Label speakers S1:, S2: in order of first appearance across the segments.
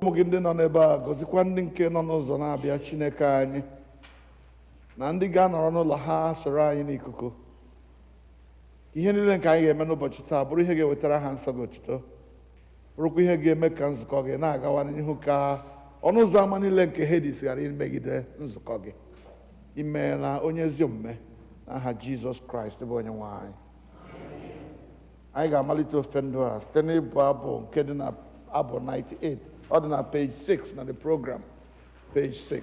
S1: ụmụ gị ndị nọ n'ebe a, gọzikwa ndị nke nọ n'ụzọ na-abịa Chineke anyị, na ndị ga-anọrọ n'ụlọ ha soro anyị n'ikuku. Ihe niile nke anyị ga-eme n'ụbọchị taa bụrụ ihe ga-ewetara ha nsọ gị otuto, bụrụkwa ihe ga-eme ka nzukọ gị na-agawa n'ihu, ka ọnụ ụzọ ámá niile nke Hedis ghara imegide nzukọ gị. Imeela onye ezi omume, n'aha Jizọs Kraịst bụ onye nwe anyị. Anyị ga-amalite ofe ndụ a site n'ịbụ abụ nke dị na abụ 98. Ọ dị na page 6 na the program, page 6.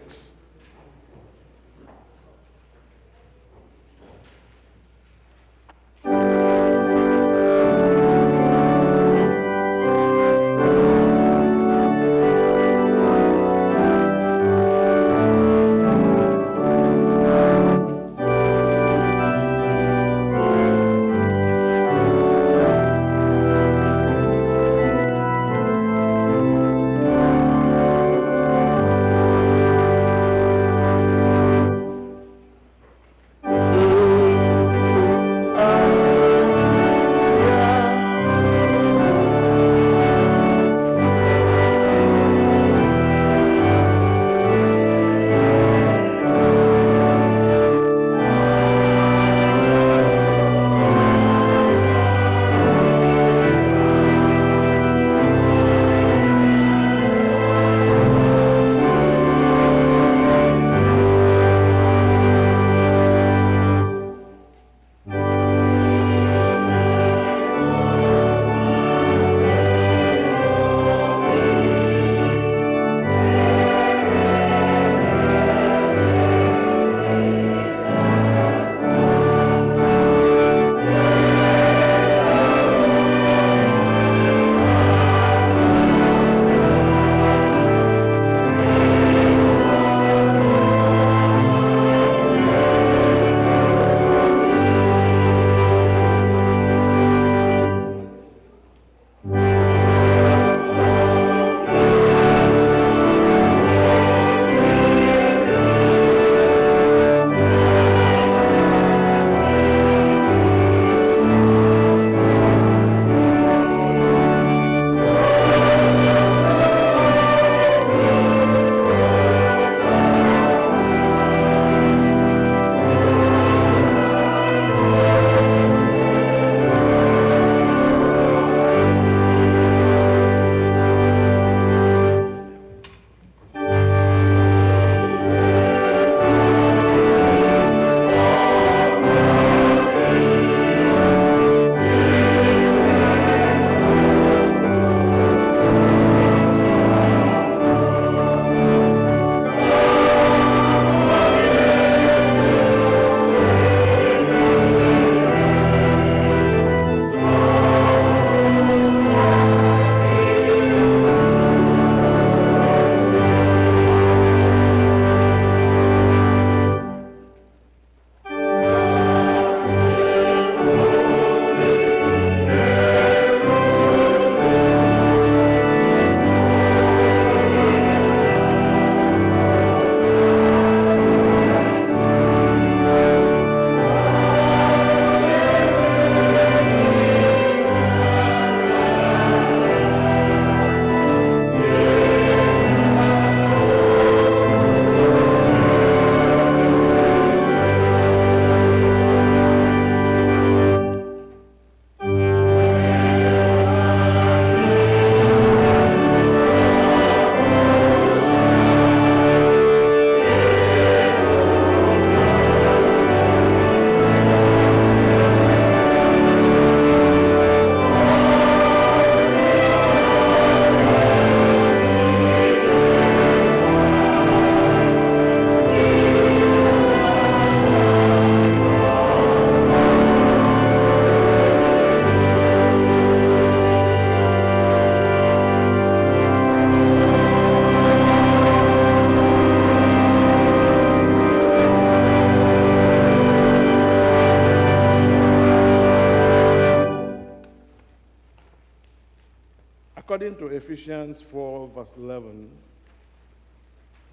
S2: According to Ephesians 4, verse 11,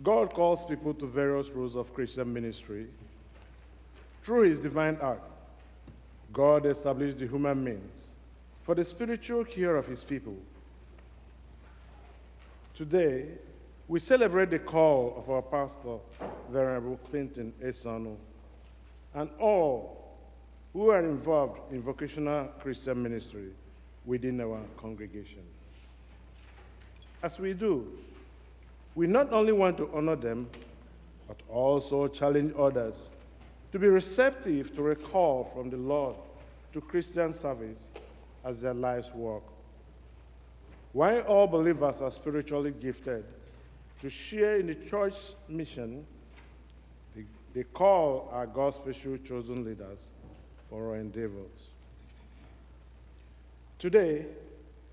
S2: God calls people to various roles of Christian ministry. Through his divine act, God established the human means for the spiritual care of his people. Today, we celebrate the call of our pastor, Venerable Clinton Esonu, and all who are involved in vocational Christian ministry within our congregation. As we do, we not only want to honor them, but also challenge others to be receptive to a call from the Lord to Christian service as their life's work. While all believers are spiritually gifted to share in the church mission, they call our God's special chosen leaders for our endeavors. Today,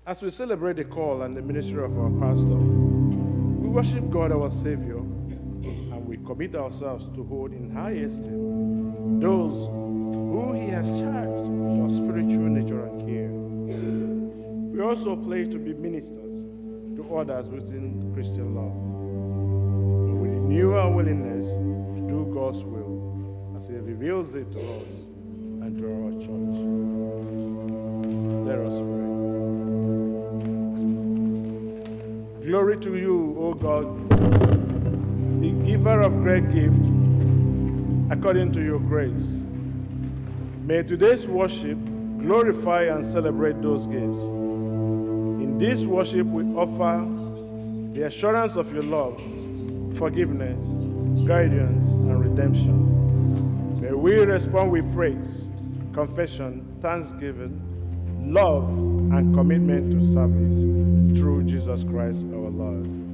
S2: as we celebrate the call and the ministry of our pastor, we worship God our Savior, and we commit ourselves to hold in high esteem those who He has charged with our spiritual nature and care. We also pledge to be ministers to others within Christian love, and we renew our willingness to do God's will as He reveals it to us and to our church. Let us pray. Glory to you, O God, the giver of great gift, according to your grace. May today's worship glorify and celebrate those gifts. In this worship, we offer the assurance of your love, forgiveness, guidance, and redemption. May we respond with praise, confession, thanksgiving, love, and commitment to service through Jesus Christ our Lord. Amen.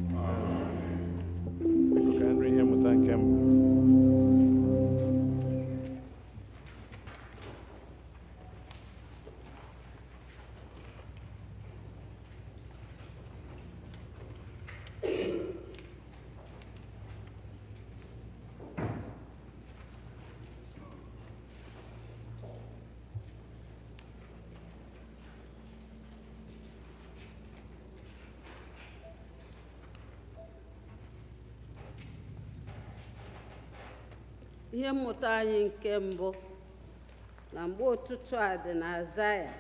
S3: Ihe mmụta anyị nke mbụ na mgbe ụtụtụ a dị na Aịzaya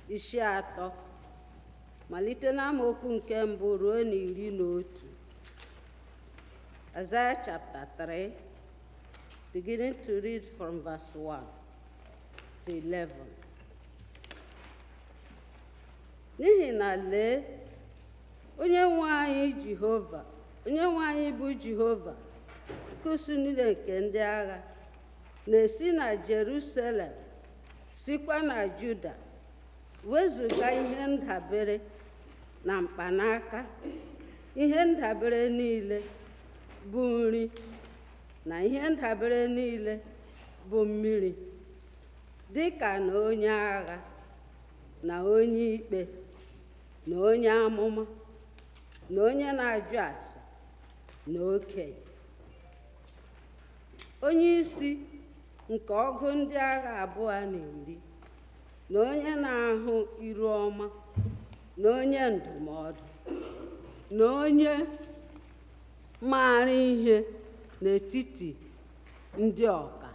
S3: isi 3 malite n'amaokwu nke mbụ ruo na 11. Isaiah chapter 3, beginning to read from verse 1 to 11. N'ihi na lee, onye nwe anyị bụ Jehova kusu niile nke ndị agha na-esi na Jerusalem sikwa na Juda wezụga ihe ndabere na mkpanaka, ihe ndabere niile bụ nri na ihe ndabere niile bụ mmiri, dịka na onye agha na onye ikpe na onye amụma na onye na-ajụ ase na okenye. Onye isi nke ọgụ ndị agha 210 na onye na-ahụ iru ọma na onye ndụmọdụ na onye maara ihe n'etiti ndị ọka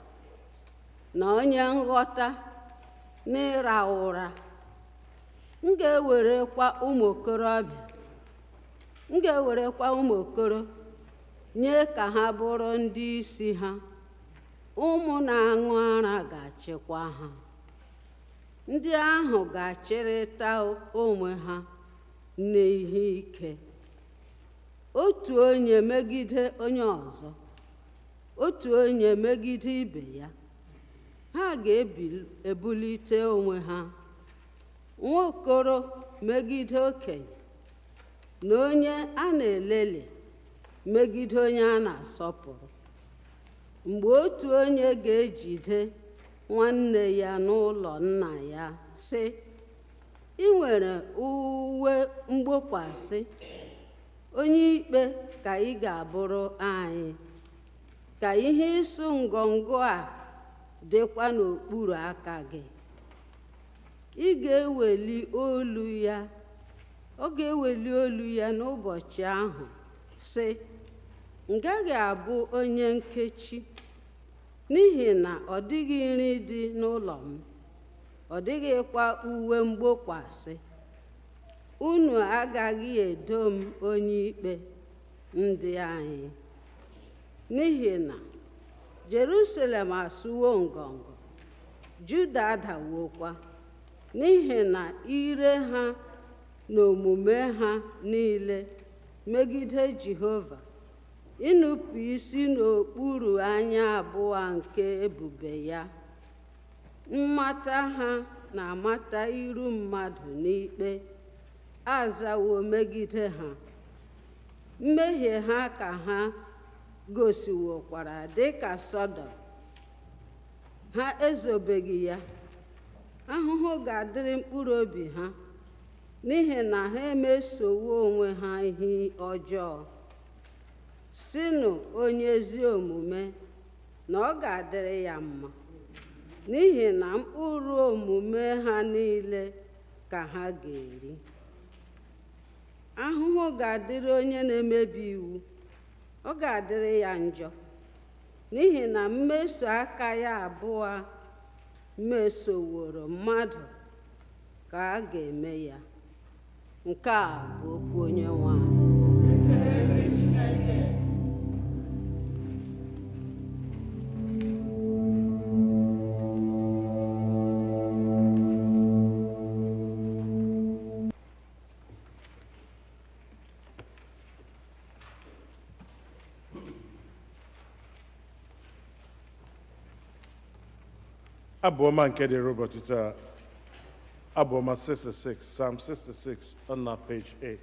S3: na onye nghọta n'ịra ụra. M ga-ewerekwa ụmụ okoro nye ka ha bụrụ ndị isi ha, ụmụ na-aṅụ ara ga-achịkwa ha. Ndị ahụ ga-achịrịta onwe ha n'ihe ike, otu onye megide onye ọzọ, otu onye megide ibe ya. Ha ga-ebulite onwe ha, nwa okoro megide okenye na onye a na-eleli megide onye a na-asọpụrụ. Mgbe otu onye ga-ejide nwanne ya n'ụlọ nna ya sị, ị nwere uwe mgbokwasị, onye ikpe ka ị ga-abụrụ anyị, ka ihe ịsụ ngọngọ a dịkwa n'okpuru aka gị. Ọ ga-eweli olu ya n'ụbọchị ahụ sị, m gaghị abụ onye nkechi, n'ihi na ọ dịghị nri dị n'ụlọ m, ọ dịghịkwa uwe mgbokwasị. unu agaghị edo m onye ikpe ndị anyị, n'ihi na Jerusalem asụwo ngọngọ, Juda adawokwa, n'ihi na ire ha na omume ha niile megide Jehova, ịnụpụ isi n'okpuru anya abụọ nke ebube ya. Mmata ha na-amata iru mmadụ n'ikpe azawo megide ha. Mmehie ha ka ha gosiwokwara dịka Sọdọm, ha ezobeghị ya. Ahụhụ ga-adịrị mkpụrụ obi ha, n'ihi na ha emesowo onwe ha ihe ọjọọ. Sịnụ onye ezi omume na ọ ga-adịrị ya mma, n'ihi na mkpụrụ omume ha niile ka ha ga-eri. Ahụhụ ga-adịrị onye na-emebi iwu, ọ ga-adịrị ya njọ, n'ihi na mmeso aka ya abụọ mesoworo mmadụ ka a ga-eme ya. Nke a bụ okwu Onyenwe anyị.
S2: Abu-Ọma nke dịrị ụbọchị taa, Abu-Ọma 66, Psalm 66, on page 8.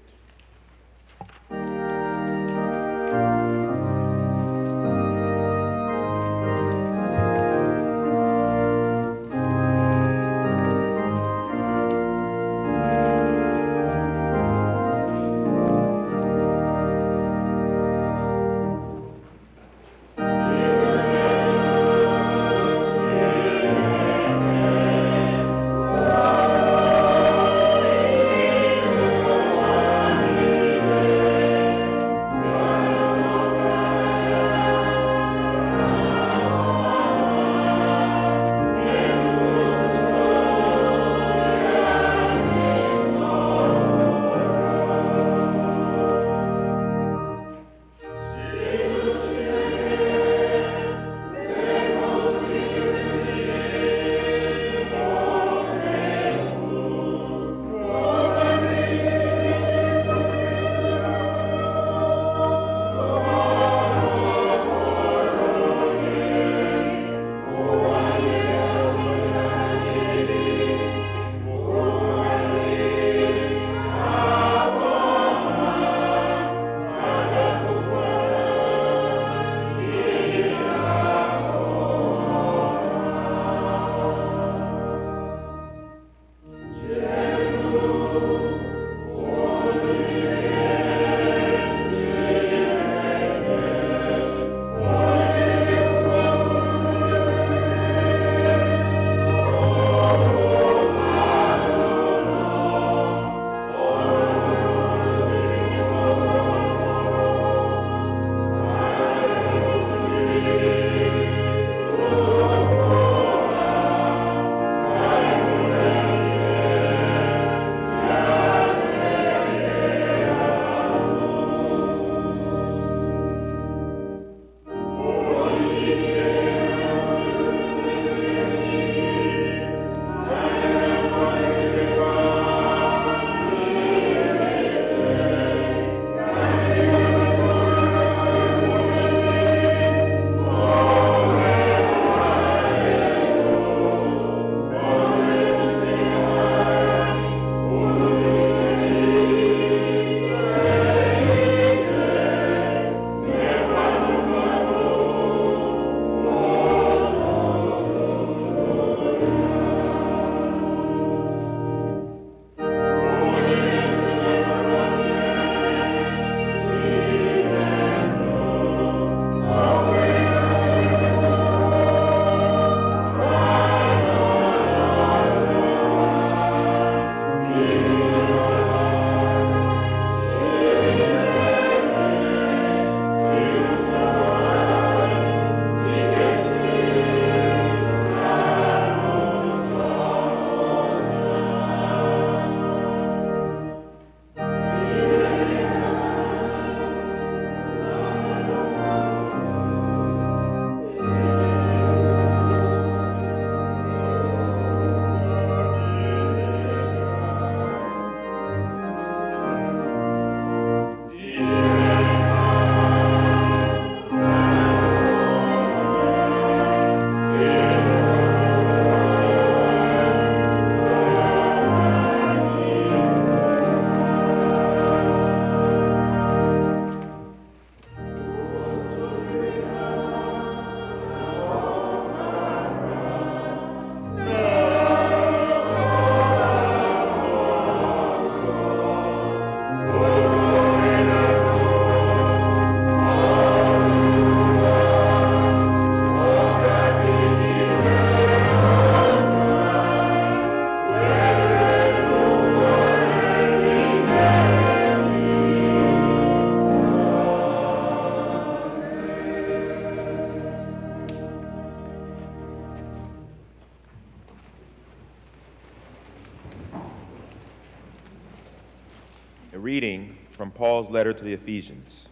S4: A reading from Paul's letter to the Ephesians,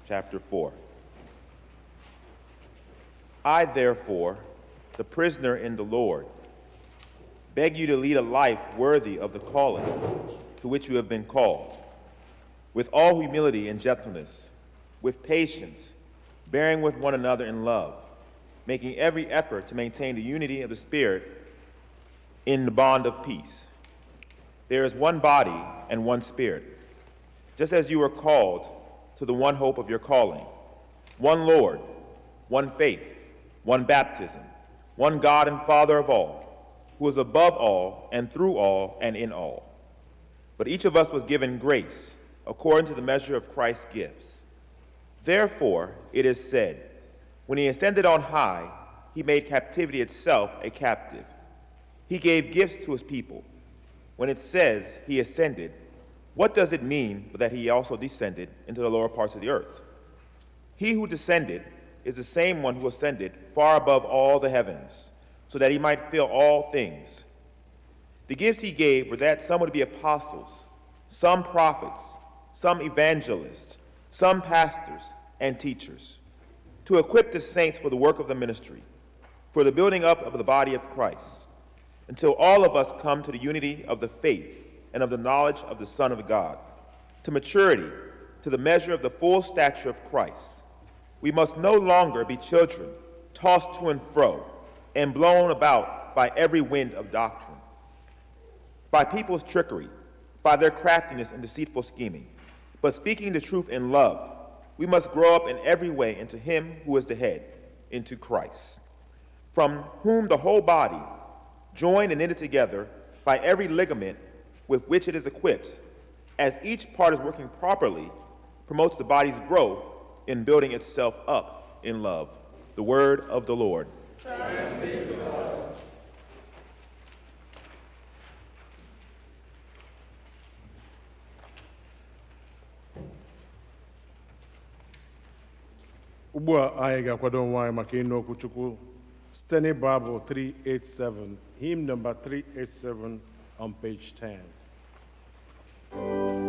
S4: chapter 4. I, therefore, the prisoner in the Lord, beg you to lead a life worthy of the calling to which you have been called, with all humility and gentleness, with patience, bearing with one another in love, making every effort to maintain the unity of the Spirit in the bond of peace. There is one body and one Spirit, just as you were called to the one hope of your calling, one Lord, one faith, one baptism, one God and Father of all, who is above all and through all and in all. But each of us was given grace according to the measure of Christ's gifts. Therefore, it is said, when he ascended on high, he made captivity itself a captive. He gave gifts to his people. When it says he ascended, what does it mean but that he also descended into the lower parts of the earth? He who descended is the same one who ascended far above all the heavens, so that he might fill all things. The gifts he gave were that some would be apostles, some prophets, some evangelists, some pastors and teachers, to equip the saints for the work of the ministry, for the building up of the body of Christ, until all of us come to the unity of the faith and of the knowledge of the Son of God, to maturity, to the measure of the full stature of Christ. We must no longer be children, tossed to and fro, and blown about by every wind of doctrine, by people's trickery, by their craftiness and deceitful scheming. But speaking the truth in love, we must grow up in every way into him who is the head, into Christ, from whom the whole body, joined and knitted together by every ligament with which it is equipped, as each part is working properly, promotes the body's growth in building itself up in love. The word of the Lord.
S5: Thanks be to God.
S2: Ugbu a anyị ga-akwado onwe anyị maka ịnụ Okwuchukwu site na Bible 387, hymn number 387 on page 10.
S5: Thank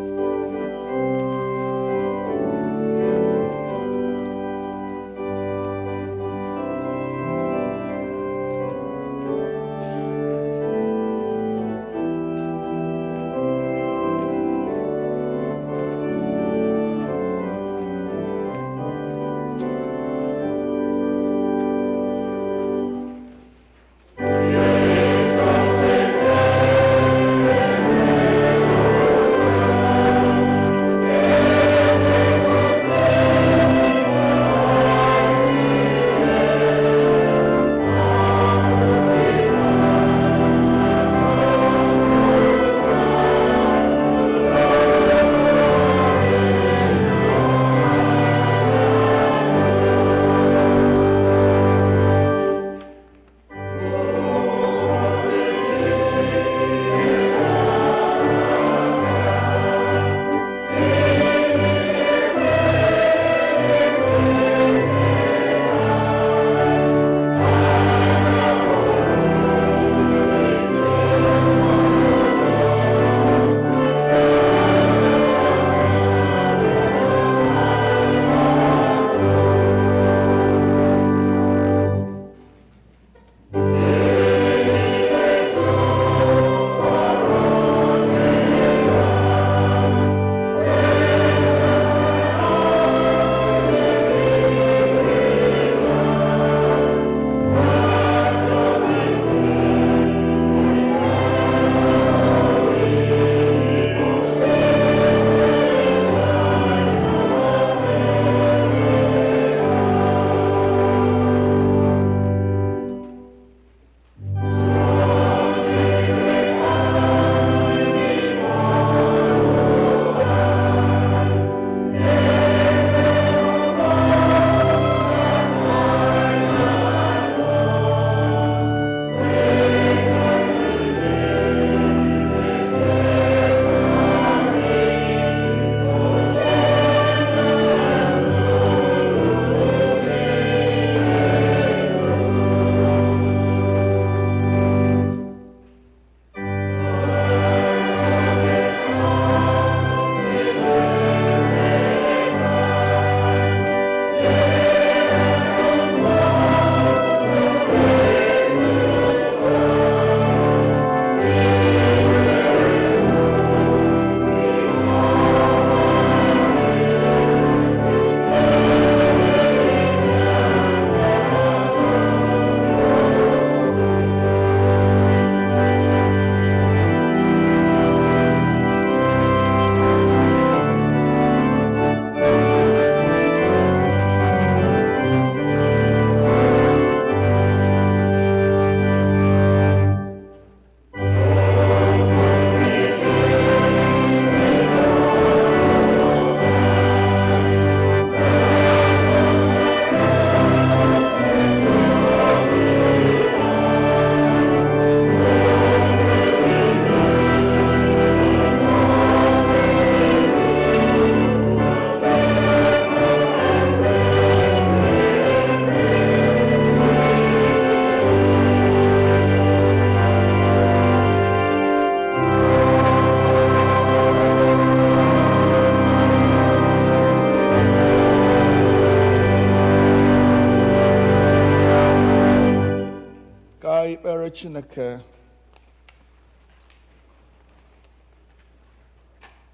S1: Chineke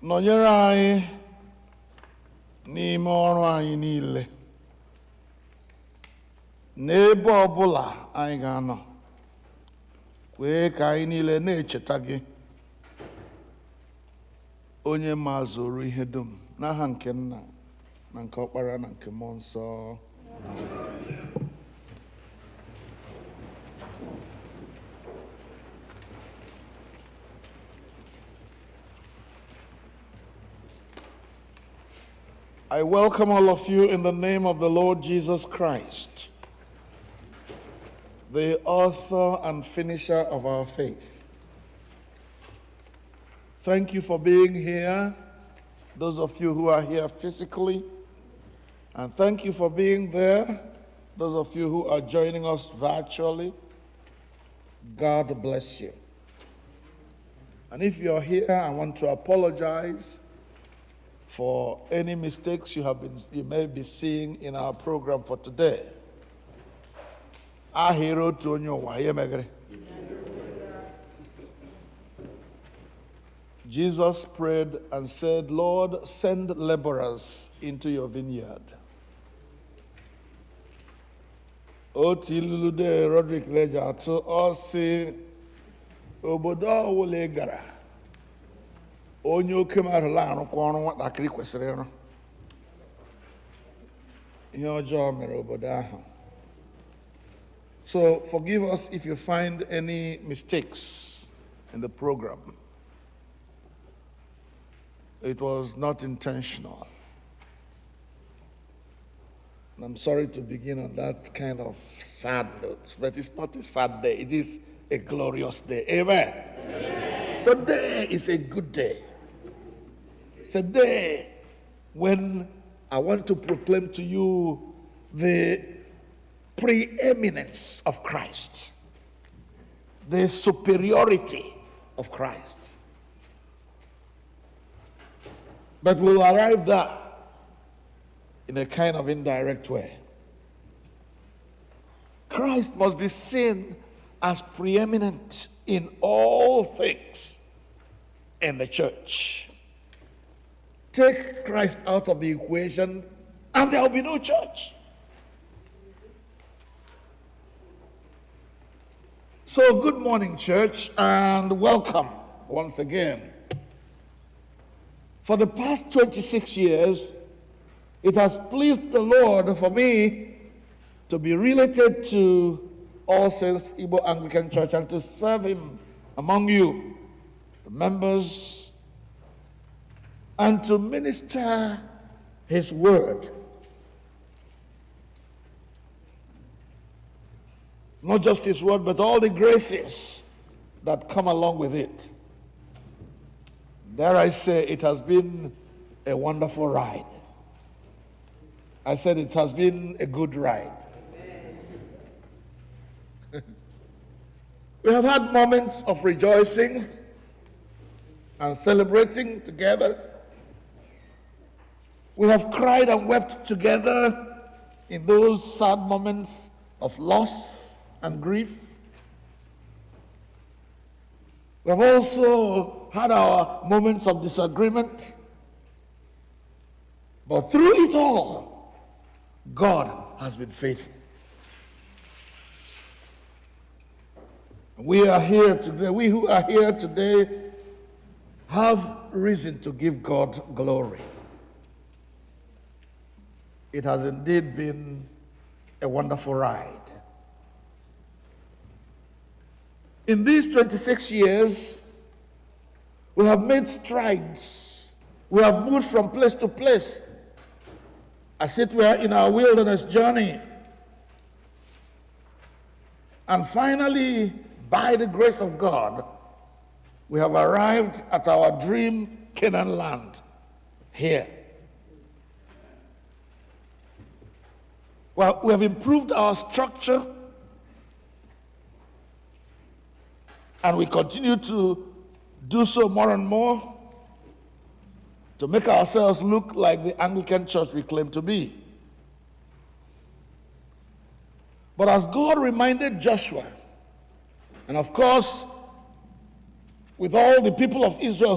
S1: nọnyere anyị n'ime ọrụ anyị niile n'ebe ọbụla anyị ga-anọ, kwee ka anyị niile na-echeta gị, onye mazuru ihe dum, n'aha nke Nna na nke Ọkpara na nke Mmụọ Nsọ. I welcome all of you in the name of the Lord Jesus Christ, the author and finisher of our faith. Thank you for being here, those of you who are here physically, and thank you for being there, those of you who are joining us virtually. God bless you. And if you're here, I want to apologize for any mistakes you may be seeing in our program for today. Ahiri to Onye. Jesus prayed and said, Lord, send laborers into your vineyard. Otilulude Roderick Leja to Osi Obodo Wolegara. Onye oke mmadụ na-arụkwa ọrụ nwatakịrị kwesịrị ịrụ. Ihe ọjọọ mere obodo ahụ. So forgive us if you find any mistakes in the program. It was not intentional. And I'm sorry to begin on that kind of sad note, but it's not a sad day. It is a glorious day. Amen. Amen. Today is a good day. It's a day when I want to proclaim to you the preeminence of Christ, the superiority of Christ. But we'll arrive there in a kind of indirect way. Christ must be seen as preeminent in all things in the church. Take Christ out of the equation, and there will be no church. So, good morning, church, and welcome once again. For the past 26 years, it has pleased the Lord for me to be related to All Saints Igbo Anglican Church and to serve Him among you, the members, and to minister His word. Not just His word, but all the graces that come along with it. Dare I say, it has been a wonderful ride. I said it has been a good ride. We have had moments of rejoicing and celebrating together. We have cried and wept together in those sad moments of loss and grief. We have also had our moments of disagreement. But through it all, God has been faithful. We are here today. We who are here today have reason to give God glory. It has indeed been a wonderful ride. In these 26 years, we have made strides. We have moved from place to place, as it were in our wilderness journey. And finally, by the grace of God, we have arrived at our dream Canaan land here. Well, we have improved our structure, and we continue to do so more and more to make ourselves look like the Anglican church we claim to be. But as God reminded Joshua And of course, with all the people of Israel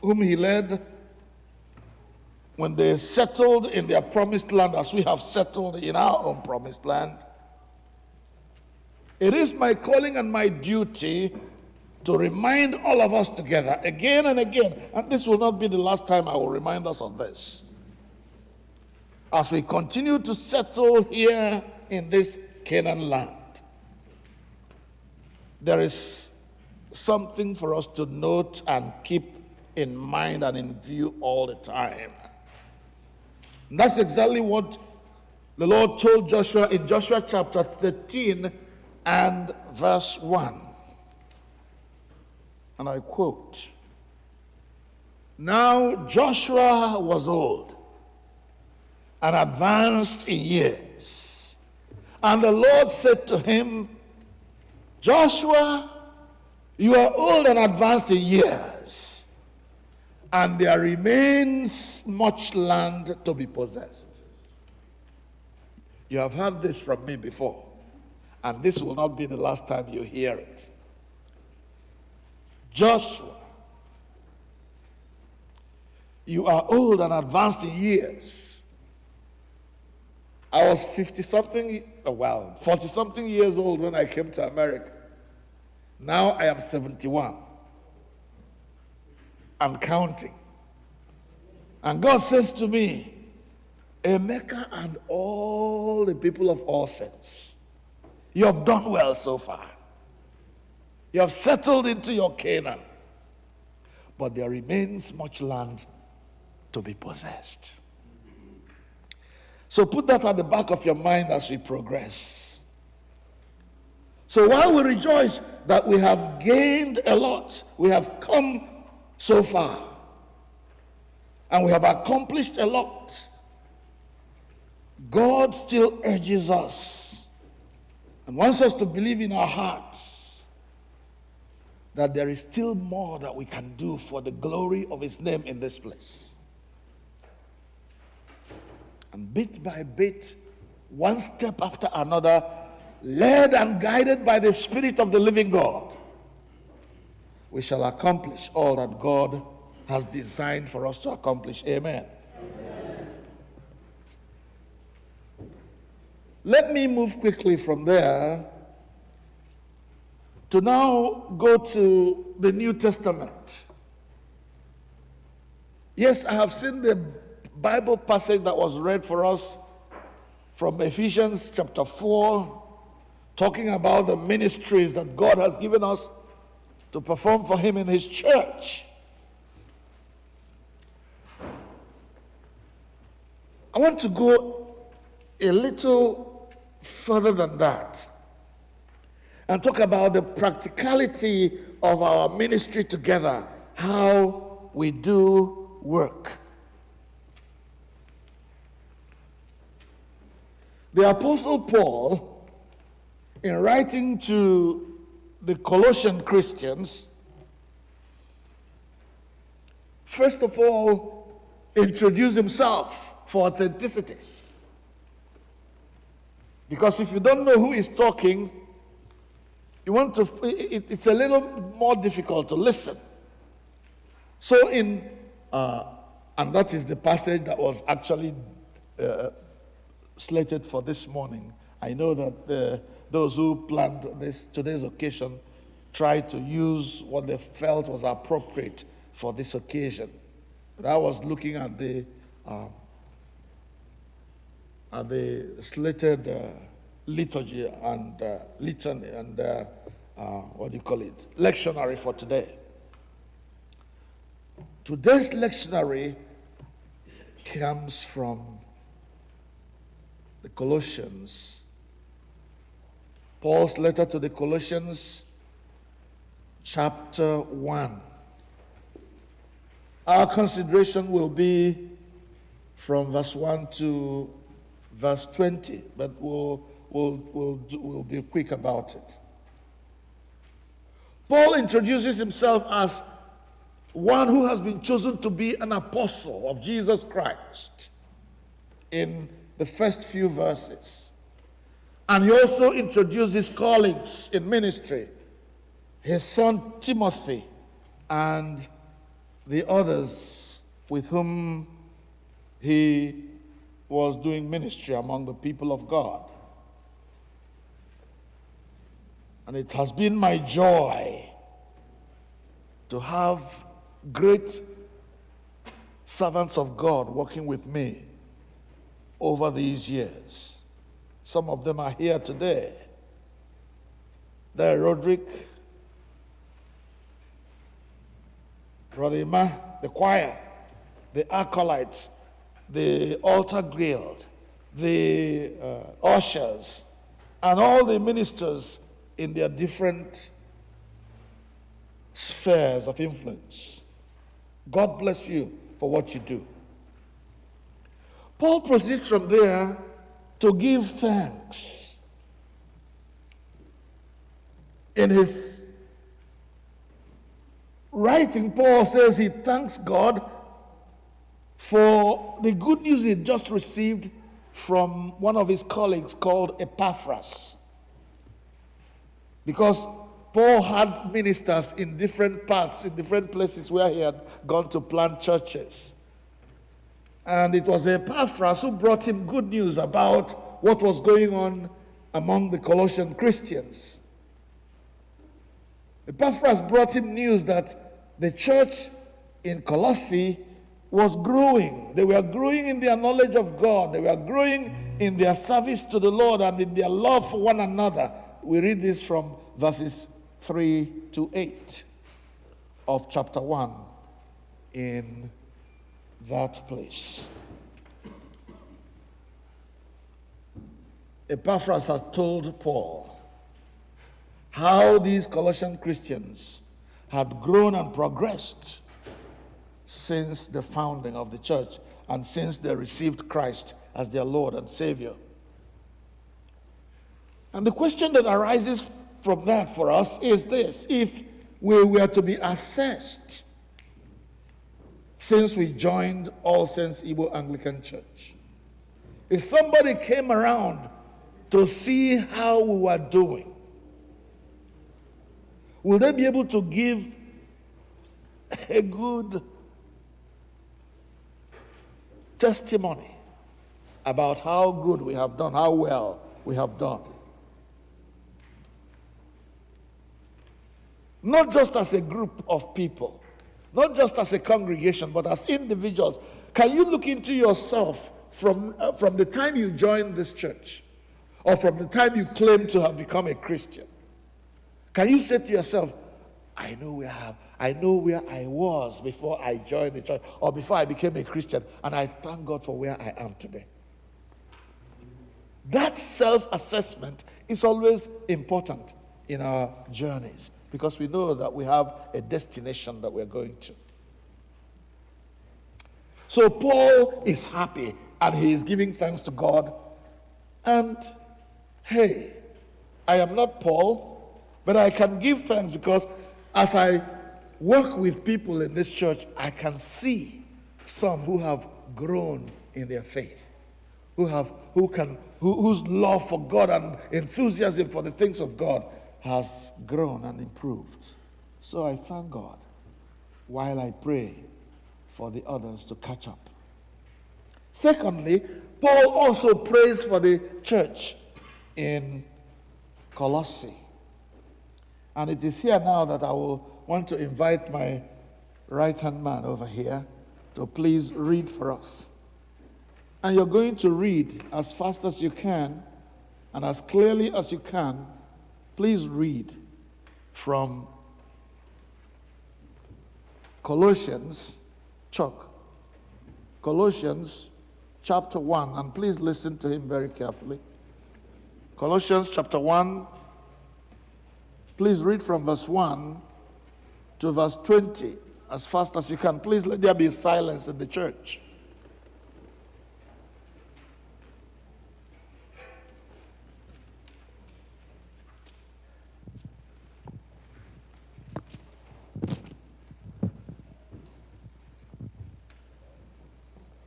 S1: whom he led, when they settled in their promised land as we have settled in our own promised land, it is my calling and my duty to remind all of us together again and again, and this will not be the last time I will remind us of this, as we continue to settle here in this Canaan land. There is something for us to note and keep in mind and in view all the time. And that's exactly what the Lord told Joshua in Joshua chapter 13 and verse 1. And I quote, "Now Joshua was old and advanced in years. And the Lord said to him, Joshua, you are old and advanced in years, and there remains much land to be possessed." You have heard this from me before, and this will not be the last time you hear it. Joshua, you are old and advanced in years. I was 40-something years old when I came to America. Now I am 71 and counting. And God says to me, Emeka and all the people of all sense, you have done well so far. You have settled into your Canaan, but there remains much land to be possessed. So put that at the back of your mind as we progress. So while we rejoice that we have gained a lot, we have come so far, and we have accomplished a lot, God still urges us and wants us to believe in our hearts that there is still more that we can do for the glory of his name in this place. And bit by bit, one step after another, led and guided by the Spirit of the living God, we shall accomplish all that God has designed for us to accomplish. Amen. Amen. Let me move quickly from there to now go to the New Testament. Yes, I have seen the Bible passage that was read for us from Ephesians chapter 4, talking about the ministries that God has given us to perform for him in his church. I want to go a little further than that and talk about the practicality of our ministry together, how we do work. The Apostle Paul, in writing to the Colossian Christians, first of all, introduced himself for authenticity. Because if you don't know who is talking, it's a little more difficult to listen. So and that is the passage that was actually slated for this morning. I know that those who planned today's occasion tried to use what they felt was appropriate for this occasion. But I was looking at the slated liturgy and litany and lectionary for today. Today's lectionary comes from the Colossians. Paul's letter to the Colossians, chapter 1. Our consideration will be from verse 1 to verse 20, but we'll be quick about it. Paul introduces himself as one who has been chosen to be an apostle of Jesus Christ in the first few verses. And he also introduced his colleagues in ministry his son Timothy, and the others with whom he was doing ministry among the people of God. And it has been my joy to have great servants of God working with me over these years. Some of them are here today. There, Roderick, Brother Ima, the choir, the acolytes, the altar guild, the ushers, and all the ministers in their different spheres of influence. God bless you for what you do. Paul proceeds from there to give thanks. In his writing, Paul says he thanks God for the good news he just received from one of his colleagues called Epaphras. Because Paul had ministers in different parts, in different places where he had gone to plant churches. And it was Epaphras who brought him good news about what was going on among the Colossian Christians. Epaphras brought him news that the church in Colossae was growing. They were growing in their knowledge of God. They were growing in their service to the Lord and in their love for one another. We read this from verses 3 to 8 of chapter 1 in that place. Epaphras had told Paul how these Colossian Christians had grown and progressed since the founding of the church and since they received Christ as their Lord and Savior. And the question that arises from that for us is this: if we were to be assessed since we joined All Saints Igbo Anglican Church, if somebody came around to see how we were doing, will they be able to give a good testimony about how good we have done, how well we have done? Not just as a group of people, not just as a congregation, but as individuals. Can you look into yourself from the time you joined this church, or from the time you claim to have become a Christian? Can you say to yourself, I know where I was before I joined the church, or before I became a Christian, and I thank God for where I am today? That self-assessment is always important in our journeys, because we know that we have a destination that we're going to. So Paul is happy, and he is giving thanks to God. And hey, I am not Paul, but I can give thanks because as I work with people in this church, I can see some who have grown in their faith, whose love for God and enthusiasm for the things of God has grown and improved. So I thank God while I pray for the others to catch up. Secondly, Paul also prays for the church in Colossae. And it is here now that I will want to invite my right-hand man over here to please read for us. And you're going to read as fast as you can and as clearly as you can. Please read from Colossians, Chuck. Colossians chapter 1, and please listen to him very carefully. Colossians chapter 1, please read from verse 1 to verse 20 as fast as you can. Please let there be silence in the church.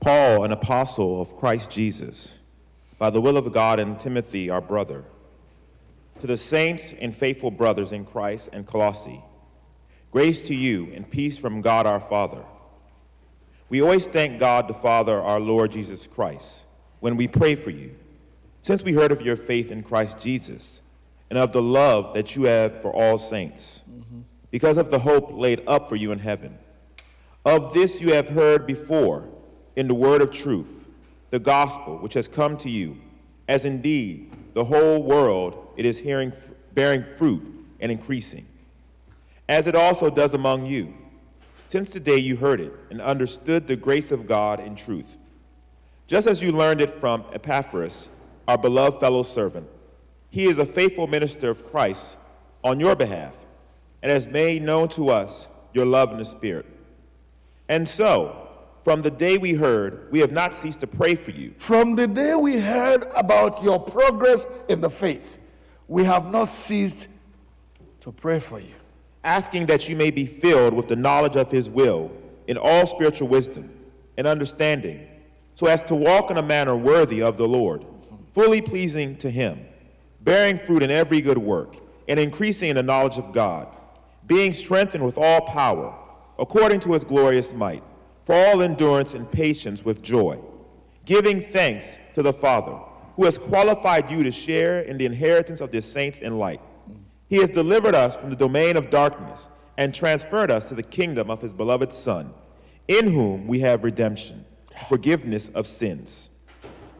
S4: Paul, an apostle of Christ Jesus, by the will of God, and Timothy, our brother, to the saints and faithful brothers in Christ and Colossae, grace to you and peace from God our Father. We always thank God the Father, our Lord Jesus Christ, when we pray for you, since we heard of your faith in Christ Jesus and of the love that you have for all saints, because of the hope laid up for you in heaven. Of this you have heard before in the word of truth, the gospel which has come to you, as indeed the whole world it is bearing fruit and increasing, as it also does among you, since the day you heard it and understood the grace of God in truth, just as you learned it from Epaphras, our beloved fellow servant. He is a faithful minister of Christ on your behalf, and has made known to us your love in the Spirit. And so, from the day we heard, we have not ceased to pray for you.
S1: From the day we heard about your progress in the faith, we have not ceased to pray for you,
S4: asking that you may be filled with the knowledge of his will in all spiritual wisdom and understanding, so as to walk in a manner worthy of the Lord, fully pleasing to him, bearing fruit in every good work, and increasing in the knowledge of God, being strengthened with all power, according to his glorious might, for all endurance and patience with joy, giving thanks to the Father, who has qualified you to share in the inheritance of the saints in light. He has delivered us from the domain of darkness and transferred us to the kingdom of his beloved Son, in whom we have redemption, forgiveness of sins.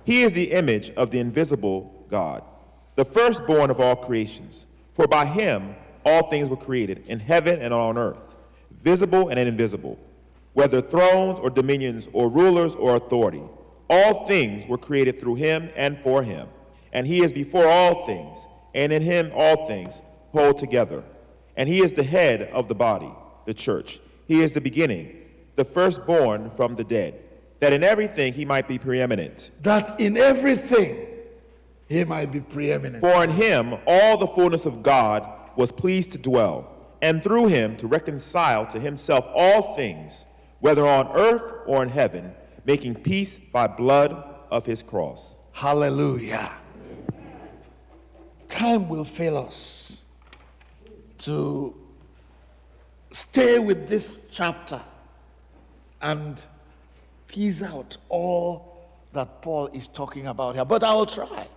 S4: He is the image of the invisible God, the firstborn of all creations. For by him all things were created, in heaven and on earth, visible and invisible, whether thrones or dominions or rulers or authority. All things were created through him and for him. And he is before all things, and in him all things hold together. And he is the head of the body, the church. He is the beginning, the firstborn from the dead, that in everything he might be preeminent.
S1: that in everything he might be preeminent.
S4: For in him all the fullness of God was pleased to dwell, and through him to reconcile to himself all things, whether on earth or in heaven, making peace by blood of his cross.
S1: Hallelujah. Time will fail us to stay with this chapter and tease out all that Paul is talking about here, but I'll try.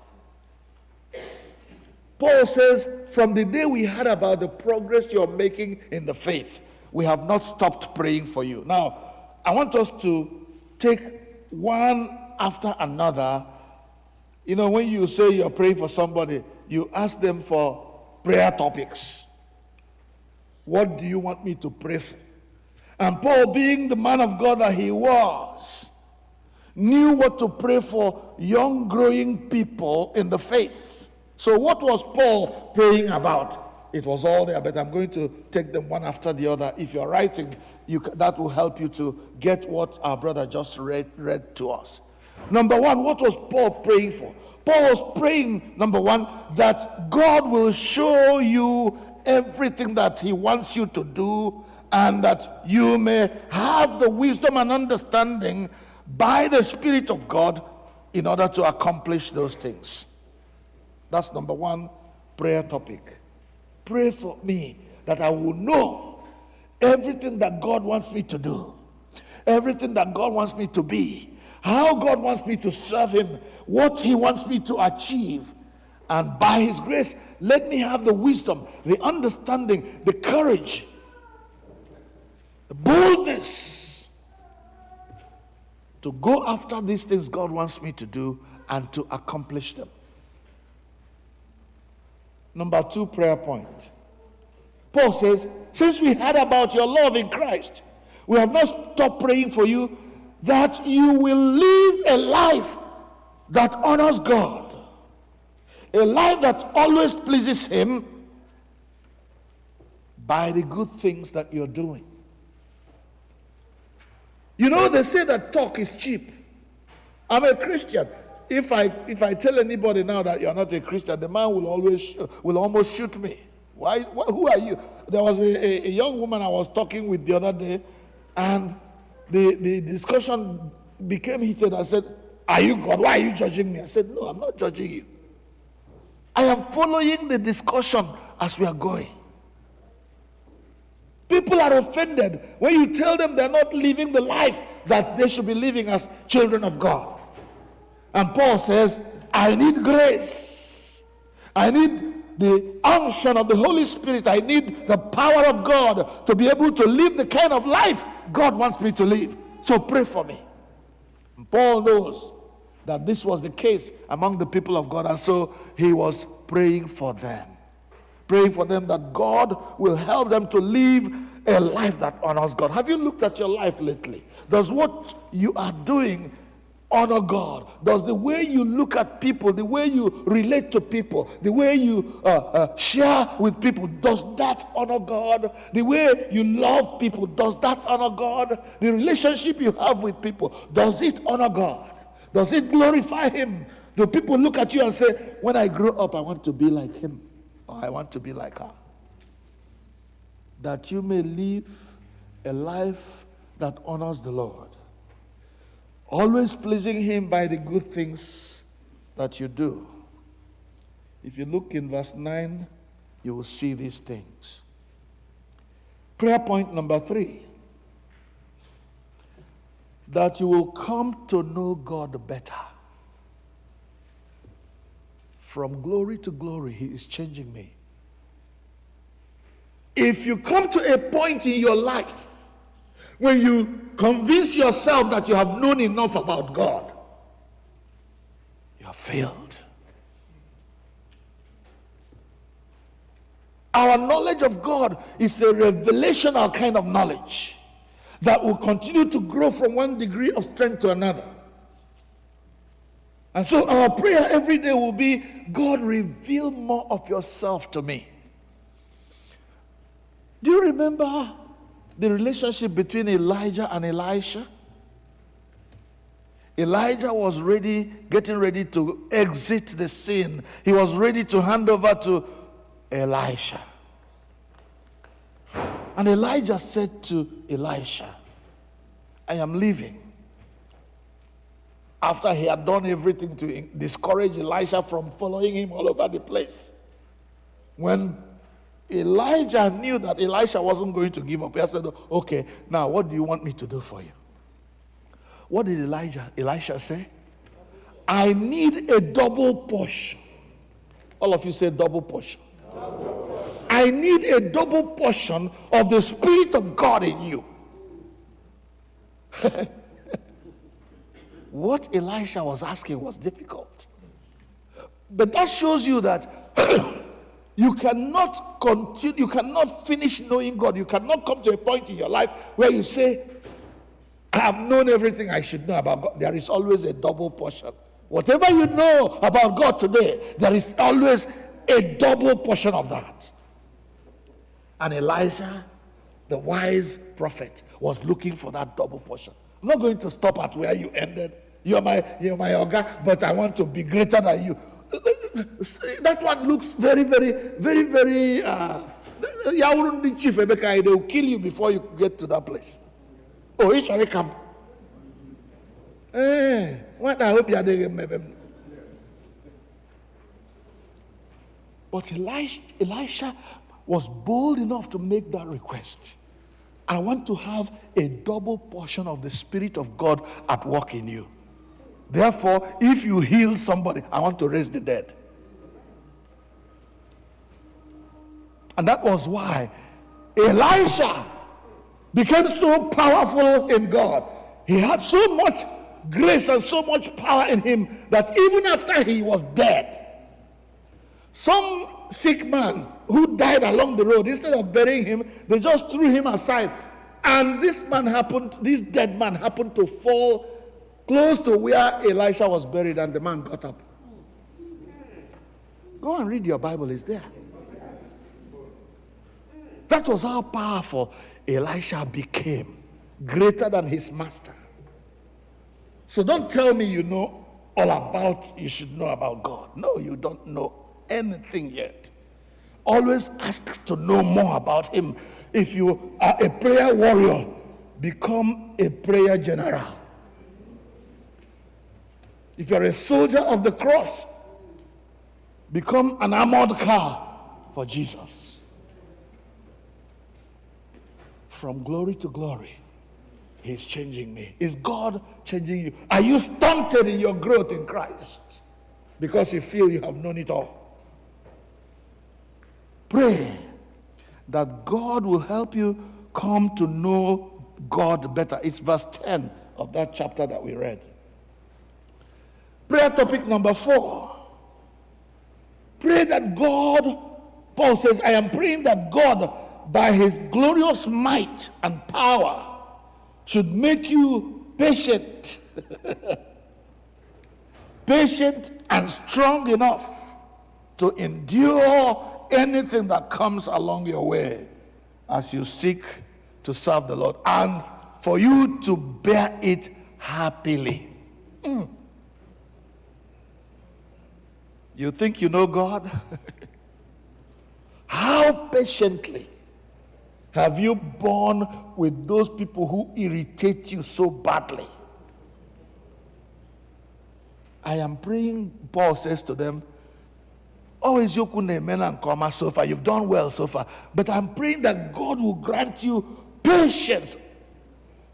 S1: Paul says, from the day we heard about the progress you're making in the faith, we have not stopped praying for you. Now, I want us to take one after another. You know, when you say you're praying for somebody, you ask them for prayer topics. What do you want me to pray for? And Paul, being the man of God that he was, knew what to pray for young, growing people in the faith. So what was Paul praying about? It was all there, but I'm going to take them one after the other. If you're writing, that will help you to get what our brother just read to us. Number one, what was Paul praying for? Paul was praying, number one, that God will show you everything that he wants you to do, and that you may have the wisdom and understanding by the Spirit of God in order to accomplish those things. That's number one prayer topic. Pray for me that I will know everything that God wants me to do, everything that God wants me to be, how God wants me to serve him, what he wants me to achieve. And by his grace, let me have the wisdom, the understanding, the courage, the boldness to go after these things God wants me to do and to accomplish them. Number two prayer point. Paul says, since we heard about your love in Christ, we have not stopped praying for you that you will live a life that honors God, a life that always pleases him by the good things that you're doing. You know, they say that talk is cheap. I'm a Christian. If I tell anybody now that you're not a Christian, the man will almost shoot me. Why? Who are you? There was a young woman I was talking with the other day, and the discussion became heated. I said, "Are you God? Why are you judging me?" I said, "No, I'm not judging you. I am following the discussion as we are going. People are offended when you tell them they're not living the life that they should be living as children of God. And Paul says, I need grace. I need the unction of the Holy Spirit. I need the power of God to be able to live the kind of life God wants me to live. So pray for me. And Paul knows that this was the case among the people of God, and so he was praying for them. Praying for them that God will help them to live a life that honors God. Have you looked at your life lately? Does what you are doing honor God? Does the way you look at people, the way you relate to people, the way you share with people, does that honor God? The way you love people, does that honor God? The relationship you have with people, does it honor God? Does it glorify Him? Do people look at you and say, when I grow up, I want to be like him, or I want to be like her? That you may live a life that honors the Lord, always pleasing Him by the good things that you do. If you look in verse 9, you will see these things. Prayer point number 3. That you will come to know God better. From glory to glory, He is changing me. If you come to a point in your life when you convince yourself that you have known enough about God, you have failed. Our knowledge of God is a revelational kind of knowledge that will continue to grow from one degree of strength to another. And so our prayer every day will be, God, reveal more of yourself to me. Do you remember the relationship between Elijah and Elisha? Elijah was getting ready to exit the scene. He was ready to hand over to Elisha. And Elijah said to Elisha, I am leaving. After he had done everything to discourage Elisha from following him all over the place. When Elijah knew that Elisha wasn't going to give up, he said, okay, now what do you want me to do for you? What did Elisha say? I need a double portion. All of you say double portion. I need a double portion of the Spirit of God in you. What Elisha was asking was difficult. But that shows you that you cannot continue, you cannot finish knowing God. You cannot come to a point in your life where you say, I have known everything I should know about God. There is always a double portion. Whatever you know about God today, there is always a double portion of that. And Elisha, the wise prophet, was looking for that double portion. I'm not going to stop at where you ended. You're my Oga, but I want to be greater than you. That one looks very, very, very, very. Chief Ebeka, they will kill you before you get to that place. Oh, each other come. What I hope you are doing. But Elisha was bold enough to make that request. I want to have a double portion of the Spirit of God at work in you. Therefore, if you heal somebody, I want to raise the dead. And that was why Elisha became so powerful in God. He had so much grace and so much power in him that even after he was dead, some sick man who died along the road, instead of burying him, they just threw him aside. And this dead man happened to fall close to where Elisha was buried, and the man got up. Go and read your Bible, it's there. That was how powerful Elisha became, greater than his master. So don't tell me you know you should know about God. No, you don't know anything yet. Always ask to know more about him. If you are a prayer warrior, become a prayer general. If you're a soldier of the cross, become an armored car for Jesus. From glory to glory, He's changing me. Is God changing you? Are you stunted in your growth in Christ because you feel you have known it all? Pray that God will help you come to know God better. It's verse 10 of that chapter that we read. Prayer topic number 4. Pray that God, Paul says, I am praying that God, by His glorious might and power, should make you patient. Patient and strong enough to endure anything that comes along your way as you seek to serve the Lord, and for you to bear it happily. You think you know God? How patiently have you borne with those people who irritate you so badly? I am praying, Paul says to them, always so far, you've done well so far, but I'm praying that God will grant you patience,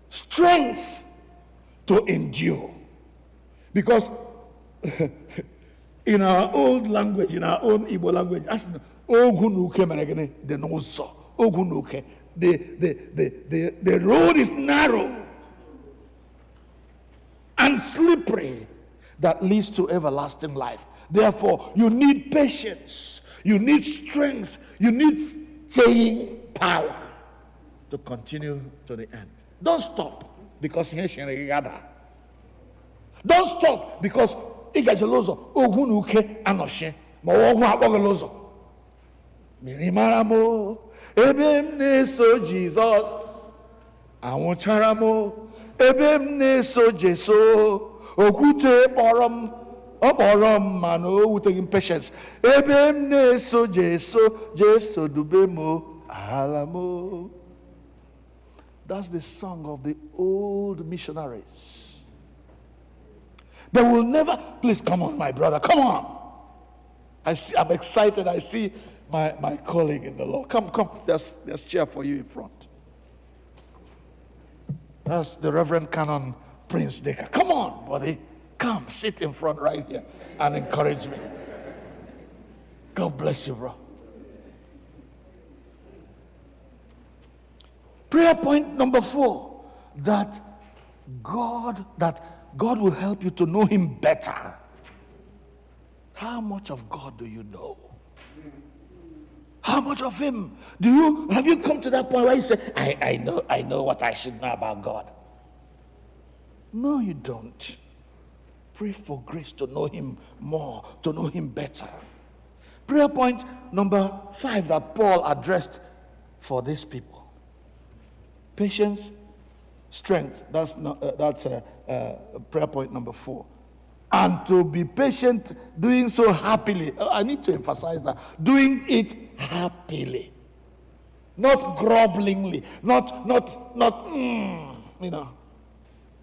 S1: strength to endure. Because in our old language, in our own Igbo language, the road is narrow and slippery that leads to everlasting life. Therefore, you need patience, you need strength, you need staying power to continue to the end. Don't stop because don't stop because igajelozo ogunuke anoshe ma ogu akpogelozo mirimaramo ebem na-eso Jesus anwụcharamo ebem na-eso Jesu okwute kpọrọ m mana o wuteghị m patience ebem na-eso Jesu dubemo alamo. That's the song of the old missionaries. They will never, please come on, my brother, come on. I'm excited. I see my colleague in the Lord. Come. There's chair for you in front. That's the Reverend Canon Prince Decker. Come on, buddy. Come, sit in front right here and encourage me. God bless you, bro. Prayer point number 4, that God will help you to know Him better. How much of God do you know? How much of Him have you come to that point where you say, I know what I should know about God? No, you don't. Pray for grace to know Him more, to know Him better. Prayer point number 5 that Paul addressed for these people. Patience, strength. That's prayer point number 4. And to be patient, doing so happily. I need to emphasize that. Doing it happily. Not grumblingly. Not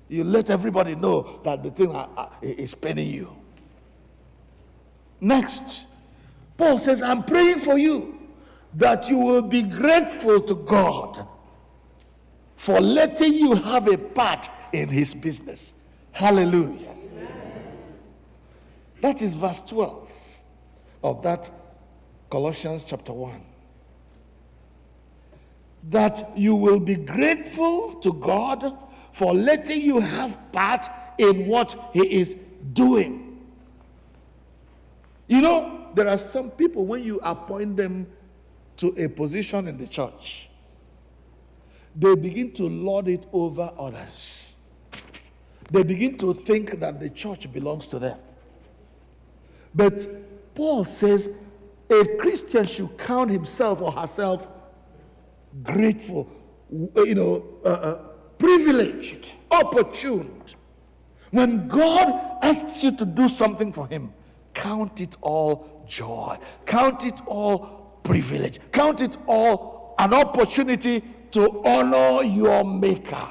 S1: You let everybody know that the thing is paining you. Next, Paul says, I'm praying for you that you will be grateful to God for letting you have a part in His business. Hallelujah. Amen. That is verse 12 of that Colossians chapter 1. That you will be grateful to God for letting you have part in what He is doing. You know, there are some people, when you appoint them to a position in the church, they begin to lord it over others. They begin to think that the church belongs to them. But Paul says a Christian should count himself or herself grateful, privileged, opportuned. When God asks you to do something for Him, count it all joy. Count it all privilege. Count it all an opportunity to honor your Maker.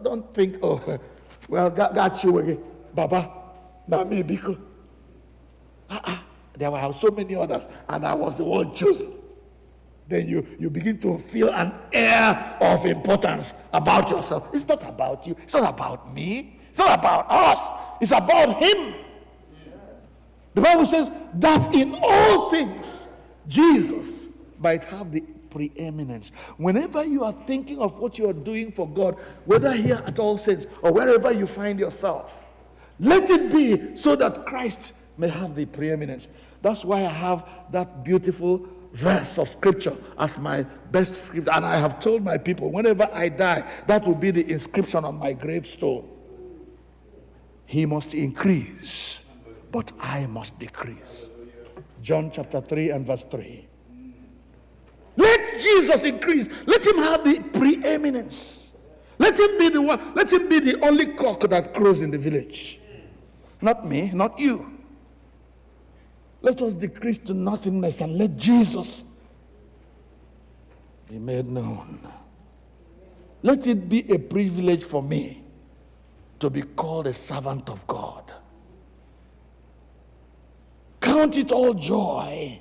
S1: Don't think, got you again. Baba, na me biko. There were so many others, and I was the one chosen. Then you begin to feel an air of importance about yourself. It's not about you. It's not about me. It's not about us. It's about him. The Bible says that in all things, Jesus might have the preeminence. Whenever you are thinking of what you are doing for God, whether here at All Saints or wherever you find yourself, let it be so that Christ may have the preeminence. That's why I have that beautiful verse of scripture as my best scripture. And I have told my people, whenever I die, that will be the inscription on my gravestone. He must increase, but I must decrease. John chapter 3 and verse 3. Let Jesus increase. Let him have the preeminence. Let him be the one. Let him be the only cock that crows in the village. Not me, not you. Let us decrease to nothingness and let Jesus be made known. Let it be a privilege for me to be called a servant of God. Count it all joy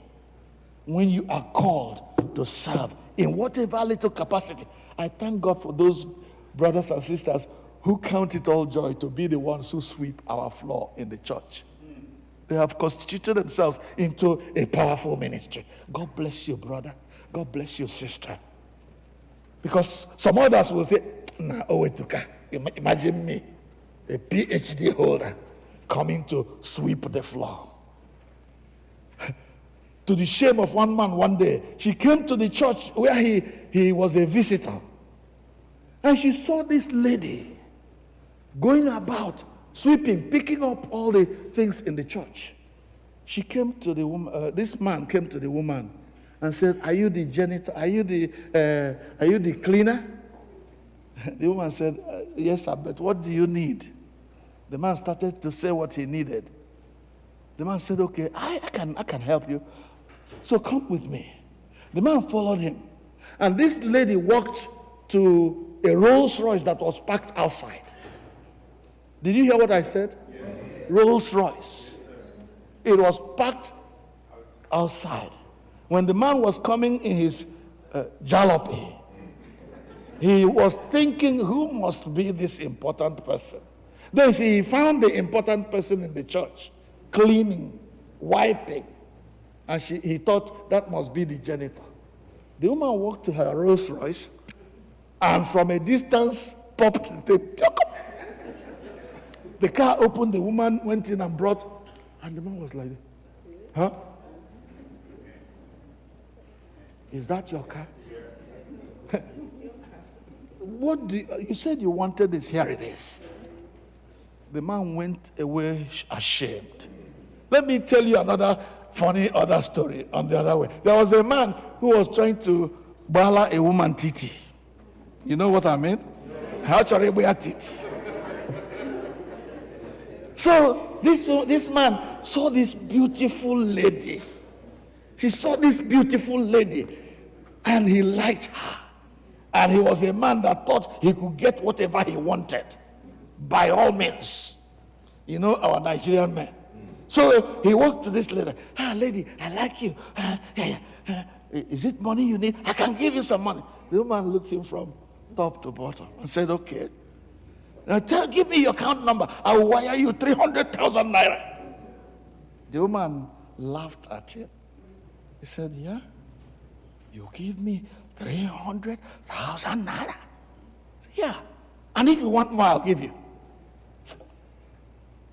S1: when you are called to serve in whatever little capacity. I thank God for those brothers and sisters who count it all joy to be the ones who sweep our floor in the church. They have constituted themselves into a powerful ministry. God bless you, brother. God bless you, sister. Because some others will say, nah, imagine me, a PhD holder, coming to sweep the floor. To the shame of one man one day, she came to the church where he was a visitor. And she saw this lady going about, sweeping, picking up all the things in the church. She came to the woman, this man came to the woman and said, are you the janitor? Are you the cleaner? The woman said, yes, sir, but what do you need? The man started to say what he needed. The man said, okay, I can help you. So come with me. The man followed him. And this lady walked to a Rolls Royce that was parked outside. Did you hear what I said? Yes. Rolls Royce. It was parked outside. When the man was coming in his jalopy, he was thinking, who must be this important person? Then he found the important person in the church, cleaning, wiping. And he thought that must be the janitor. The woman walked to her Rolls Royce and from a distance popped the car opened, the woman went in and brought, and the man was like, huh? Is that your car? What do you said you wanted this, here it is. The man went away ashamed. Let me tell you another funny other story on the other way. There was a man who was trying to bala a woman titi. You know what I mean? How shall we at it? So this man saw this beautiful lady. He saw this beautiful lady and he liked her. And he was a man that thought he could get whatever he wanted by all means. You know, our Nigerian men. So he walked to this lady. Lady, I like you. Is it money you need? I can give you some money. The woman looked him from top to bottom and said, okay. Now give me your account number. I will wire you 300,000 naira. The woman laughed at him. He said, yeah, you give me 300,000 naira? Yeah. And if you want more, I'll give you.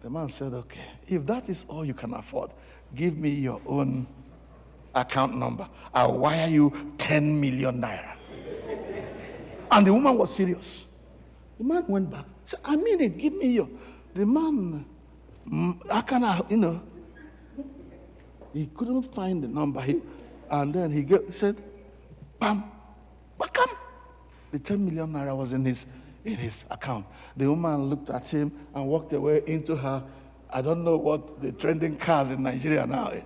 S1: The man said, okay, if that is all you can afford, give me your own account number. I'll wire you 10 million naira. And the woman was serious. The man went back. Said, I mean it, give me your. The man, he couldn't find the number. And then he said, bam, bakam. The 10 million naira was in his account. The woman looked at him and walked away into her, I don't know what the trending cars in Nigeria now is.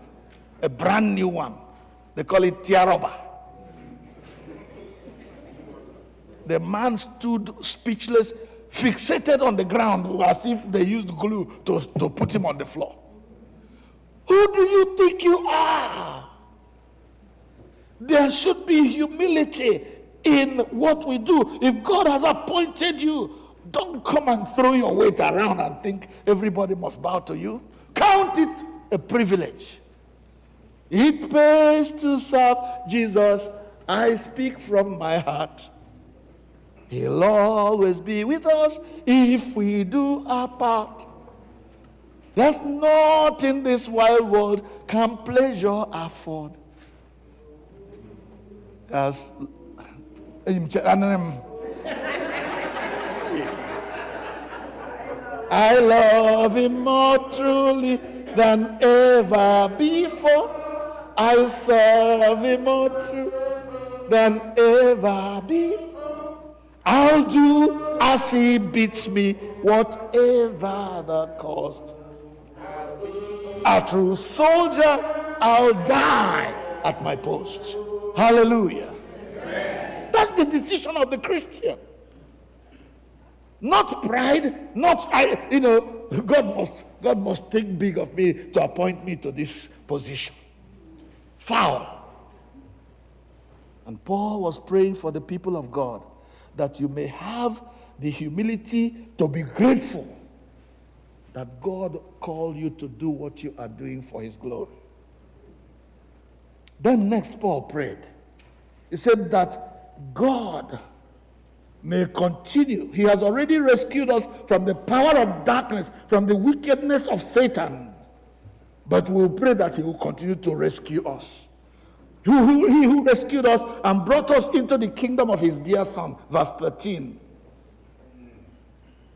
S1: A brand new one. They call it Tiaroba. The man stood speechless, fixated on the ground as if they used glue to put him on the floor. Who do you think you are? There should be humility in what we do. If God has appointed you, don't come and throw your weight around and think everybody must bow to you. Count it a privilege. It pays to serve Jesus. I speak from my heart. He'll always be with us if we do our part. There's naught in this wild world can pleasure afford. As I love him more truly than ever before. I serve him more true than ever before. I'll do as he bids me, whatever the cost. A true soldier, I'll die at my post. Hallelujah. Amen. That's the decision of the Christian. Not pride, not God must think big of me to appoint me to this position. Foul. And Paul was praying for the people of God that you may have the humility to be grateful that God called you to do what you are doing for his glory. Then next Paul prayed. He said that God may continue. He has already rescued us from the power of darkness, from the wickedness of Satan. But we'll pray that he will continue to rescue us. He who rescued us and brought us into the kingdom of his dear Son, verse 13.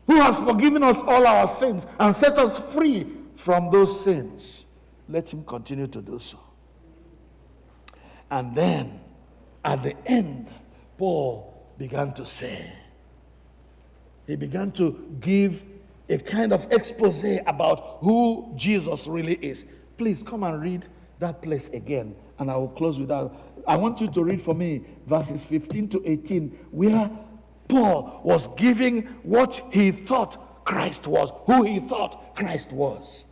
S1: Who has forgiven us all our sins and set us free from those sins. Let him continue to do so. And then, at the end, Paul began to say, he began to give a kind of expose about who Jesus really is. Please come and read that place again, and I will close with that. I want you to read for me verses 15 to 18, where Paul was giving what he thought Christ was, who he thought Christ was.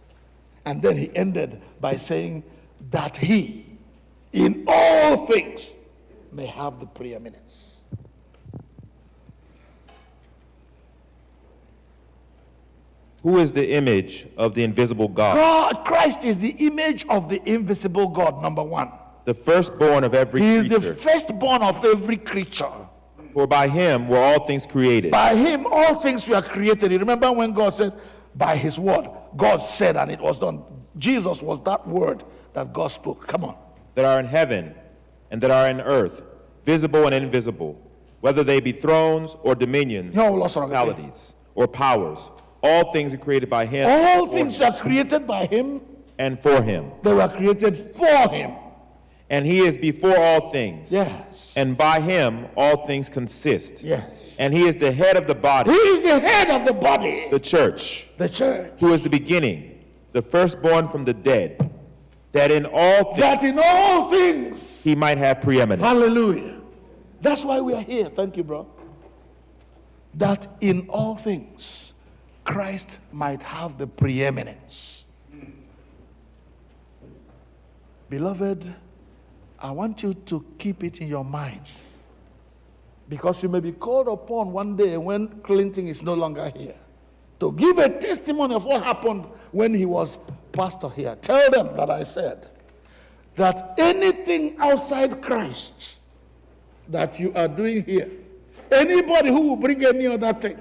S1: And then he ended by saying that he, in all things, may have the preeminence.
S4: Who is the image of the invisible God?
S1: Christ is the image of the invisible God, number one.
S4: The firstborn of every creature.
S1: He is the firstborn of every creature.
S4: For by him were all things created.
S1: By him all things were created. You remember when God said, by his word, God said and it was done. Jesus was that word that God spoke. Come on.
S4: That are in heaven and that are in earth, visible and invisible, whether they be thrones or dominions, principalities or powers. All things are created by him.
S1: All things are created by him.
S4: And for him.
S1: They were created for him.
S4: And he is before all things.
S1: Yes.
S4: And by him all things consist.
S1: Yes.
S4: And he is the head of the body.
S1: He is the head of the body.
S4: The church.
S1: The church.
S4: Who is the beginning, the firstborn from the dead, that in all things he might have preeminence.
S1: Hallelujah. That's why we are here. Thank you, bro. That in all things Christ might have the preeminence. Beloved, I want you to keep it in your mind, because you may be called upon one day when Clinton is no longer here to give a testimony of what happened when he was pastor here. Tell them that I said that anything outside Christ that you are doing here, anybody who will bring any other thing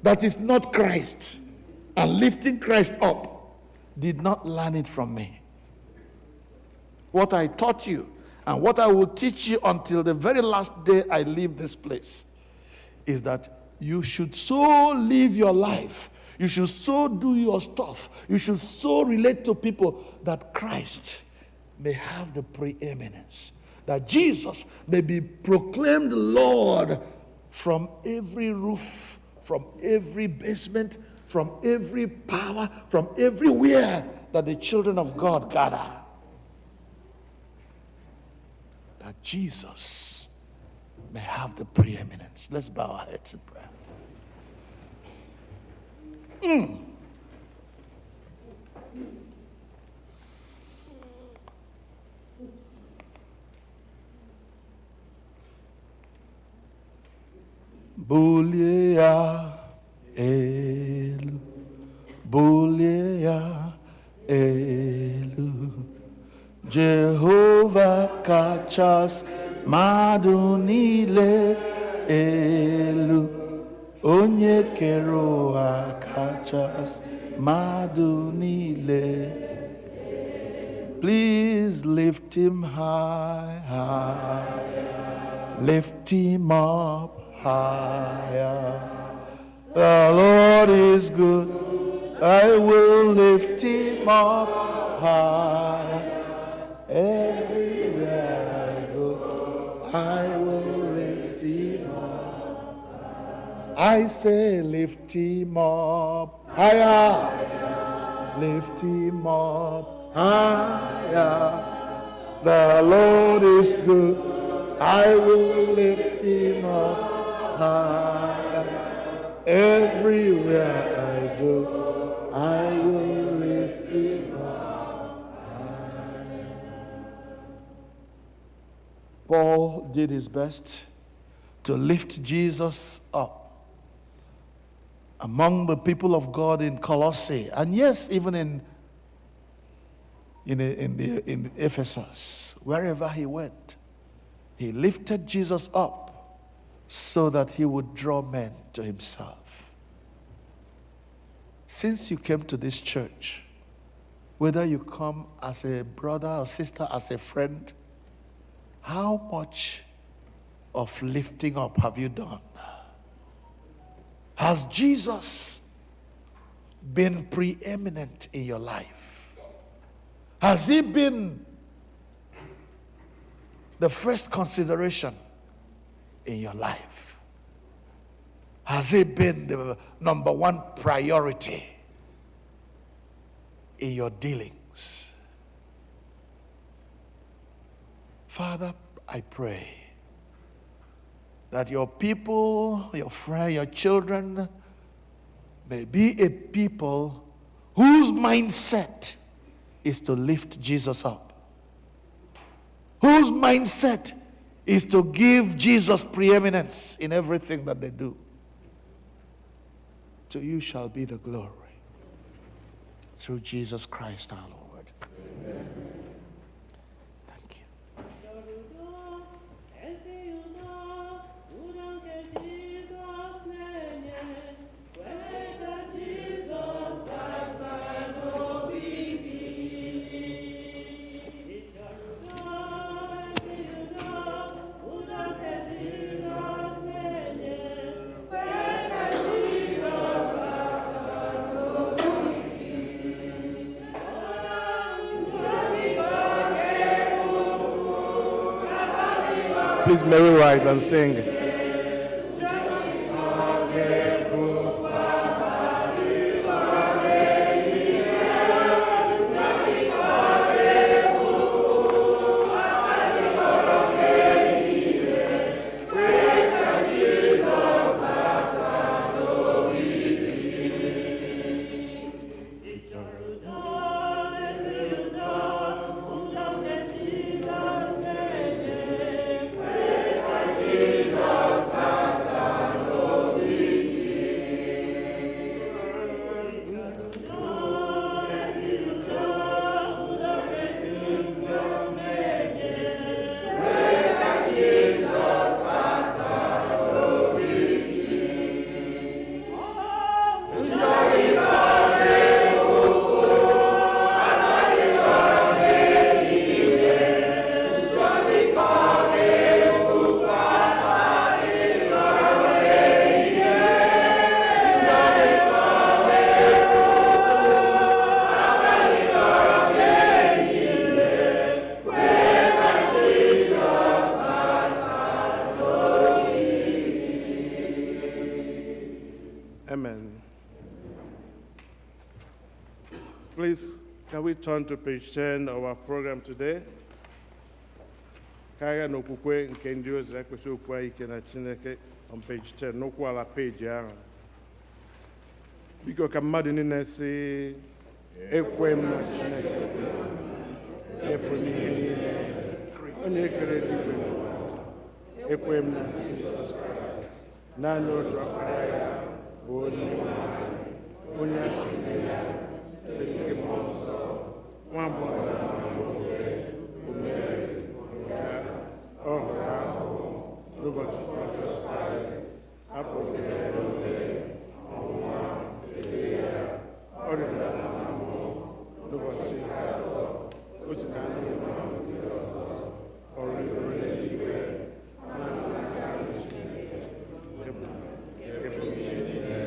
S1: that is not Christ and lifting Christ up did not learn it from me. What I taught you and what I will teach you until the very last day I leave this place is that you should so live your life, you should so do your stuff, you should so relate to people that Christ may have the preeminence, that Jesus may be proclaimed Lord from every roof, from every basement, from every power, from everywhere that the children of God gather. That Jesus may have the preeminence. Let's bow our heads in prayer. bulie ya elu, bulie ya elu. Jehovah kachasị mmadụ niile elu, onye kere ụwa kachasị mmadụ niile. Please lift him high, high. Lift him up higher. The Lord is good. I will lift him up higher. Everywhere I go, I will lift him up. I say, lift him up higher. Lift him up higher. The Lord is good. I will lift him up higher. Everywhere I go, I will lift him up. Paul did his best to lift Jesus up among the people of God in Colossae, and yes, even in Ephesus, wherever he went, he lifted Jesus up so that he would draw men to himself. Since you came to this church, whether you come as a brother or sister, as a friend, how much of lifting up have you done? Has Jesus been preeminent in your life? Has he been the first consideration in your life? Has he been the number one priority in your dealings? Father, I pray that your people, your friends, your children may be a people whose mindset is to lift Jesus up, whose mindset is to give Jesus preeminence in everything that they do. To you shall be the glory through Jesus Christ our Lord. Amen. Thank you.
S2: Please, Mary, rise and sing. Amen. Please, can we turn to page 10 of our program today? Kaya na Okwukwe nke ndị ozi ekwesị okwu anyị ike na Chineke on page 10, n'okwu ala page ahụ. Biko ka mmadụ niile si ekwe m na Chineke epụ n'ihe niile onye kere eluigwe ekwe m na Jizọs Kraịst naanị otu ọkpara ya bụ onye nwe anyị, onye achịrị ya site n'ike mmụọ nsọ, nwa agbọghọ ya bụ Meri, ya ọ hụrụ ahụhụ n'ụbọchị Pontius Pilate, apụghị n'obe ọnwụnwa ebe ya, ọ rịara n'ahụhụ n'ụbọchị nke atọ, o si na ndị mmadụ ndị ọzọ ọrụ igwe n'eluigwe, na n'aka nri Chineke, ebe ihe niile,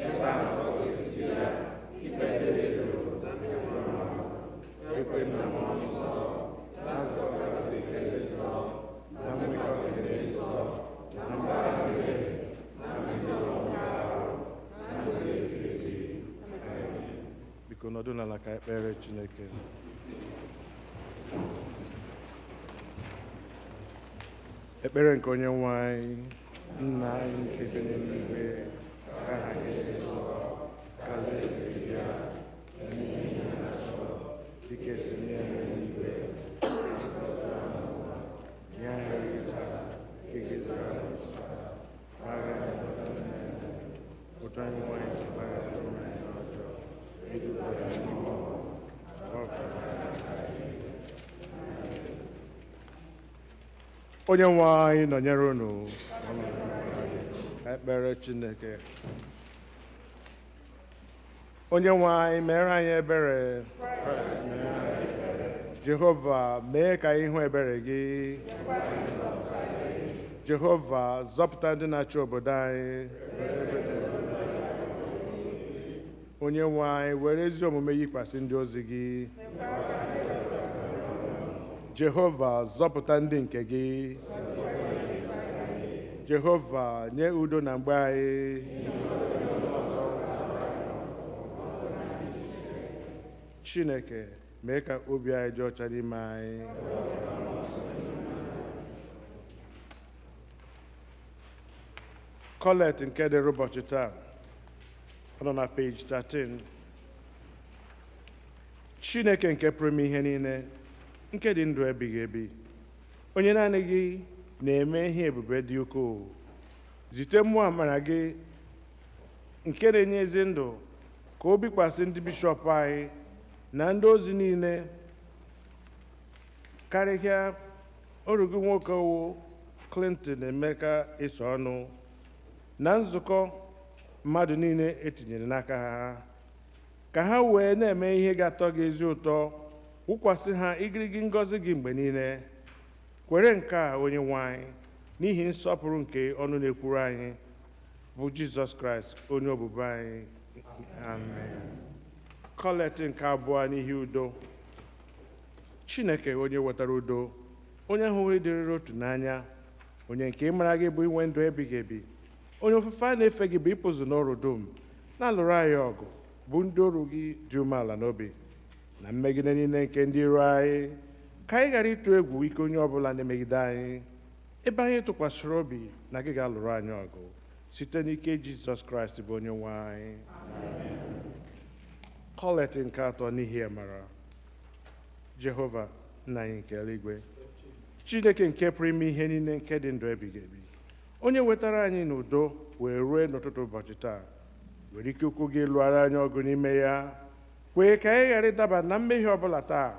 S2: ebe ahụ ọ ga-esi ya ikpe ndị dị ndụ na ndị nwụrụ anwụ, ekwe na mmụọ nsọ, na nzukọ nke ndị nsọ, na mmekọ nke ndị nsọ, na mgbagha mmehie, na mbido ọnwụ ahụ, na ndụ ebighị ebi. Biko nọdụ n'ala ka ekpere Chineke. Ekpere nke onye nwe anyị, nna anyị nke bi n'eluigwe, ka aha gị dị nsọ, ka alaeze gị bịa, n'ihe ị na-achọ dịka esi nye n'eluigwe. Nye anyị nri taa, nke gị dịrị anyị nsọ, gbaghara anyị mmehie, otu anyị nwe anyị si gbaghara ndị anyị ọjọọ, edubara anyị n'ime ọnwụ, gbapụta anyị. Onye nwe anyị nọnyere unu. Ekpere Chineke. Onye nwe anyị mere anyị ebere. Jehova mee ka anyị hụ ebere gị. Jehova zọpụta ndị na-achị obodo anyị. Onye nwe anyị were ezi omume yikwasị ndị ozi gị. Jehova zọpụta ndị nke gị. Jehova nye udo na mgbe anyị. Chineke mee ka obi anyị dị ọcha n'ime anyị. Kọlet nke dịrị ụbọchị taa ọ nọ na page 13. Chineke nke pụrụ ime ihe niile, nke dị ndụ ebighị ebi, onye naanị gị na-eme ihe ebube dị ukwuu, zite mmụọ amara gị nke na-enye ezi ndụ ka o bikwasị ndị bishọp anyị na ndị ozi niile, karịa ọrụ gị nwoke wụ Clinton Emeka eso ọnụ na nzukọ mmadụ niile etinyere n'aka ha, ka ha wee na-eme ihe ga-atọ gị ezi ụtọ, wụkwasị ha igirigi ngọzi gị mgbe niile. Kwere nke a onye nwe anyị, n'ihi nsọpụrụ nke ọnụ na-ekwuru anyị bụ Jizọs Kraịst onye ọbụbụ anyị. Amen. Kọlet nke abụọ n'ihi udo. Chineke onye wetara udo, onye ahụhụ dịrịrị otu n'anya, onye nke ịmara gị bụ inwe ndụ ebighị ebi, onye ofufe a na-efe gị bụ ịpụzụ n'ọrụ dum, na-alụrụ anyị ọgụ bụ ndị ọrụ gị dị umeala n'obi na mmegide niile nke ndị iro anyị, ka anyị ghara ịtụ egwu ike onye ọbụla na-emegide anyị, ebe anyị tụkwasịrị obi na gị ga-alụrụ anyị ọgụ site n'ike Jizọs Kraịst bụ onye nwe anyị. Kọlet nke atọ n'ihi amara. Jehova nna anyị nke eluigwe, Chineke nke pụrụ ime ihe niile, nke dị ndụ ebighị ebi, onye wetara anyị n'udo wee rue n'ụtụtụ ụbọchị taa, were ike ukwu gị lụọra anyị ọgụ n'ime ya, kwee ka anyị ghara ịdaba na mmehie ọbụla taa,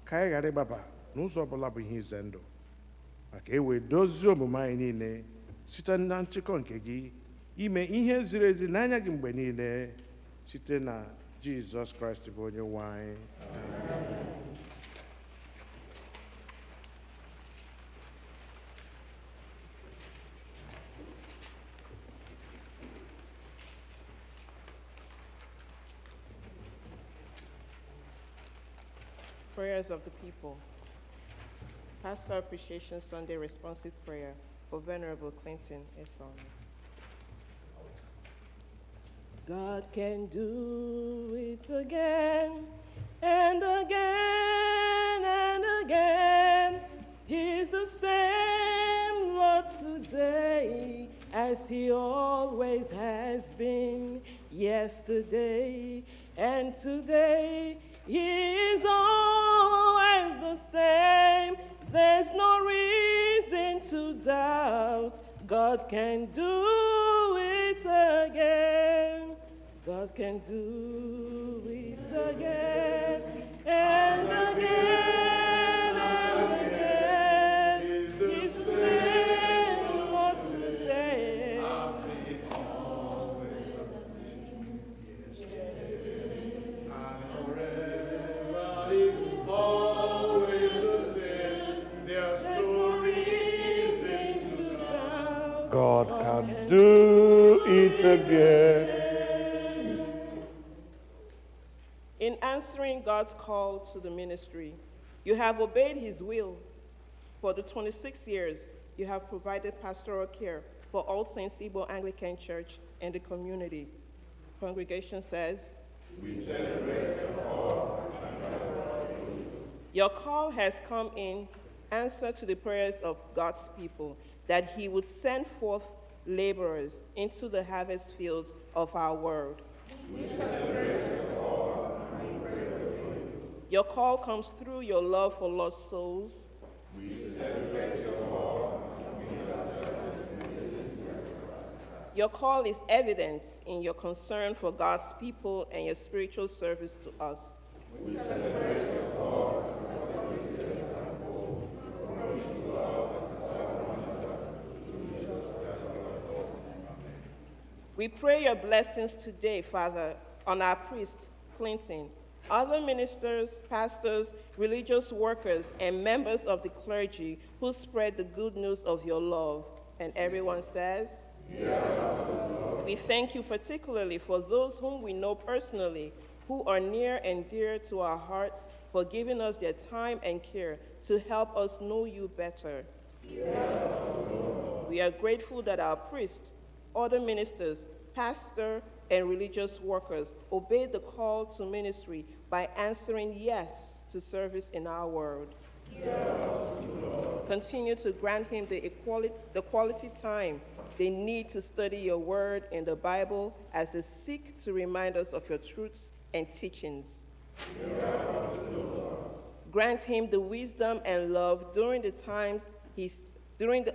S2: ka anyị ghara ịgbaba n'ụzọ ọbụla bụ ihe ize ndụ, maka e wee dozie omume anyị niile site na nchịkọ nke gị, ime ihe ziri ezi n'anya gị mgbe niile, site na Jizọs Kraịst bụ onye nwe anyị.
S6: Prayers of the people. Pastor Appreciation Sunday Responsive Prayer for Venerable Clinton Eson. God can do it again and again and again. He's the same Lord today as he always has been, yesterday and today. He is always the same. There's no reason to doubt God can do it again. God can do it again and again and again. He's the same Lord today.
S2: Always the same. There's no reason to doubt.
S1: God can do it again.
S6: In answering God's call to the ministry, you have obeyed his will. For the 26 years, you have provided pastoral care for All Saints Igbo Anglican Church and the community. Congregation says, we celebrate your call. Your call has come in answer to the prayers of God's people that he would send forth laborers into the harvest fields of our world. We celebrate your call and we pray for you. Your call comes through your love for lost souls. We celebrate your call and we Your call is evidence in your concern for God's people and your spiritual service to us. We celebrate your call. We pray your blessings today, Father, on our priest, Clinton, other ministers, pastors, religious workers, and members of the clergy who spread the good news of your love. And everyone says, yes. We thank you particularly for those whom we know personally, who are near and dear to our hearts, for giving us their time and care to help us know you better. Yes. We are grateful that our priests, other ministers, pastors, and religious workers obeyed the call to ministry by answering yes to service in our world. Yes. Continue to grant him the quality time they need to study your word in the Bible as they seek to remind us of your truths and teachings. Yes. Grant him the wisdom and love during the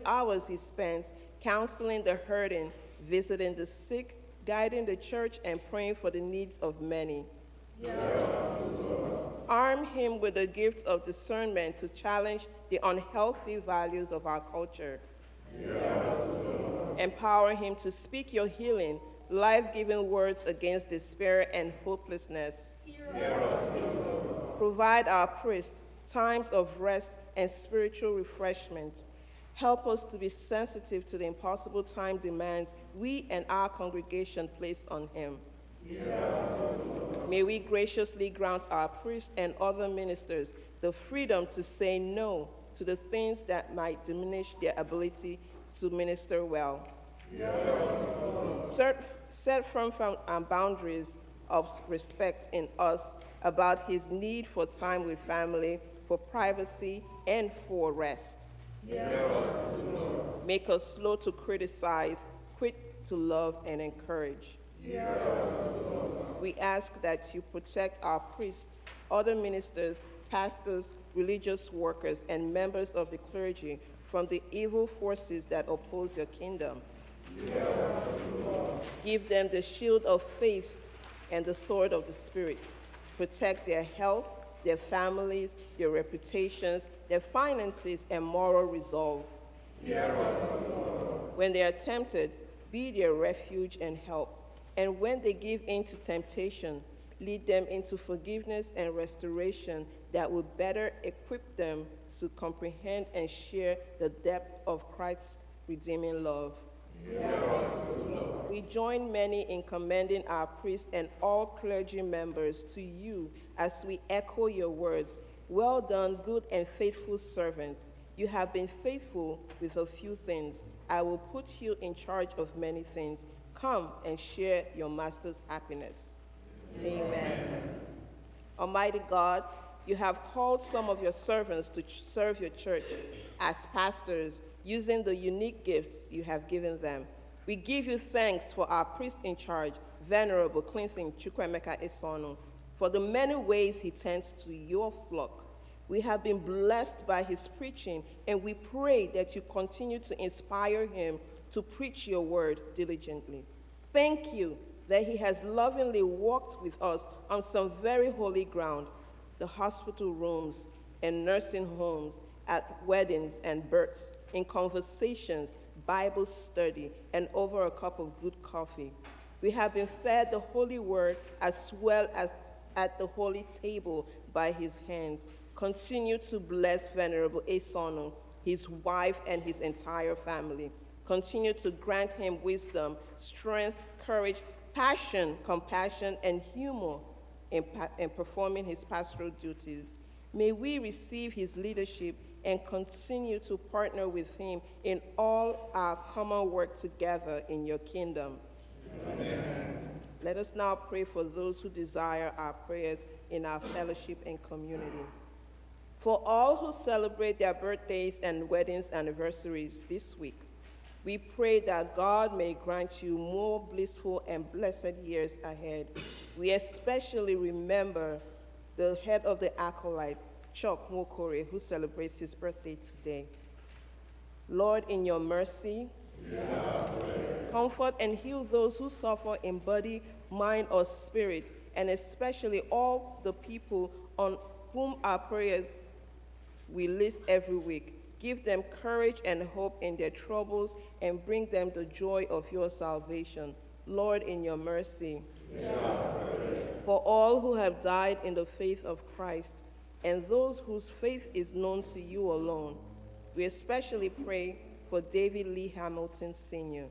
S6: hours he spends counseling the hurting, visiting the sick, guiding the church, and praying for the needs of many. Yes. Arm him with the gift of discernment to challenge the unhealthy values of our culture. Yes. Empower him to speak your healing, life-giving words against despair and hopelessness. Yes. Provide our priest times of rest and spiritual refreshment. Help us to be sensitive to the impossible time demands we and our congregation place on him. Yes. May we graciously grant our priests and other ministers the freedom to say no to the things that might diminish their ability to minister well. Yes. Set firm boundaries of respect in us about his need for time with family, for privacy, and for rest. Yes. Make us slow to criticize, quick to love and encourage. Yes. We ask that you protect our priests, other ministers, pastors, religious workers, and members of the clergy from the evil forces that oppose your kingdom. Yes. Give them the shield of faith and the sword of the Spirit. Protect their health, their families, their reputations, their finances, and moral resolve. Yes. When they are tempted, be their refuge and help. And when they give in to temptation, lead them into forgiveness and restoration that will better equip them to comprehend and share the depth of Christ's redeeming love. Yes. We join many in commending our priests and all clergy members to you as we echo your words. Well done, good and faithful servant. You have been faithful with a few things. I will put you in charge of many things. Come and share your master's happiness. Amen. Almighty God, you have called some of your servants to serve your church as pastors using the unique gifts you have given them. We give you thanks for our priest in charge, Venerable Clinton Chukwu, for the many ways he tends to your flock. We have been blessed by his preaching, and we pray that you continue to inspire him to preach your word diligently. Thank you that he has lovingly walked with us on some very holy ground, the hospital rooms and nursing homes, at weddings and births, in conversations, Bible study, and over a cup of good coffee. We have been fed the holy word as well as at the holy table by his hands. Continue to bless Venerable Esono, his wife, and his entire family. Continue to grant him wisdom, strength, courage, passion, compassion, and humor in performing his pastoral duties. May we receive his leadership and continue to partner with him in all our common work together in your kingdom. Amen. Let us now pray for those who desire our prayers in our fellowship and community. For all who celebrate their birthdays and weddings anniversaries this week, we pray that God may grant you more blissful and blessed years ahead. We especially remember the head of the acolyte, Chuck Mokore, who celebrates his birthday today. Lord, in your mercy, comfort and heal those who suffer in body, mind, or spirit, and especially all the people on whom our prayers we list every week. Give them courage and hope in their troubles and bring them the joy of your salvation. Lord, in your mercy, for all who have died in the faith of Christ and those whose faith is known to you alone, we especially pray for David Lee Hamilton Sr.,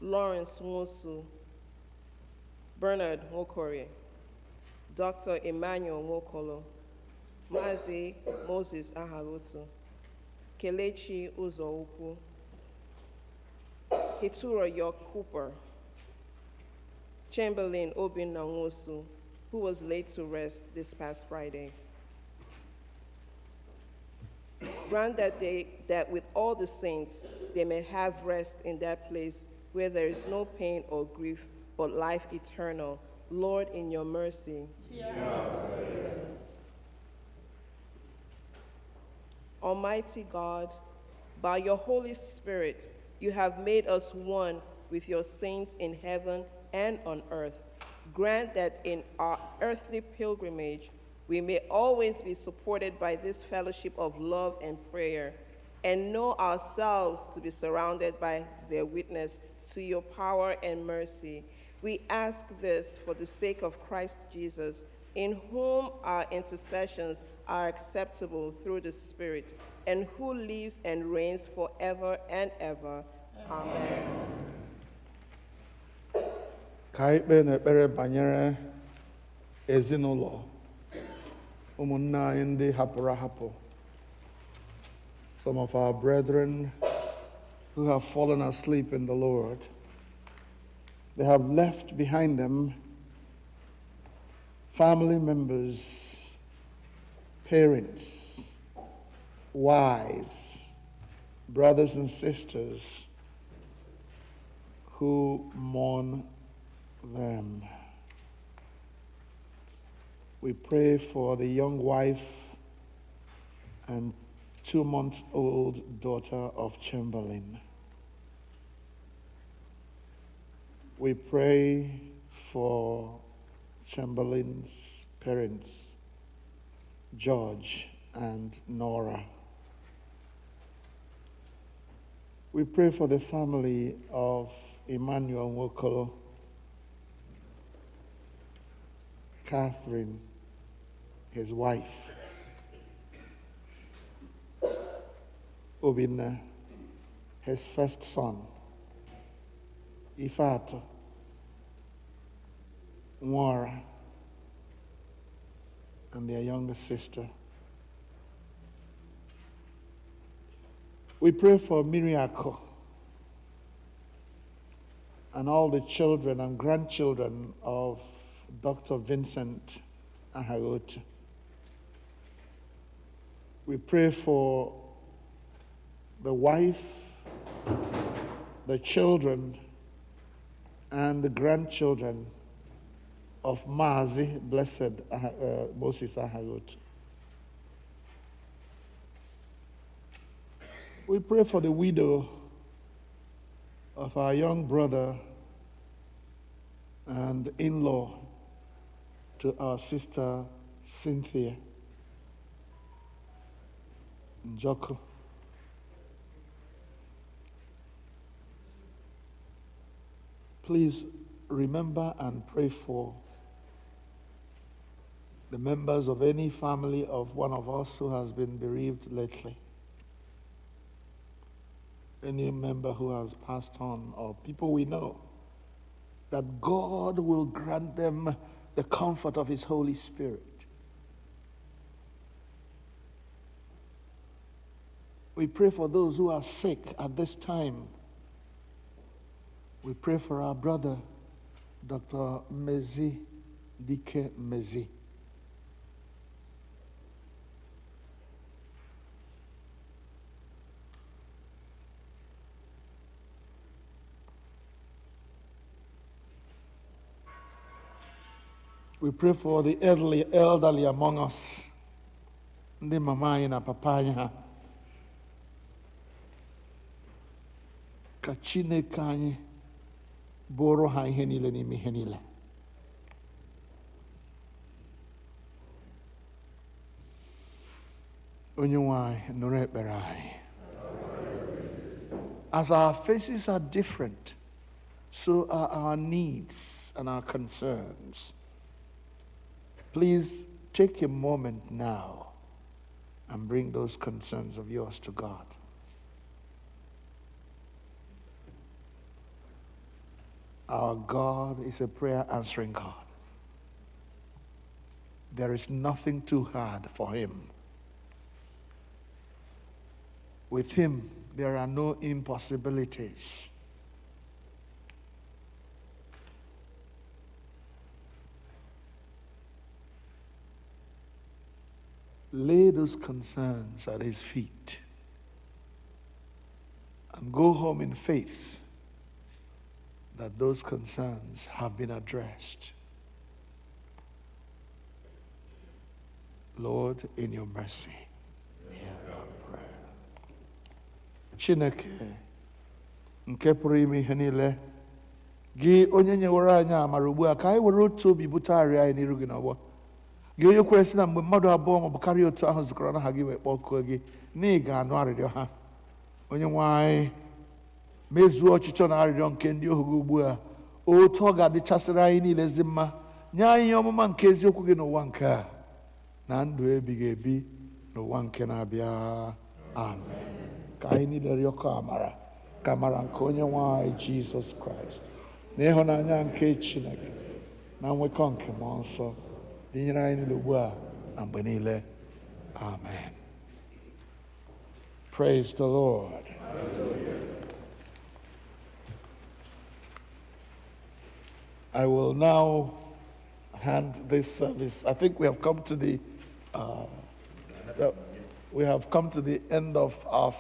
S6: Lawrence Nwosu, Bernard Nwokore, Dr. Emmanuel Nwokolo, Mazi Moses Aharotu, Kelechi Uzo-Ukwu, Ketura York Cooper, Chamberlain Obinna Nwosu, who was laid to rest this past Friday. Grant that with all the saints, they may have rest in that place where there is no pain or grief, but life eternal. Lord, in your mercy. Almighty God, by your Holy Spirit, you have made us one with your saints in heaven and on earth. Grant that in our earthly pilgrimage, we may always be supported by this fellowship of love and prayer, and know ourselves to be surrounded by their witness to your power and mercy. We ask this for the sake of Christ Jesus, in whom our intercessions are acceptable through the Spirit, and who lives and reigns forever and ever. Amen.
S1: Ka anyị kpee n'ekpere banyere ezinụlọ ụmụnne anyị ndị hapụrụ ahapụ. Some of our brethren who have fallen asleep in the Lord, they have left behind them family members, parents, wives, brothers and sisters who mourn them. We pray for the young wife and 2-month-old daughter of Chamberlain. We pray for Chamberlain's parents, George and Nora. We pray for the family of Emmanuel Nwokolo, Catherine, his wife, Obinna, his first son, Ifato, Nwora, and their younger sister. We pray for Miriako and all the children and grandchildren of Dr. Vincent Aharotu. We pray for the wife, the children, and the grandchildren of Mazi, blessed Moses Aharotu. We pray for the widow of our young brother and in-law to our sister Cynthia Njoku. Please remember and pray for the members of any family of one of us who has been bereaved lately. Any member who has passed on, or people we know, that God will grant them the comfort of His Holy Spirit. We pray for those who are sick at this time. We pray for our brother, Dr. Mezi, Dike Mezi. We pray for the elderly among us. Ndị mama anyị na papa anyị ha. Ka Chineke anyị bụrụ ha ihe niile n'ime ihe niile. Onye nwe anyị nụrụ ekpere anyị. As our faces are different, so are our needs and our concerns. Please take a moment now and bring those concerns of yours to God. Our God is a prayer answering God. There is nothing too hard for Him. With Him, there are no impossibilities. Lay those concerns at His feet and go home in faith that those concerns have been addressed. Lord, in your mercy, hear our prayer. Chineke, nke pụrụ ime ihe niile, gị onye nyewere anyị amara ugbu a ka anyị were otu obi bute arịa anyị n'iru gị n'ọgbọ. Gị onye kwere sị na mgbe mmadụ abụọ ma ọ bụ karịa otu ahụ zukọrọ n'aha gị wee kpọkuo gị na ị ga-anụ arịrịọ ha. Onye nwe anyị, mezuo ọchịchọ na arịrịọ nke ndị ohu gị ugbu a, otu ọ ga-adịchasịrị anyị niile ezi mma, nye anyị ihe ọmụma nke eziokwu gị n'ụwa nke a na ndụ ebighị ebi n'ụwa nke na-abịa. Amen. Ka anyị niile rịọkọ amara, ka amara nke onye nwe anyị Jizọs Kraịst na ịhụnanya nke Chineke na nwekọ nke mmụọ nsọ dịnyere anyị niile ugbu a na mgbe niile. Amen. Praise the Lord. I will now hand this service. I think we have come to the end of our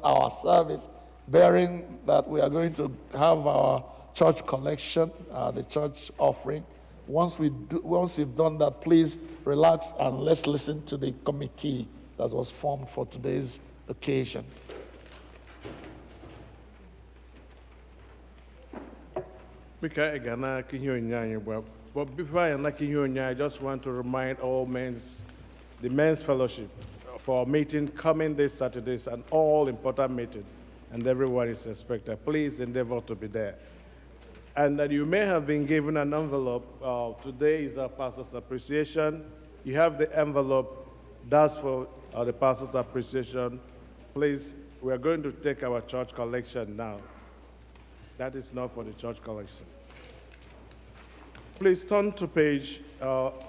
S1: our service, bearing that we are going to have our church collection, the church offering. Once we've done that, please relax and let's listen to the committee that was formed for today's occasion.
S2: But before I just want to remind all the men's fellowship for meeting coming this Saturdays, an all important meeting, and everyone is expected. Please endeavor to be there. And that you may have been given an envelope. Today is our pastor's appreciation. You have the envelope. That's for the pastor's appreciation. Please, we are going to take our church collection now. That is not for the church collection. Please turn to page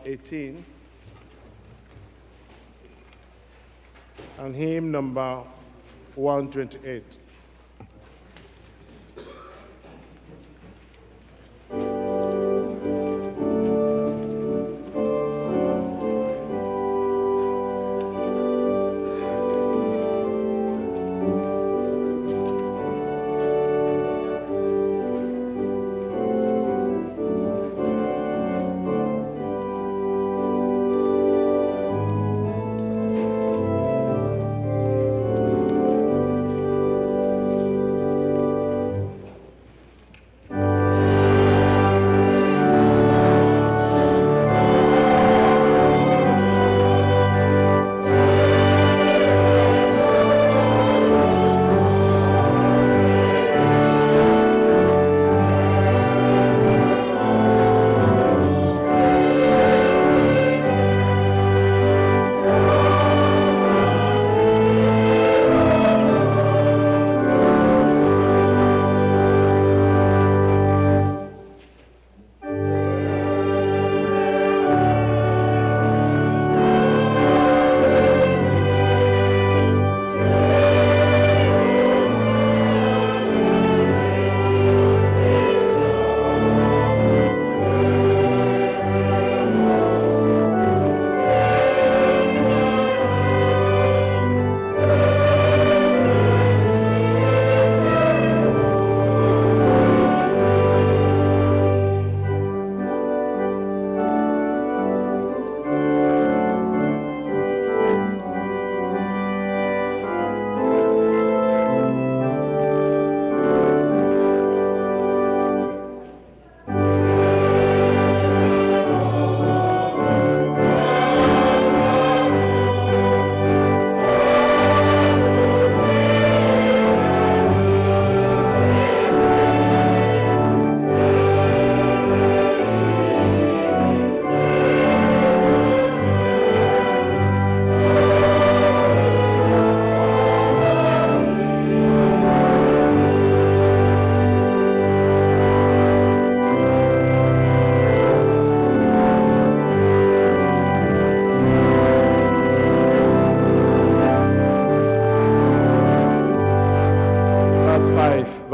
S2: 18 and hymn number 128.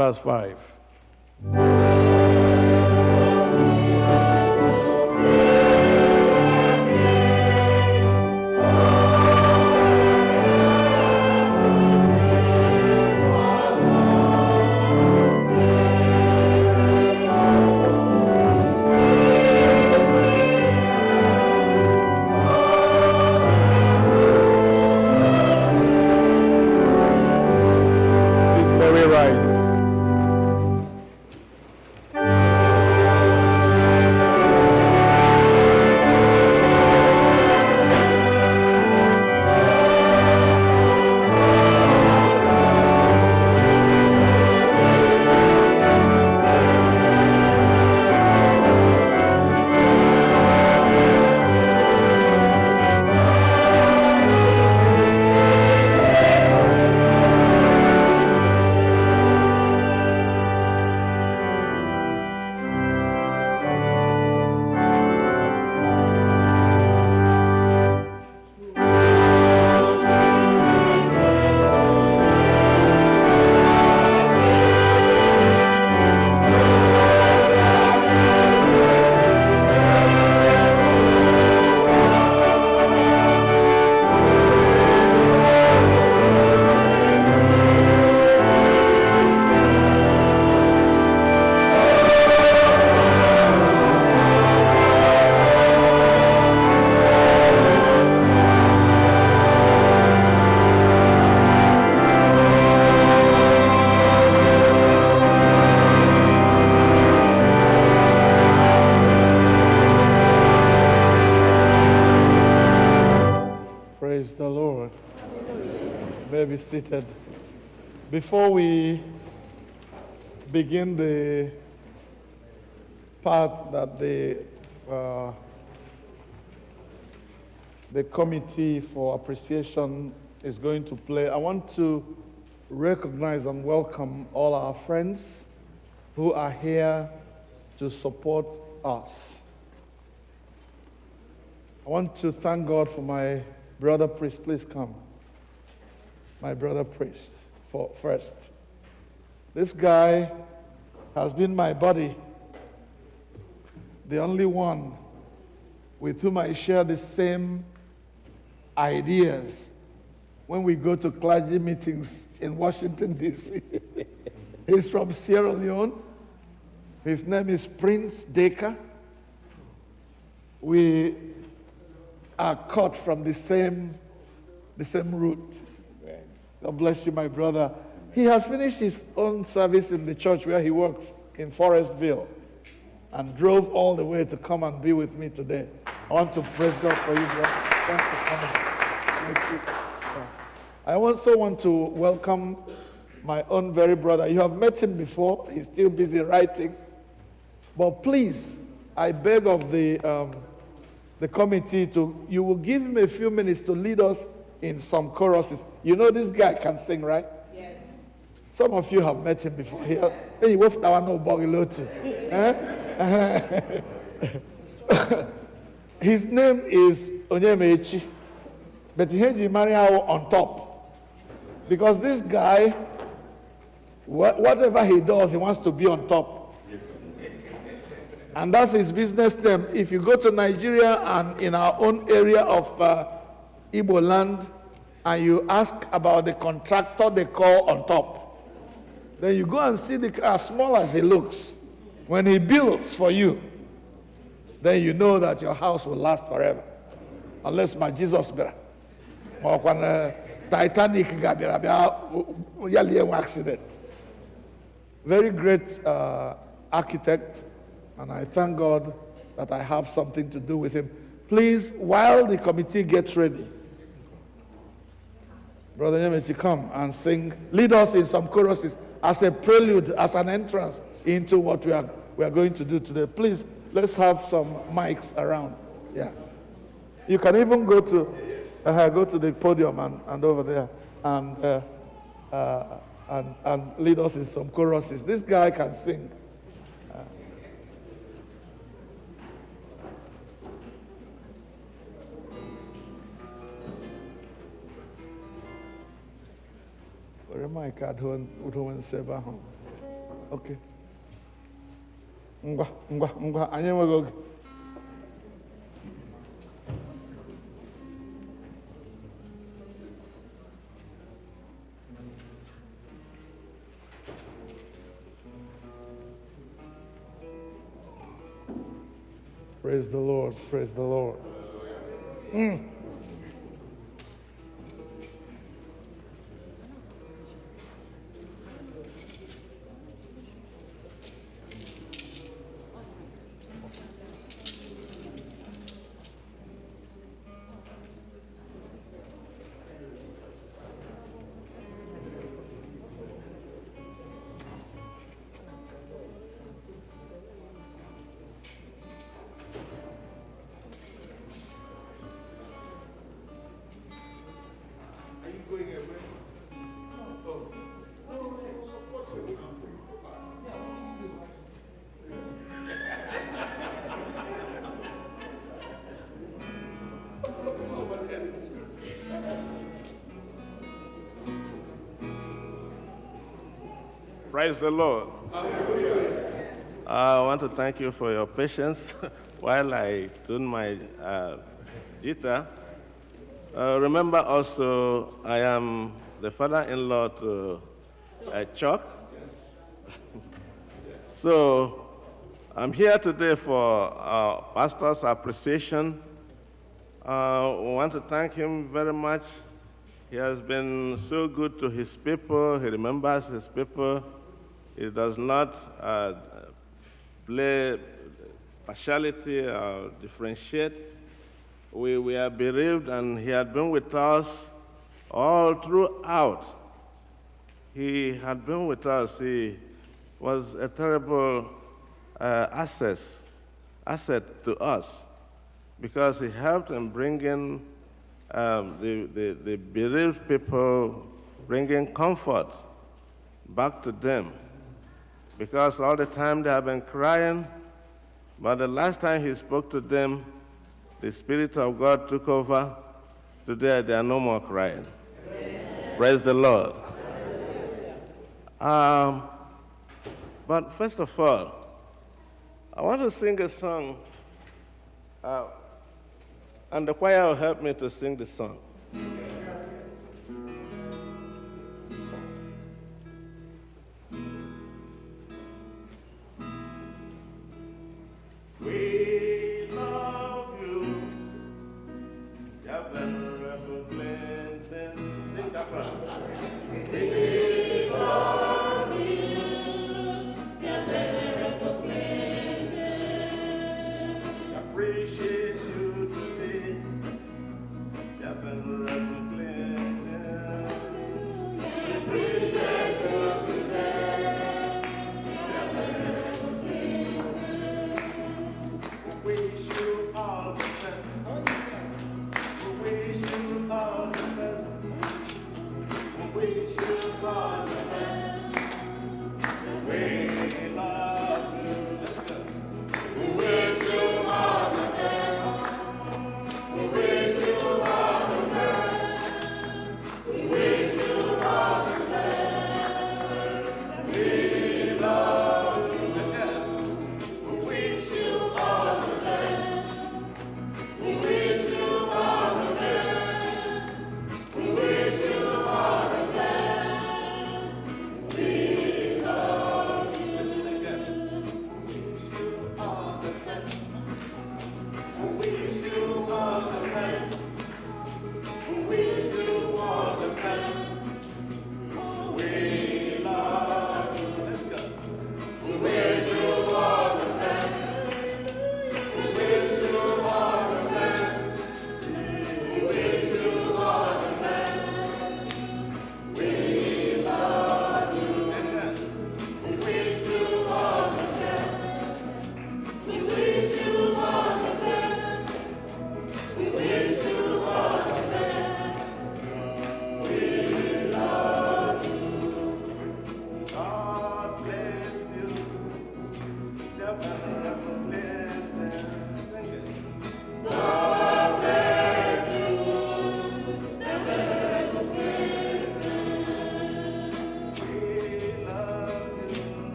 S2: verse 5. Be seated. Before we begin the part that the committee for appreciation is going to play, I want to recognize and welcome all our friends who are here to support us. I want to thank God for my brother priest. Please come. My brother priest, for first. This guy has been my buddy, the only one with whom I share the same ideas when we go to clergy meetings in Washington, D.C. He's from Sierra Leone. His name is Prince Deka. We are cut from the same root. God bless you, my brother. He has finished his own service in the church where he works in Forestville and drove all the way to come and be with me today. I want to praise God for you, brother. Thanks for coming. I also want to welcome my own very brother. You have met him before. He's still busy writing. But please, I beg of the committee you will give him a few minutes to lead us in some choruses. You know this guy can sing, right?
S6: Yes.
S2: Some of you have met him before. His name is Onye, but he marry on top. Because this guy, whatever he does, he wants to be on top. And that's his business name. If you go to Nigeria and in our own area of Igbo land, and you ask about the contractor they call on top, then you go and see the car as small as he looks. When he builds for you, then you know that your house will last forever. Unless my Jesus better. Or when Titanic accident. Very great architect, and I thank God that I have something to do with him. Please, while the committee gets ready, Brother Nyemechi, come and sing, lead us in some choruses as a prelude, as an entrance into what we are going to do today. Please, let's have some mics around. Yeah. You can even go to the podium and over there and lead us in some choruses. This guy can sing. Where am I?
S1: Okay. Ngwa, anyị enweghị oge. Praise the Lord, praise the Lord.
S7: Praise the Lord. I want to thank you for your patience while I tune my guitar. Remember also, I am the father-in-law to Chuck. So I'm here today for our pastor's appreciation. We want to thank him very much. He has been so good to his people. He remembers his people. He does not play partiality or differentiate. We are bereaved, and he had been with us all throughout. He had been with us. He was a terrible asset to us because he helped in bringing the bereaved people, bringing comfort back to them. Because all the time they have been crying, but the last time he spoke to them, the Spirit of God took over. Today they are no more crying. Amen. Praise the Lord. But first of all, I want to sing a song, and the choir will help me to sing the song. We love you, your venerable cleansing. Sing that one. We love you, your venerable cleansing. Appreciate you today, your venerable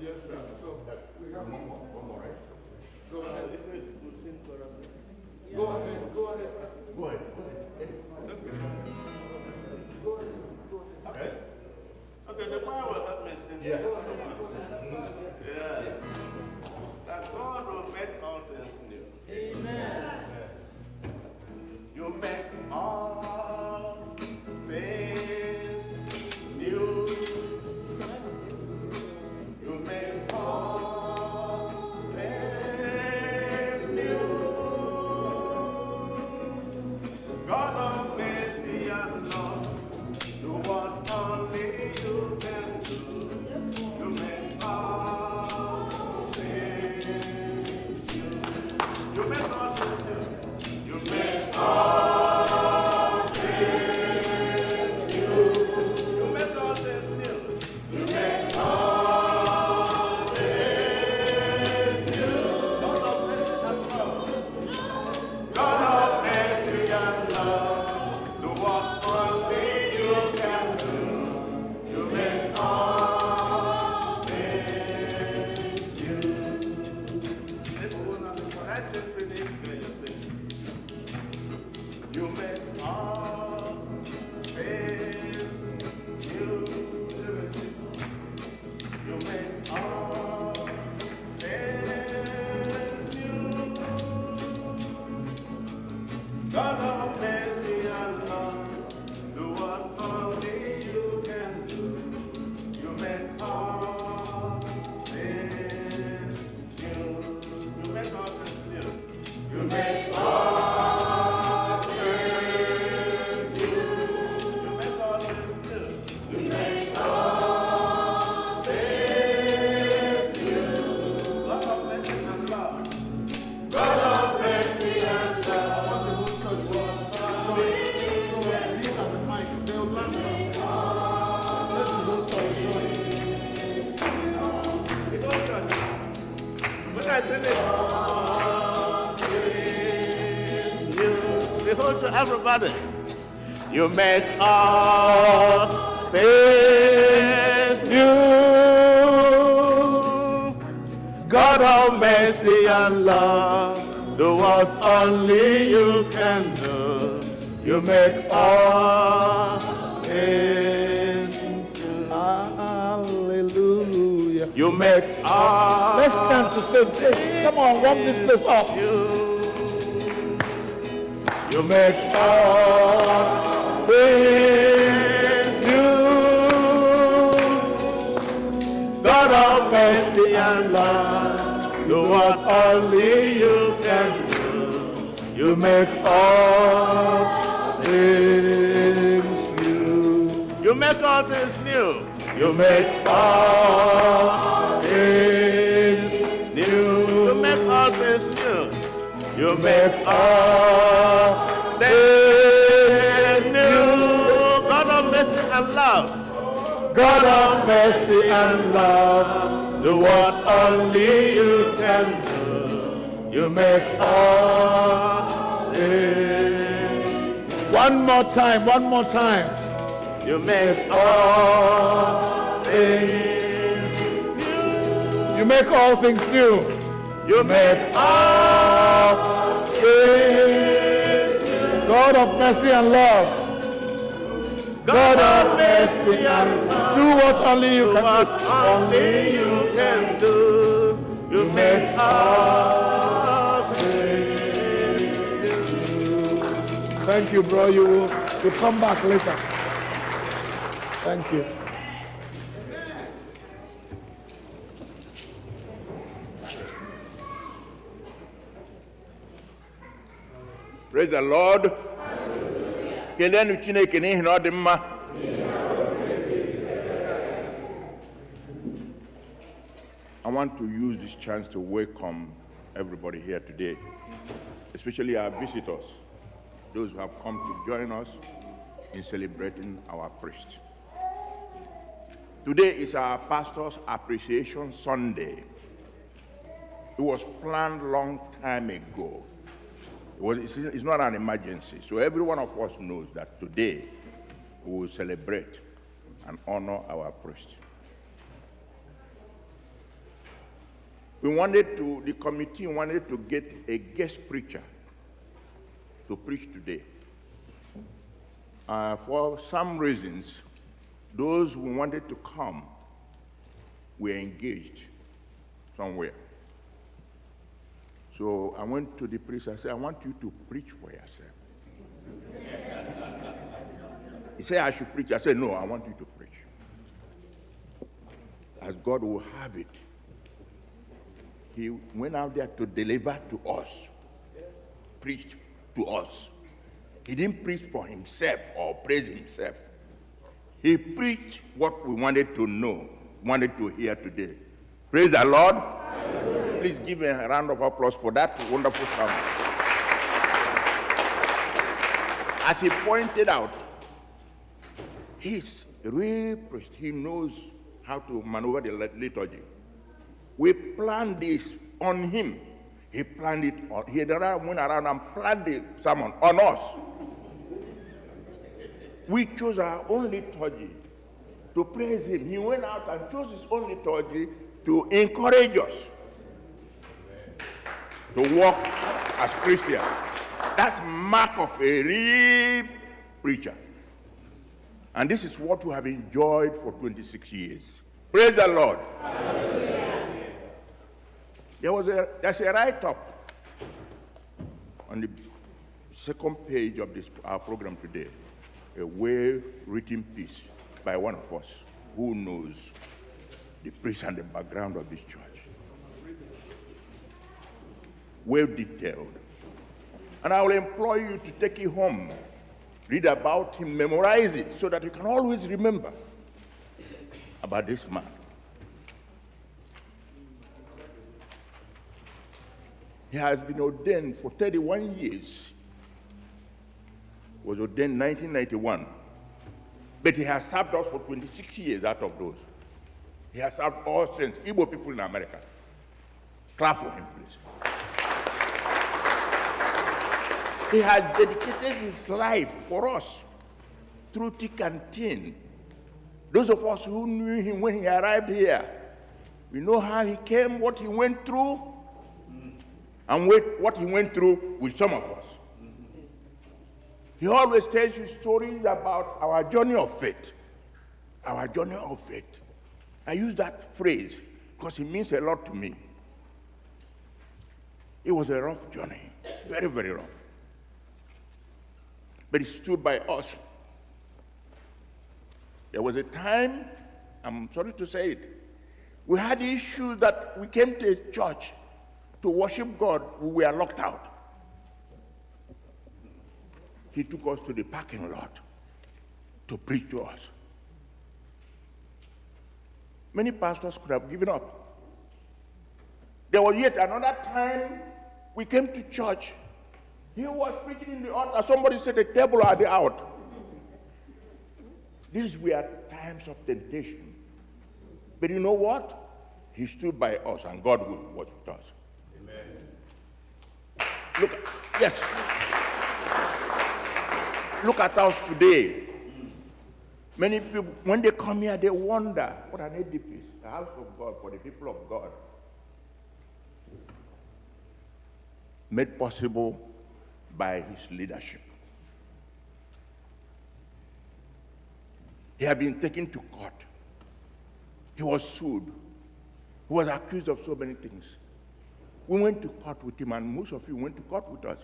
S1: Yes, sir. We have one more, right? Go ahead. Go ahead. Go ahead. Go ahead.
S7: Okay. Okay, the choir will help me sing. Yeah. Yeah. That God will make all things new. Amen. You make all things new. You make all things new. God of mercy and love, do what only you can do. You make all things new. You make all things new. You make all things new. You make all things new. You make all things new. God of mercy and love. God of mercy and love. Do what only you can do. You make all things new. When I say finish, then you sing. You make all things new. You make all things new. God of mercy and love, do what only you can do. You make all things new. You make all things new. You make all things new. You make all things new. You make all things new. God of mercy and love. God of mercy and love. When I say this, the whole to everybody. You make all things new. God of mercy and love, do what only you can do. You make all things new.
S1: Hallelujah.
S7: You make all.
S1: Let's stand to sing. Hey, come on, warm this place up.
S7: You make all things new. God of mercy and love, do what only you can do. You make all things new. You make all things new. You make all things new. You make all things new. You make all things new. God of mercy and love. God of mercy and love. Do what only you can do. You make all things.
S1: One more time, one more time.
S7: You make all things new.
S1: You make all things new.
S7: You make all things new.
S1: God of mercy and love.
S7: God of mercy and love.
S1: Do what only you
S7: Do
S1: can
S7: what
S1: do.
S7: only you can do. You make all things new.
S1: Thank you, bro. You come back later. Thank you.
S4: Praise the Lord. Kelenu Chineke n'ihi na ọ dị mma. I want to use this chance to welcome everybody here today, especially our visitors, those who have come to join us in celebrating our priest. Today is our Pastor's Appreciation Sunday. It was planned long time ago.
S8: It's not an emergency. So every one of us knows that today we will celebrate and honor our priest. The committee wanted to get a guest preacher to preach today. For some reasons, those who wanted to come were engaged somewhere. So I went to the priest, I said, I want you to preach for yourself. He said, I should preach. I said, no, I want you to preach. As God will have it. He went out there to deliver to us, preached to us. He didn't preach for himself or praise himself. He preached what we wanted to know, wanted to hear today. Praise the Lord. Hallelujah. Please give a round of applause for that wonderful sermon. As he pointed out, he's a real priest. He knows how to maneuver the liturgy. We planned this on him. He planned it on, he went around and planned the sermon on us. We chose our own liturgy to praise him. He went out and chose his own liturgy to encourage us to walk as Christians. That's mark of a real preacher. And this is what we have enjoyed for 26 years. Praise the Lord. Hallelujah. There's a write-up on the second page of our program today, a well-written piece by one of us who knows the priest and the background of this church. Well detailed. And I will implore you to take it home, read about him, memorize it, so that you can always remember about this man. He has been ordained for 31 years. Was ordained in 1991. But he has served us for 26 years out of those. He has served all saints, Igbo people in America. Clap for him, please. He has dedicated his life for us through thick and thin. Those of us who knew him when he arrived here, we know how he came, what he went through, and what he went through with some of us. He always tells you stories about our journey of faith. Our journey of faith. I use that phrase because it means a lot to me. It was a rough journey, very, very rough. But he stood by us. There was a time, I'm sorry to say it, we had issues that we came to a church to worship God, we were locked out. He took us to the parking lot to preach to us. Many pastors could have given up. There was yet another time we came to church. He was preaching in the altar. Somebody set a table at the out. These were times of temptation. But you know what? He stood by us, and God was with us. Look, yes. Look at us today. Many people, when they come here, they wonder, what an edifice, the house of God for the people of God. Made possible by his leadership. He had been taken to court. He was sued. He was accused of so many things. We went to court with him, and most of you went to court with us.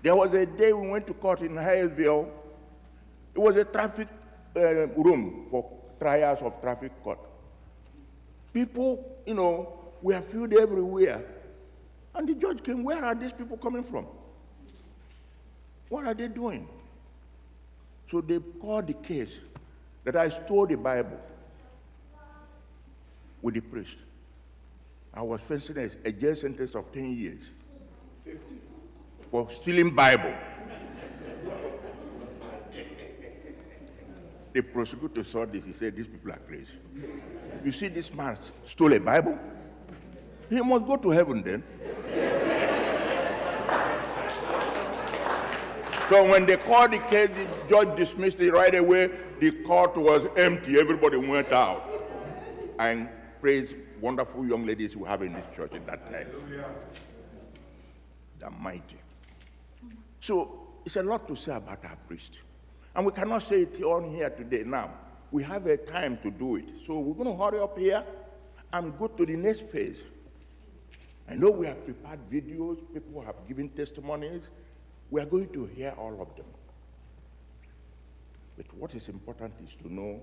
S8: There was a day we went to court in Hyattsville. It was a traffic room for trials of traffic court. People, were filled everywhere. And the judge came, where are these people coming from? What are they doing? So they called the case that I stole the Bible with the priest. I was facing a jail sentence of 10 years for stealing Bible. The prosecutor saw this. He said, these people are crazy. You see, this man stole a Bible? He must go to heaven then. So when they called the case, the judge dismissed it right away. The court was empty. Everybody went out. And praise wonderful young ladies we have in this church at that time. The mighty. So it's a lot to say about our priest. And we cannot say it on here today now. We have a time to do it. So we're going to hurry up here and go to the next phase. I know we have prepared videos. People have given testimonies. We are going to hear all of them. But what is important is to know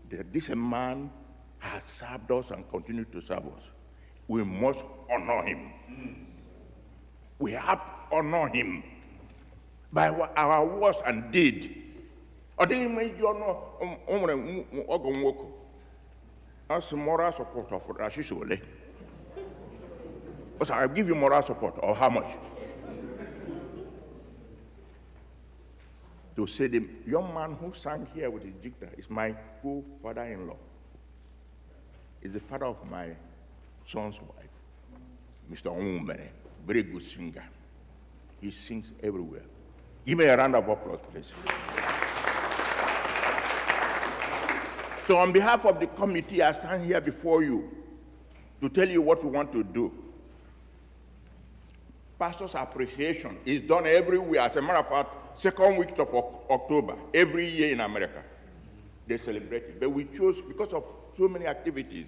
S8: that this man has served us and continues to serve us. We must honor him. We have to honor him by our words and deed. I think moral support of Rashishole. I'll give you moral support, or how much? To say the young man who sang here with his jigta is my co-father-in-law. He's the father of my son's wife, Mr. Onye, very good singer. He sings everywhere. Give me a round of applause, please. So on behalf of the committee, I stand here before you to tell you what we want to do. Pastor's appreciation is done everywhere. As a matter of fact, second week of October, every year in America, they celebrate it. But we chose, because of so many activities,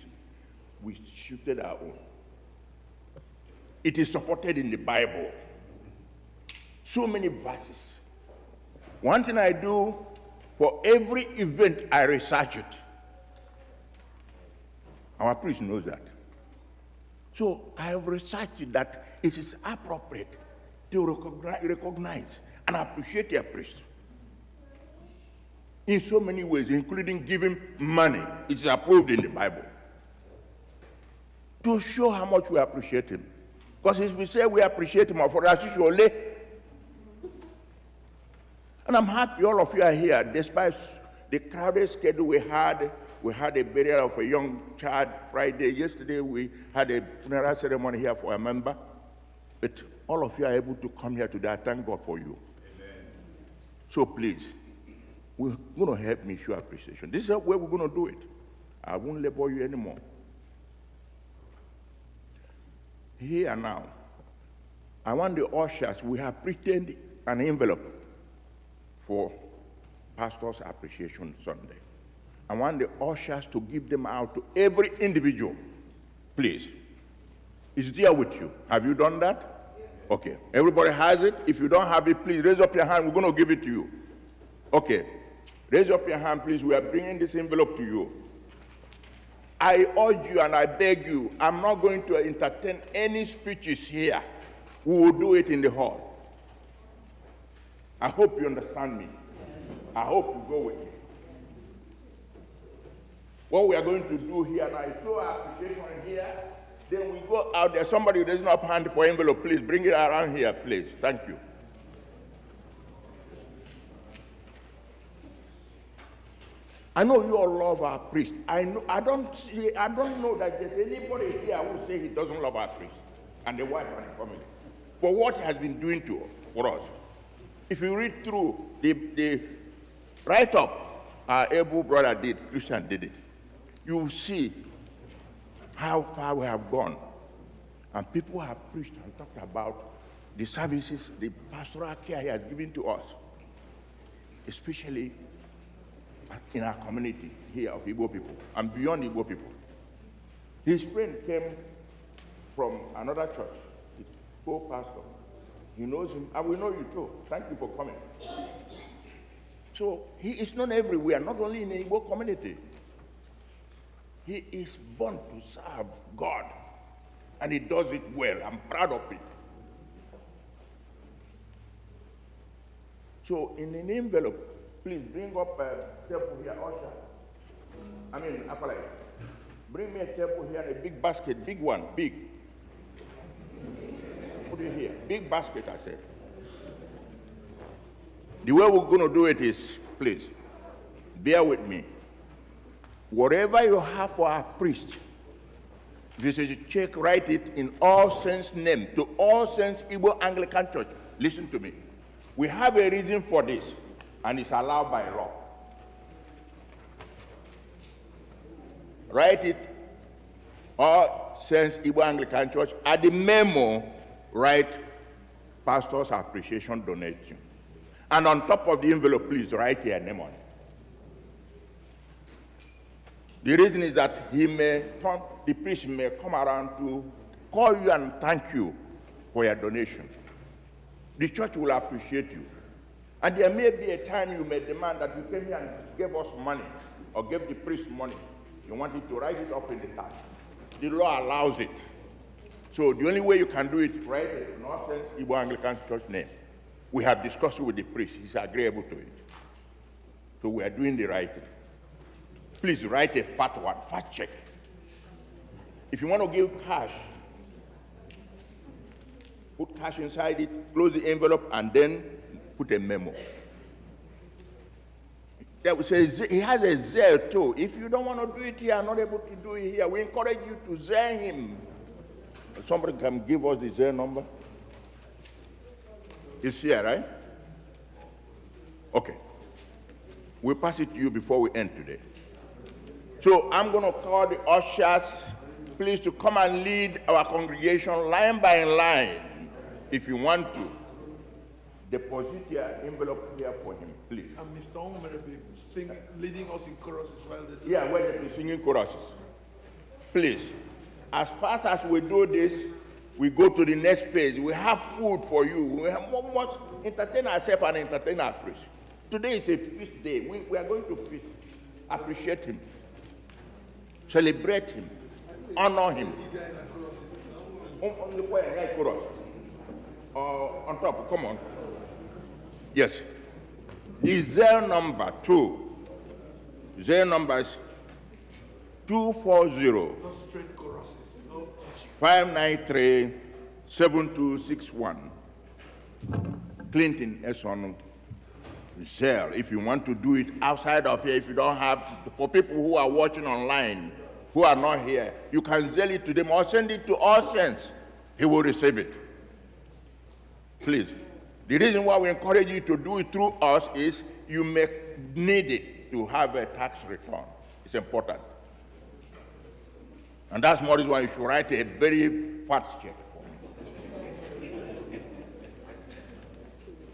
S8: we shifted our own. It is supported in the Bible. So many verses. One thing I do, for every event, I research it. Our priest knows that. So I have researched that it is appropriate to recognize and appreciate a priest in so many ways, including giving money. It is approved in the Bible. To show how much we appreciate him. Because if we say we appreciate him, for us, surely. And I'm happy all of you are here, despite the crowded schedule we had. We had a burial of a young child Friday. Yesterday, we had a funeral ceremony here for a member. But all of you are able to come here today. I thank God for you. Amen. So please, we're going to help me show appreciation. This is the way we're going to do it. I won't labor you anymore. Here now, I want the ushers, we have printed an envelope for Pastor's Appreciation Sunday. I want the ushers to give them out to every individual. Please. It's there with you. Have you done that? Okay. Everybody has it? If you don't have it, please raise up your hand. We're going to give it to you. Okay. Raise up your hand, please. We are bringing this envelope to you. I urge you and I beg you, I'm not going to entertain any speeches here. We will do it in the hall. I hope you understand me. I hope you go with me. What we are going to do here now is show our appreciation here. Then we go out there. Somebody raising up hand for envelope, please. Bring it around here, please. Thank you. I know you all love our priest. I don't know that there's anybody here who say he doesn't love our priest and the wife and the family for what he has been doing for us. If you read through the write-up our able brother did, Christian did it, you will see how far we have gone. And people have preached and talked about the services, the pastoral care he has given to us, especially in our community here of Igbo people and beyond Igbo people. His friend came from another church, his co-pastor. He knows him, and we know you too. Thank you for coming. So he is known everywhere, not only in the Igbo community. He is born to serve God, and he does it well. I'm proud of it. So in an envelope, please bring up a table here, usher. Apollo. Bring me a table here and a big basket, big one, big. Put it here, big basket, I said. The way we're going to do it is, please, bear with me. Whatever you have for our priest, this is a check, write it in All Saints' name to All Saints Igbo Anglican Church. Listen to me. We have a reason for this, and it's allowed by law. Write it, or since Igbo Anglican Church, at the memo, write pastor's appreciation donation. And on top of the envelope, please write your name on it. The reason is that the priest may come around to call you and thank you for your donation. The church will appreciate you. And there may be a time you may demand that you came here and gave us money, or gave the priest money. You wanted to write it off in the tax. The law allows it. So the only way you can do it, write it, Northern Igbo Anglican Church name. We have discussed it with the priest. He's agreeable to it. So we are doing the right thing. Please write a fat one, fat check. If you want to give cash, put cash inside it, close the envelope, and then put a memo. He has a zeal too. If you don't want to do it here, not able to do it here, we encourage you to zeal him. Somebody can give us the zeal number. It's here, right? Okay. We'll pass it to you before we end today. So I'm going to call the ushers, please, to come and lead our congregation line by line. If you want to, deposit your envelope here for him, please.
S1: And Mr. Onye will be leading us in choruses while they do.
S8: Yeah, we'll be singing choruses. Please, as fast as we do this, we go to the next phase. We have food for you. We have more entertain ourselves and entertain our priest. Today is a feast day. We are going to feast. Appreciate him. Celebrate him. Honor him. On top, come on. Yes. The Zell number 2. Zell number is 240 593 7261. Clinton Esonu. Zell. If you want to do it outside of here, if you don't have, for people who are watching online, who are not here, you can Zell it to them or send it to all saints. He will receive it. Please. The reason why we encourage you to do it through us is you may need it to have a tax return. It's important. And that's more reason why you should write a very fat check.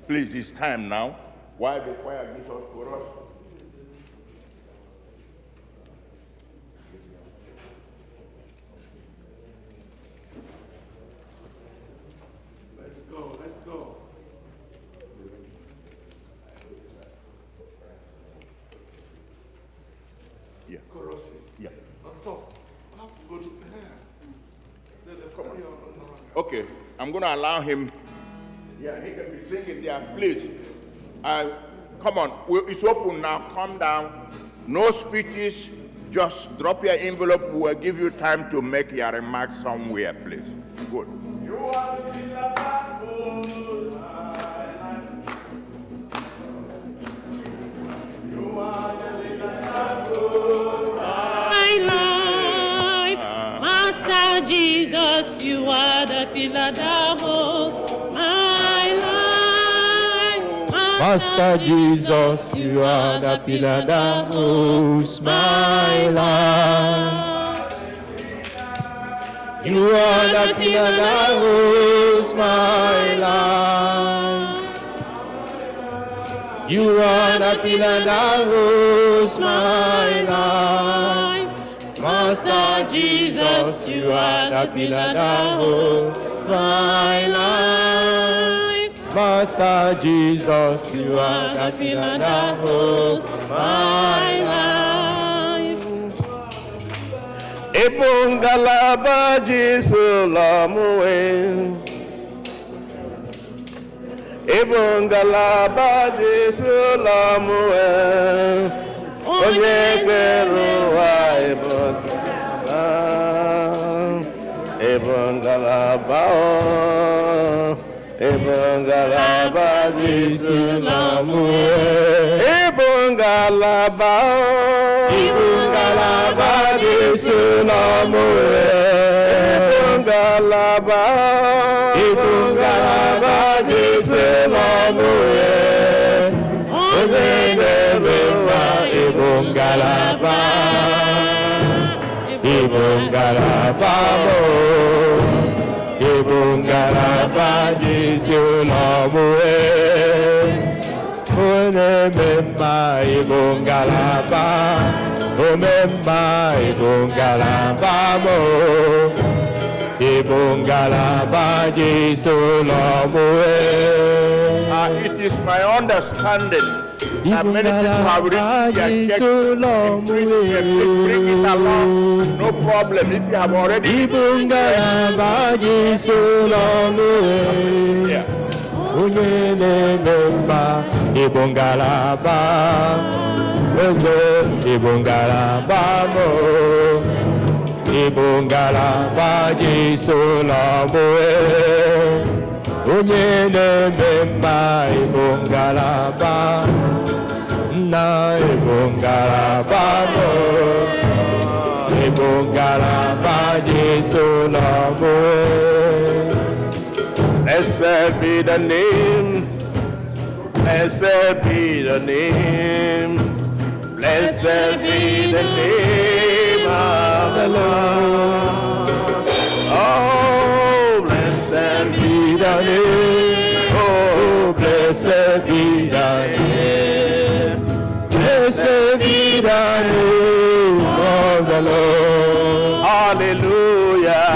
S8: Please, it's time now. While the choir gives us for us.
S1: Let's go, let's go.
S8: Yeah.
S1: Choruses.
S8: Yeah.
S1: On top. I have to go to
S8: Okay, I'm going to allow him. Yeah, he can be singing there. Please. Come on. It's open now. Calm down. No speeches. Just drop your envelope. We'll give you time to make your remarks somewhere, please. Good. You are
S9: Master Jesus, you are the pillar that holds my life.
S10: Master Jesus, you are the pillar that holds my life. You are the pillar that holds my life. You are the pillar that holds my life. Master Jesus, you are the pillar that holds my life. Master Jesus, you are the pillar that holds my life. Epungalaba Jesu lamuwe. Epungalaba Jesu lamuwe. Onye keruwa Epungalaba Epungalaba Jesu lamuwe. Epungalaba Epungalaba Jesu lamuwe. Epungalaba Epungalaba Jesu ụlọ mụhe onye na-eme mma ịbụ ngalaba ịbụ ngalaba mụ ịbụ ngalaba n'isi ụlọ mụhe onye na-eme mma ịbụ ngalaba ome mma ịbụ ngalaba mụ ịbụ ngalaba n'isi ụlọ mụhe.
S8: It is my understanding that many people have written their checks and bring it along. No problem if you have already.
S10: Ịbụ ngalaba n'isi ụlọ mụhe onye na-eme mma ịbụ ngalaba eze ịbụ ngalaba mụ ịbụ ngalaba n'isi ụlọ mụhe onye na-eme mma ịbụ ngalaba nna ịbụ ngalaba mụ ịbụ ngalaba n'isi ụlọ mụhe.
S7: Blessed be the name, blessed be the name, blessed be the name of the Lord. Oh, blessed be the name, oh, blessed be the name, blessed be the name of the Lord. Hallelujah.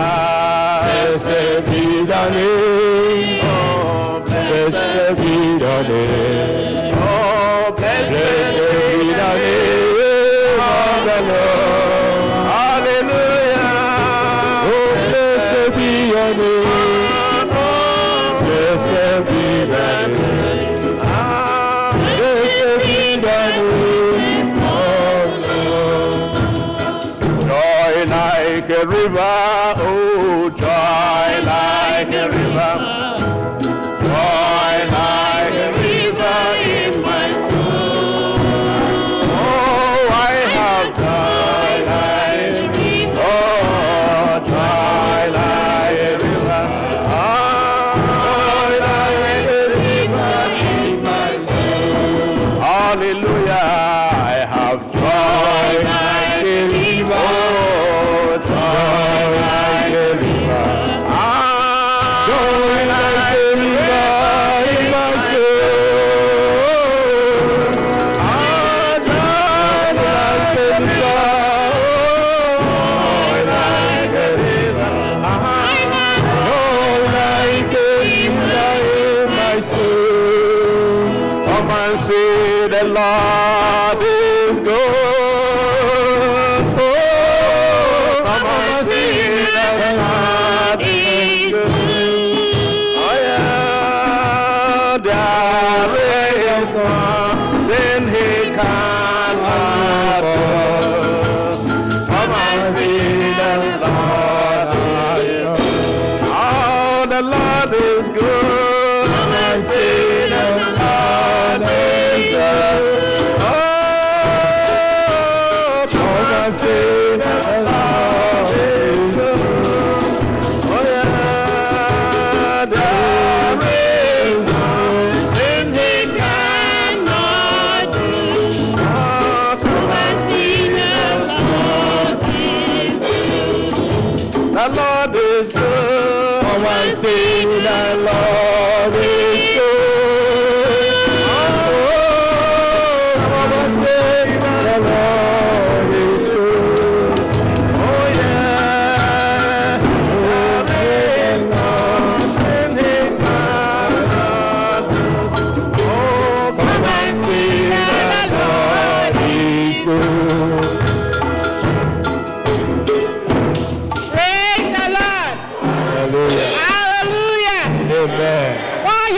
S7: Blessed be the name, oh, blessed be the name, oh, blessed be the name of the Lord. Hallelujah. Oh, blessed be your name, blessed be the name, blessed be the name of the Lord. Joy like a river, oh, joy like a river, joy like a river in my soul. Oh, I have joy like a river, oh, joy like a river, joy like a river in my soul. Hallelujah, I have joy like a river, oh, joy like a river. Joy like a river in my soul. Joy like a river, joy like a river. Joy like a river in my soul. Come and see the Lord is good. Oh, come and see the Lord is good. Oh yeah, there is nothing he cannot do. Come and see the Lord is good. Oh, the Lord is good. Come and see the Lord is good. Oh, come and see the Lord is good. Oh yeah, there is nothing he cannot do. Oh, come and see the Lord is good. The Lord is good. Come and see the Lord is good. Oh, come and see the Lord is good. Oh yeah, there is nothing he cannot do. Oh, come and see the Lord is good.
S9: Praise the Lord.
S10: Hallelujah.
S9: Hallelujah.
S10: Amen.
S9: While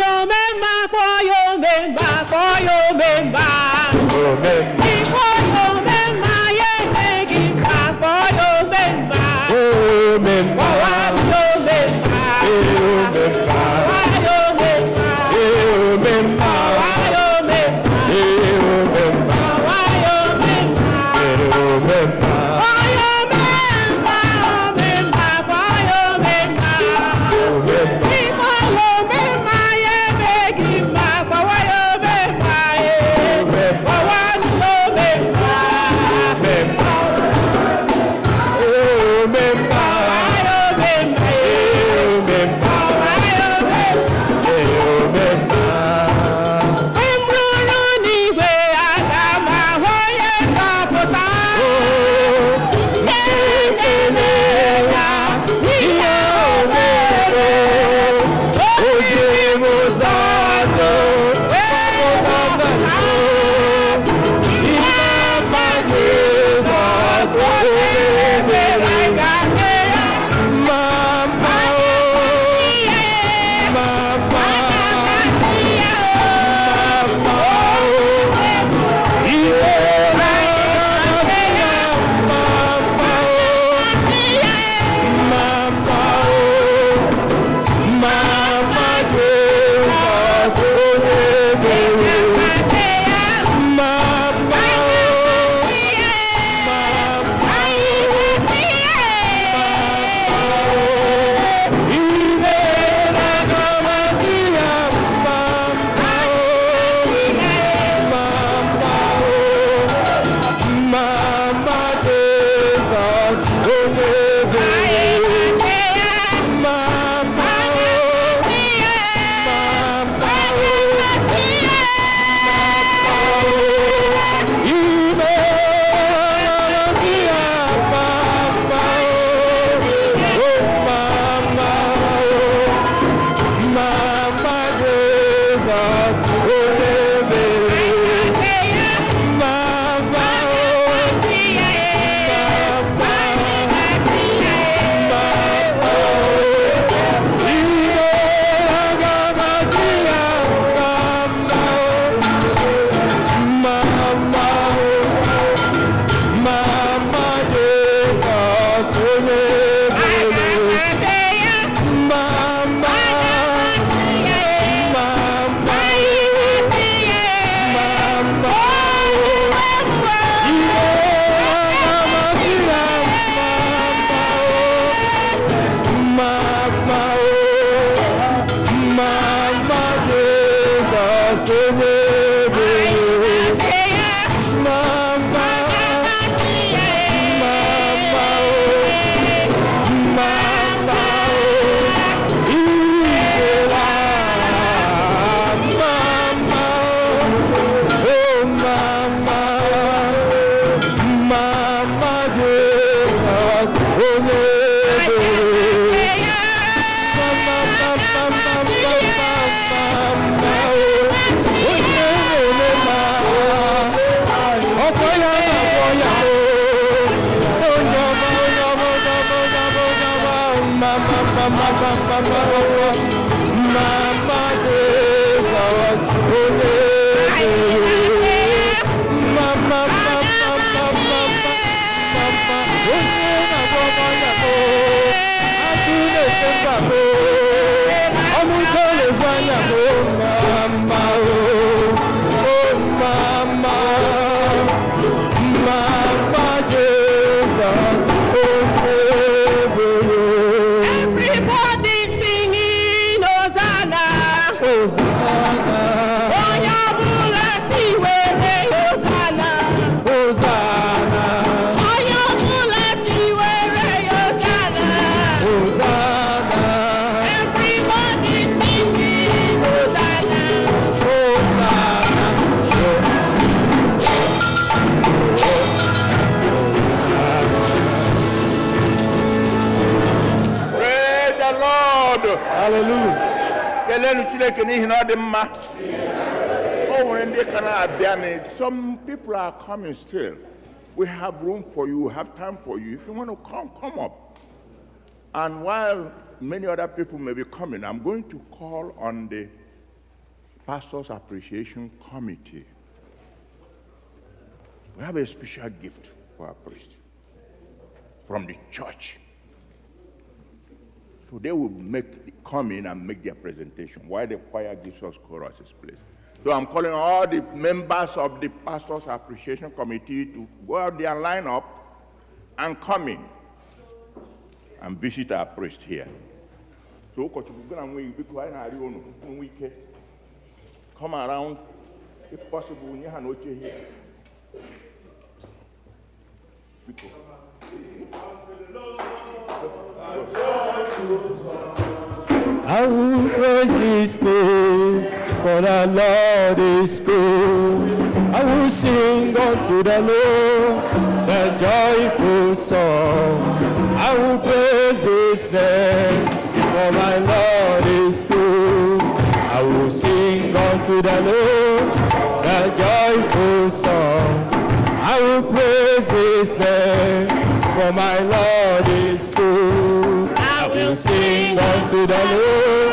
S8: Some people are coming still. We have room for you, we have time for you. If you want to come up. And while many other people may be coming, I'm going to call on the Pastors Appreciation Committee. We have a special gift for our priest from the church. So they will come in and make their presentation while the choir gives us chorus place. So I'm calling all the members of the Pastors Appreciation Committee to go out there and line up and come in and visit our priest here. So come around, if possible, when you have no chair here.
S10: I will praise His name, for the Lord is good. I will sing unto the Lord the joyful song. I will praise His name, for my Lord is good. I will sing unto the Lord the joyful song. I will praise His name, for my Lord is good. I will sing unto the Lord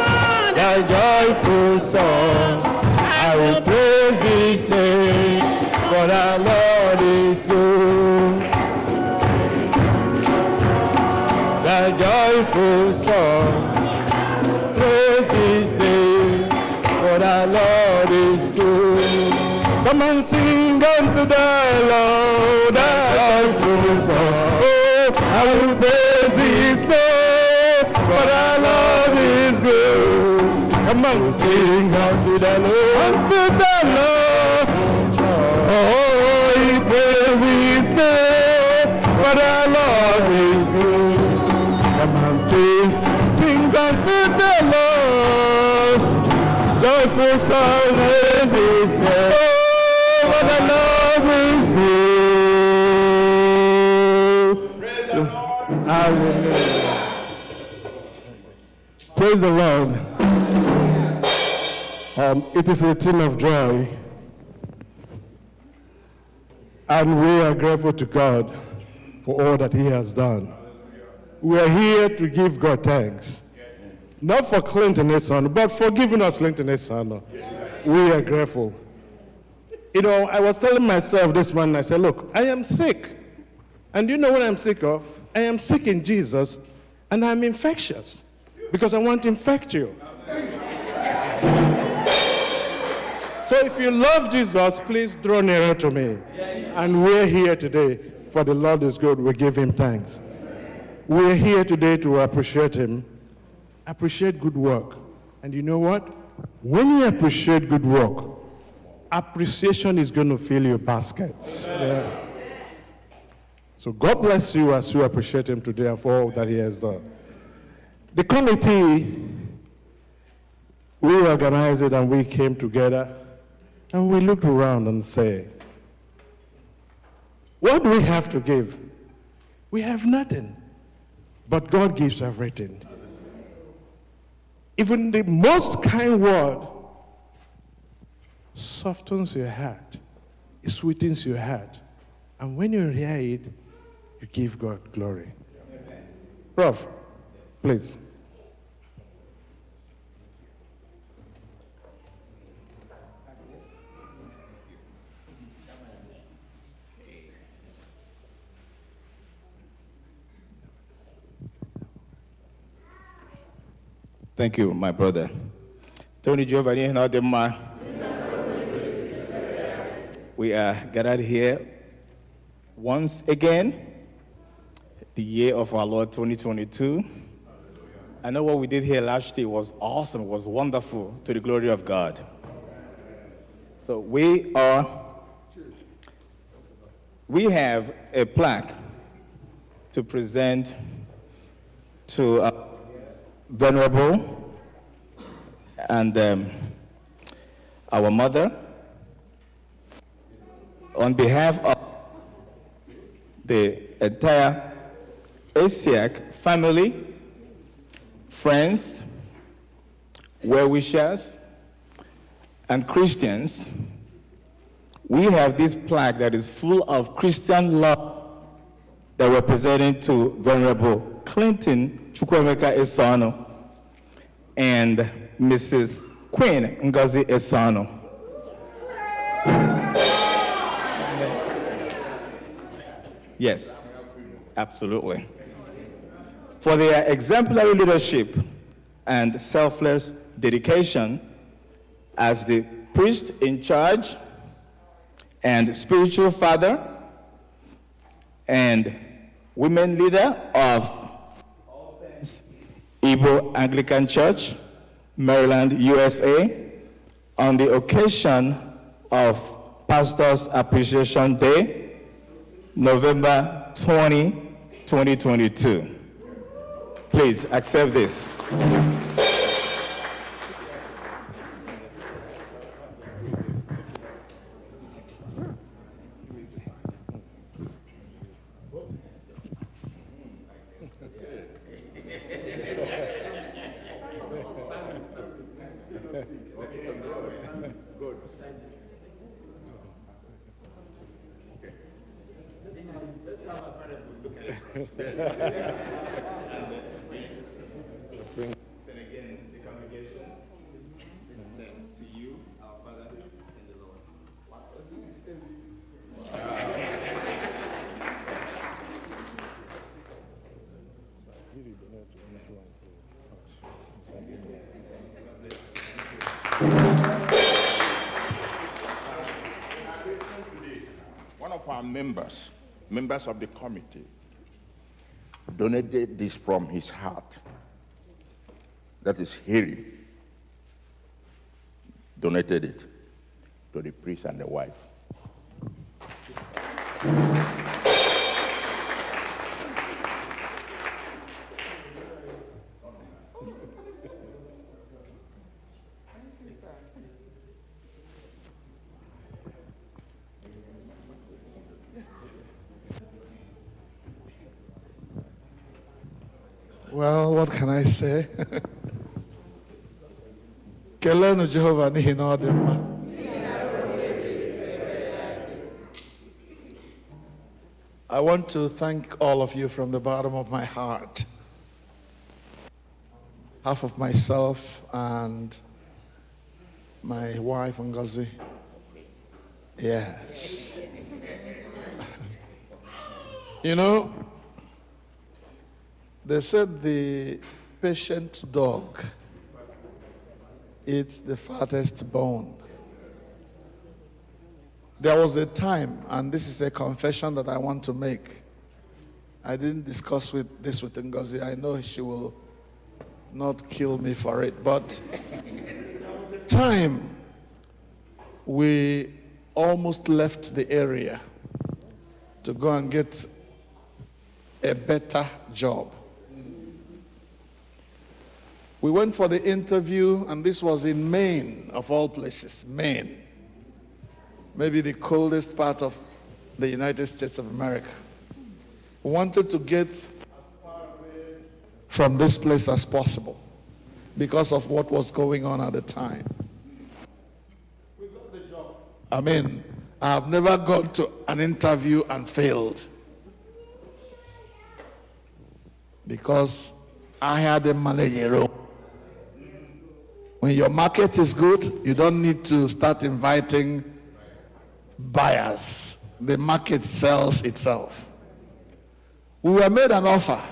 S10: the joyful song. I will praise His name, for the Lord is good. The joyful song. Praise His name, for the Lord is good. Come and sing unto the Lord the joyful song. Oh, I will praise His name, for the Lord is good. Come on, sing unto the Lord. Unto the Lord. Oh, he praise His name, for the Lord is good. Come on, sing unto the Lord. Joyful song is His name, for the Lord is good. Hallelujah. Praise the Lord. It is a thing of joy, and we are grateful to God for all that He has done. We are here to give God thanks, not for Clinton his son, but for giving us Clinton his son. We are grateful. You know, I was telling myself this morning, I said, look, I am sick. And you know what I'm sick of? I am sick in Jesus, and I'm infectious, because I want to infect you. So if you love Jesus, please draw nearer to me. And we're here today, for the Lord is good, we give Him thanks. We're here today to appreciate Him, appreciate good work. And you know what? When you appreciate good work, appreciation is going to fill your baskets. Yeah. So God bless you as you appreciate Him today and for all that He has done. The committee, we organized it and we came together and we looked around and said, what do we have to give? We have nothing, but God gives everything. Even the most kind word softens your heart, it sweetens your heart.
S2: And when you hear it, you give God glory. Prof, please.
S10: Thank you, my brother. Tony Jehovah, we are gathered here once again, the year of our Lord 2022. I know what we did here last year was awesome, was wonderful, to the glory of God. So we have a plaque to present to Venerable and our mother on behalf of the entire ASIAC family, friends, well-wishers, and Christians. We have this plaque that is full of Christian love that we're presenting to Venerable Clinton Chukwu Esano and Mrs. Queen Ngozi Esano. Yes, absolutely. For their exemplary leadership and selfless dedication as the priest in charge and spiritual father and women leader of Igbo Anglican Church, Maryland, USA, on the occasion of Pastor's Appreciation Day, November 20, 2022. Please accept this. Then again, the congregation, and then to you, our Father in the Lord.
S8: One of our members of the committee, donated this from his heart. That is Ahiri. Donated it to the priest and the wife.
S1: Well, what can I say? Kelenu Jehovah n'ihi na ọ dị mma. I want to thank all of you from the bottom of my heart. Half of myself and my wife, Ngozi. Yes. You know, they said the patient dog eats the fattest bone. There was a time, and this is a confession that I want to make. I didn't discuss this with Ngozi. I know she will not kill me for it, but time we almost left the area to go and get a better job. We went for the interview, and this was in Maine, of all places, Maine. Maybe the coldest part of the United States of America. We wanted to get as far away from this place as possible because of what was going on at the time. We got the job. I have never gone to an interview and failed. Because I had a manager. When your market is good, you don't need to start inviting buyers. The market sells itself. We were made an offer.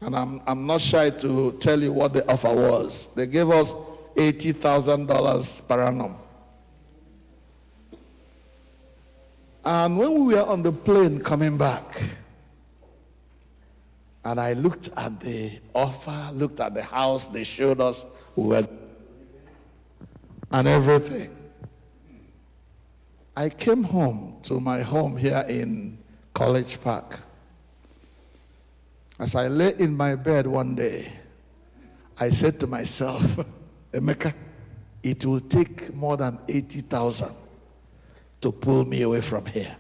S1: And I'm not shy to tell you what the offer was. They gave us $80,000 per annum. And when we were on the plane coming back, and I looked at the offer, looked at the house they showed us, and everything. I came home to my home here in College Park. As I lay in my bed one day, I said to myself, Emeka, it will take more than 80,000 to pull me away from here.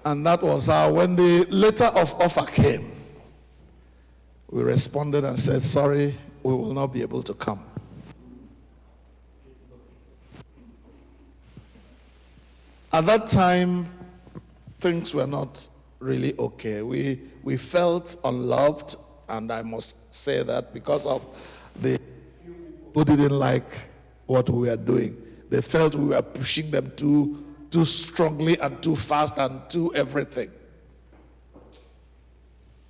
S1: And that was how, when the letter of offer came, we responded and said, sorry, we will not be able to come. At that time, things were not really okay. We felt unloved, and I must say that because of the people who didn't like what we were doing. They felt we were pushing them too strongly and too fast and too everything.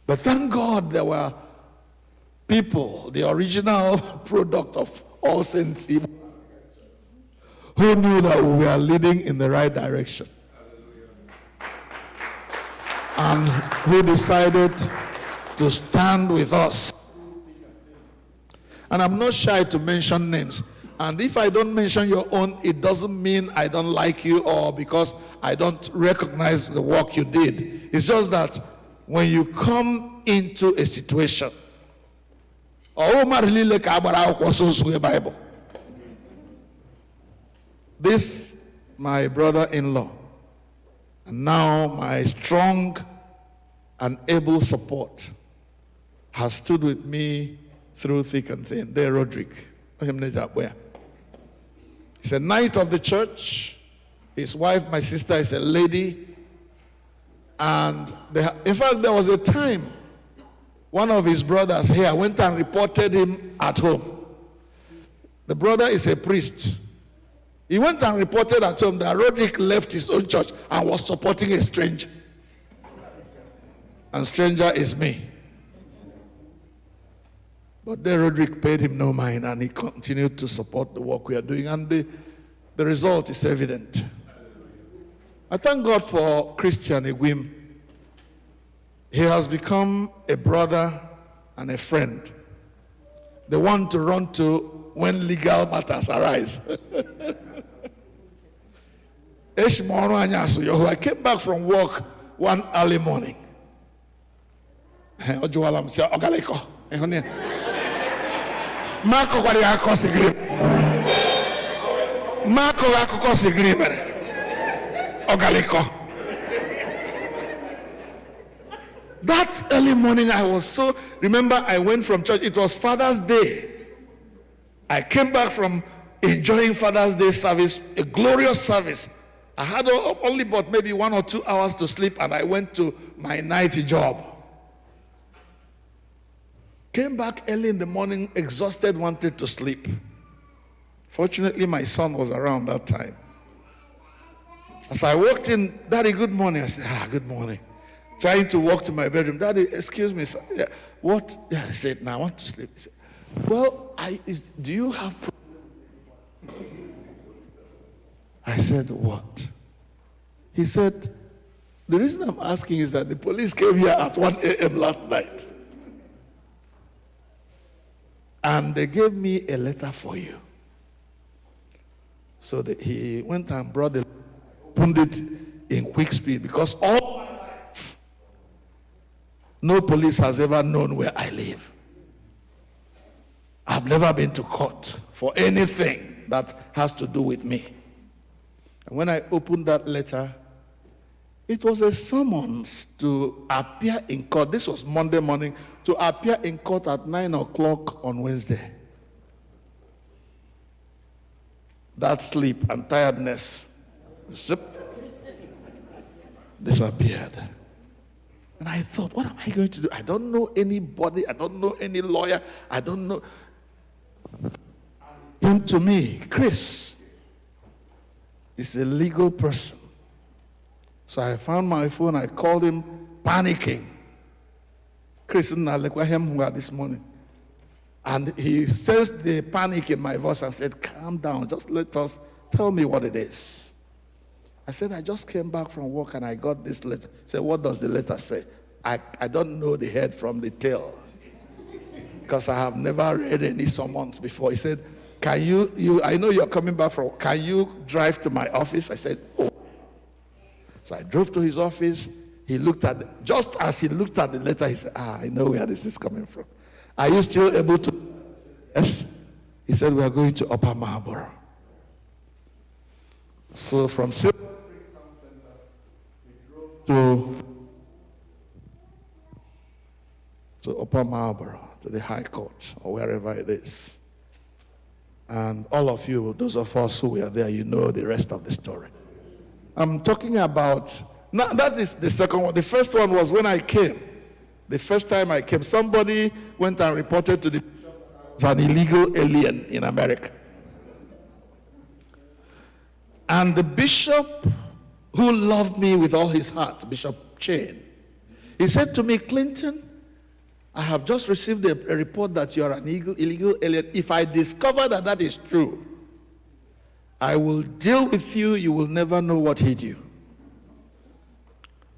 S1: But thank God there were people, the original product of All Saints Igbo, who knew that we were leading in the right direction. And who decided to stand with us. And I'm not shy to mention names. And if I don't mention your own, it doesn't mean I don't like you or because I don't recognize the work you did. It's just that when you come into a situation, Bible. This, my brother-in-law, and now my strong and able support, has stood with me through thick and thin. There, Roderick. He's a knight of the church. His wife, my sister, is a lady. And in fact, there was a time one of his brothers here went and reported him at home. The brother is a priest. He went and reported at home that Roderick left his own church and was supporting a stranger. And stranger is me. But then Roderick paid him no mind, and he continued to support the work we are doing, and the result is evident. I thank God for Christian Egwim. He has become a brother and a friend, the one to run to when legal matters arise. I came back from work one early morning. Marco Ogaliko. That early morning remember I went from church, it was Father's Day. I came back from enjoying Father's Day service, a glorious service. I had only but maybe 1 or 2 hours to sleep, and I went to my night job. Came back early in the morning, exhausted, wanted to sleep. Fortunately, my son was around that time. As I walked in, Daddy, good morning. I said, good morning. Trying to walk to my bedroom. Daddy, excuse me, sir. Yeah, what? Yeah, I said, no, I want to sleep. He said, well, do you have problems? I said, what? He said, the reason I'm asking is that the police came here at 1 a.m. last night. And they gave me a letter for you. So he went and brought the letter, opened it in quick speed, because all my life, no police has ever known where I live. I've never been to court for anything that has to do with me. And when I opened that letter, it was a summons to appear in court. This was Monday morning, to appear in court at 9 o'clock on Wednesday. that sleep and tiredness, zip, disappeared. And I thought, what am I going to do? I don't know anybody. I don't know any lawyer. I don't know. Came to me, Chris is a legal person. So I found my phone. I called him, panicking. Chris, this morning. And he sensed the panic in my voice and said, calm down. Just tell me what it is. I said, I just came back from work and I got this letter. He said, what does the letter say? I don't know the head from the tail because I have never read any summons before. He said, can you, I know you're coming back from, can you drive to my office? I said, oh. So I drove to his office. He looked at, just as he looked at the letter, he said, I know where this is coming from. Are you still able to? Yes. He said, we are going to Upper Marlborough. So from Silver Spring Town Center, we drove to Upper Marlborough, to the High Court, or wherever it is. And all of you, those of us who were there, you know the rest of the story. I'm talking about, now that is the second one. The first one was when I came. The first time I came, somebody went and reported to the bishop that I was an illegal alien in America. And the bishop who loved me with all his heart, Bishop Chain, he said to me, Clinton, I have just received a report that you are an illegal alien. If I discover that that is true, I will deal with you. You will never know what hit you.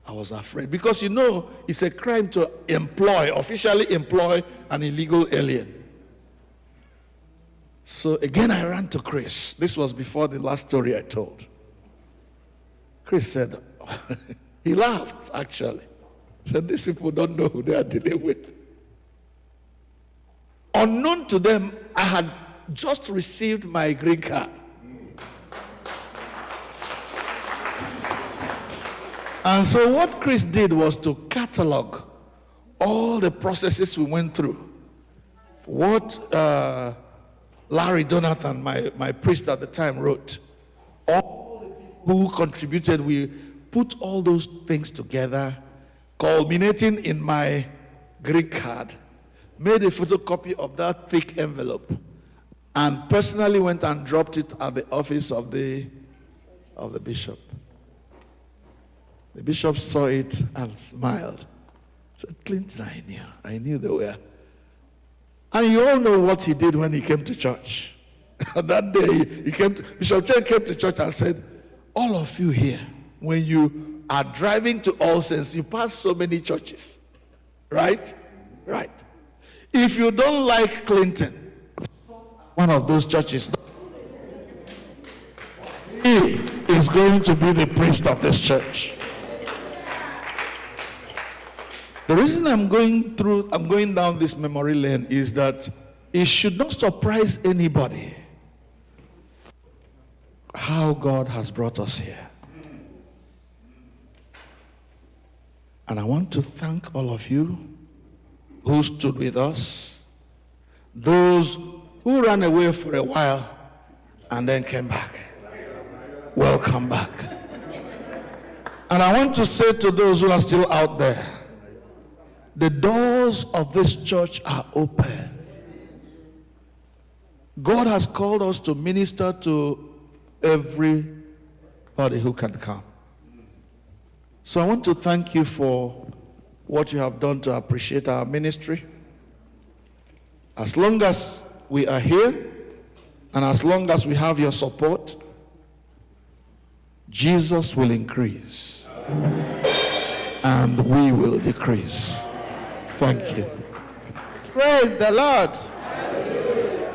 S1: I was afraid because, you know, it's a crime to officially employ an illegal alien. So again, I ran to Chris. This was before the last story I told. Chris said, he laughed actually. He said, these people don't know who they are dealing with. Unknown to them, I had just received my green card. And so what Chris did was to catalog all the processes we went through. What Larry Donathan, my priest at the time, wrote. All the people who contributed, we put all those things together, culminating in my green card, made a photocopy of that thick envelope, and personally went and dropped it at the office of the bishop. The bishop saw it and smiled. Said, Clinton, I knew they were. And you all know what he did when he came to church. That day, Bishop Chen came to church and said, all of you here, when you are driving to All Saints, you pass so many churches. Right? Right. If you don't like Clinton, one of those churches, he is going to be the priest of this church. The reason I'm going down this memory lane is that it should not surprise anybody how God has brought us here. And I want to thank all of you who stood with us, those who ran away for a while and then came back. Welcome back. And I want to say to those who are still out there, the doors of this church are open. God has called us to minister to everybody who can come. So I want to thank you for what you have done to appreciate our ministry. As long as we are here, and as long as we have your support, Jesus will increase, and we will decrease. Thank you.
S11: Praise the Lord.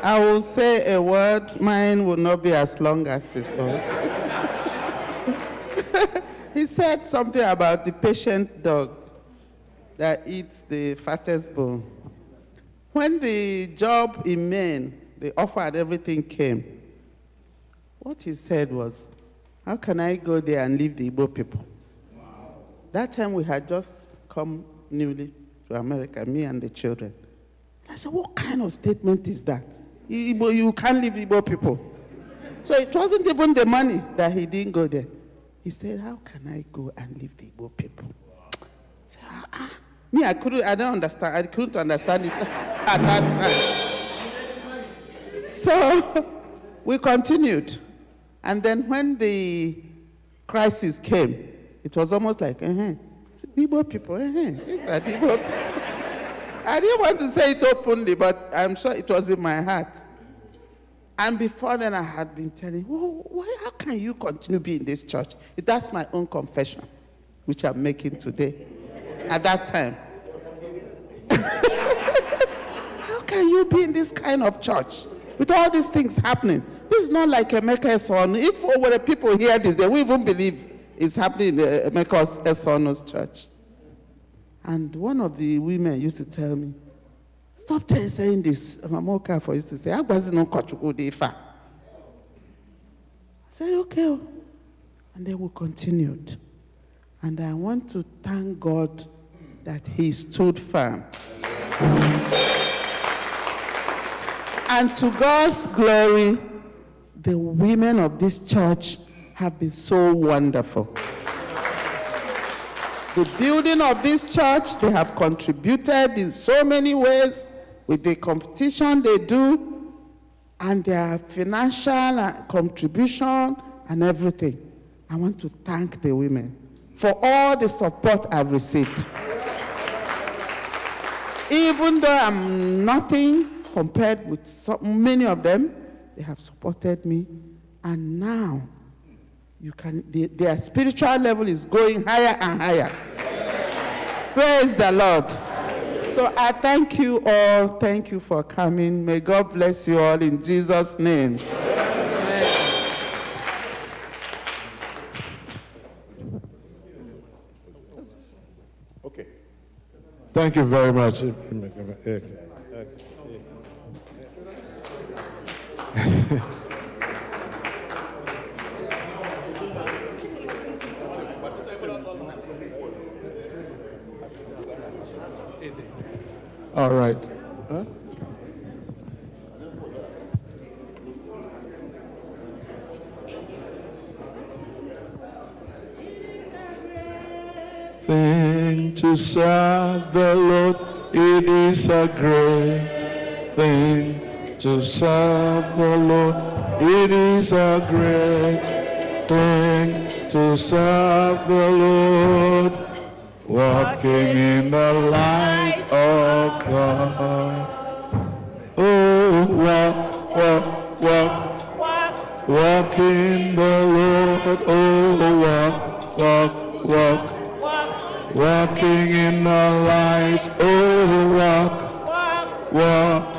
S11: I will say a word. Mine will not be as long as his own. He said something about the patient dog that eats the fattest bone. When the job in Maine, the offer and everything came, what he said was, how can I go there and leave the Igbo people? Wow. That time we had just come newly to America, me and the children. I said, what kind of statement is that? Igbo, you can't leave Igbo people. So it wasn't even the money that he didn't go there. He said, how can I go and leave the Igbo people? I said, Me, I don't understand. I couldn't understand it at that time. So we continued. And then when the crisis came, it was almost like, Igbo people, these are the Igbo people. I didn't want to say it openly, but I'm sure it was in my heart. And before then, I had been telling, how can you continue being in this church? That's my own confession, which I'm making today. At that time. How can you be in this kind of church with all these things happening? This is not like Emeka Esono. If over people hear this, they won't even believe it's happening in Emeka Esono's church. And one of the women used to tell me, stop saying this. Mama Okafor used to say, I wasn't on Okwuchukwu Defa. I said, okay. And then we continued. And I want to thank God that he stood firm. And to God's glory, the women of this church have been so wonderful. The building of this church, they have contributed in so many ways with the competition they do and their financial contribution and everything. I want to thank the women for all the support I've received. Even though I'm nothing compared with so many of them, they have supported me. And now, their spiritual level is going higher and higher. Praise the Lord. So I thank you all. Thank you for coming. May God bless you all in Jesus' name. Amen.
S2: Okay. Thank you very much.
S1: All right. Huh? Thing to serve the Lord, it is a great thing to serve the Lord. It is a great thing to serve the Lord. Walking in the light of God. Oh, walk in the Lord. Oh, walk. Walking in the light. Oh, walk.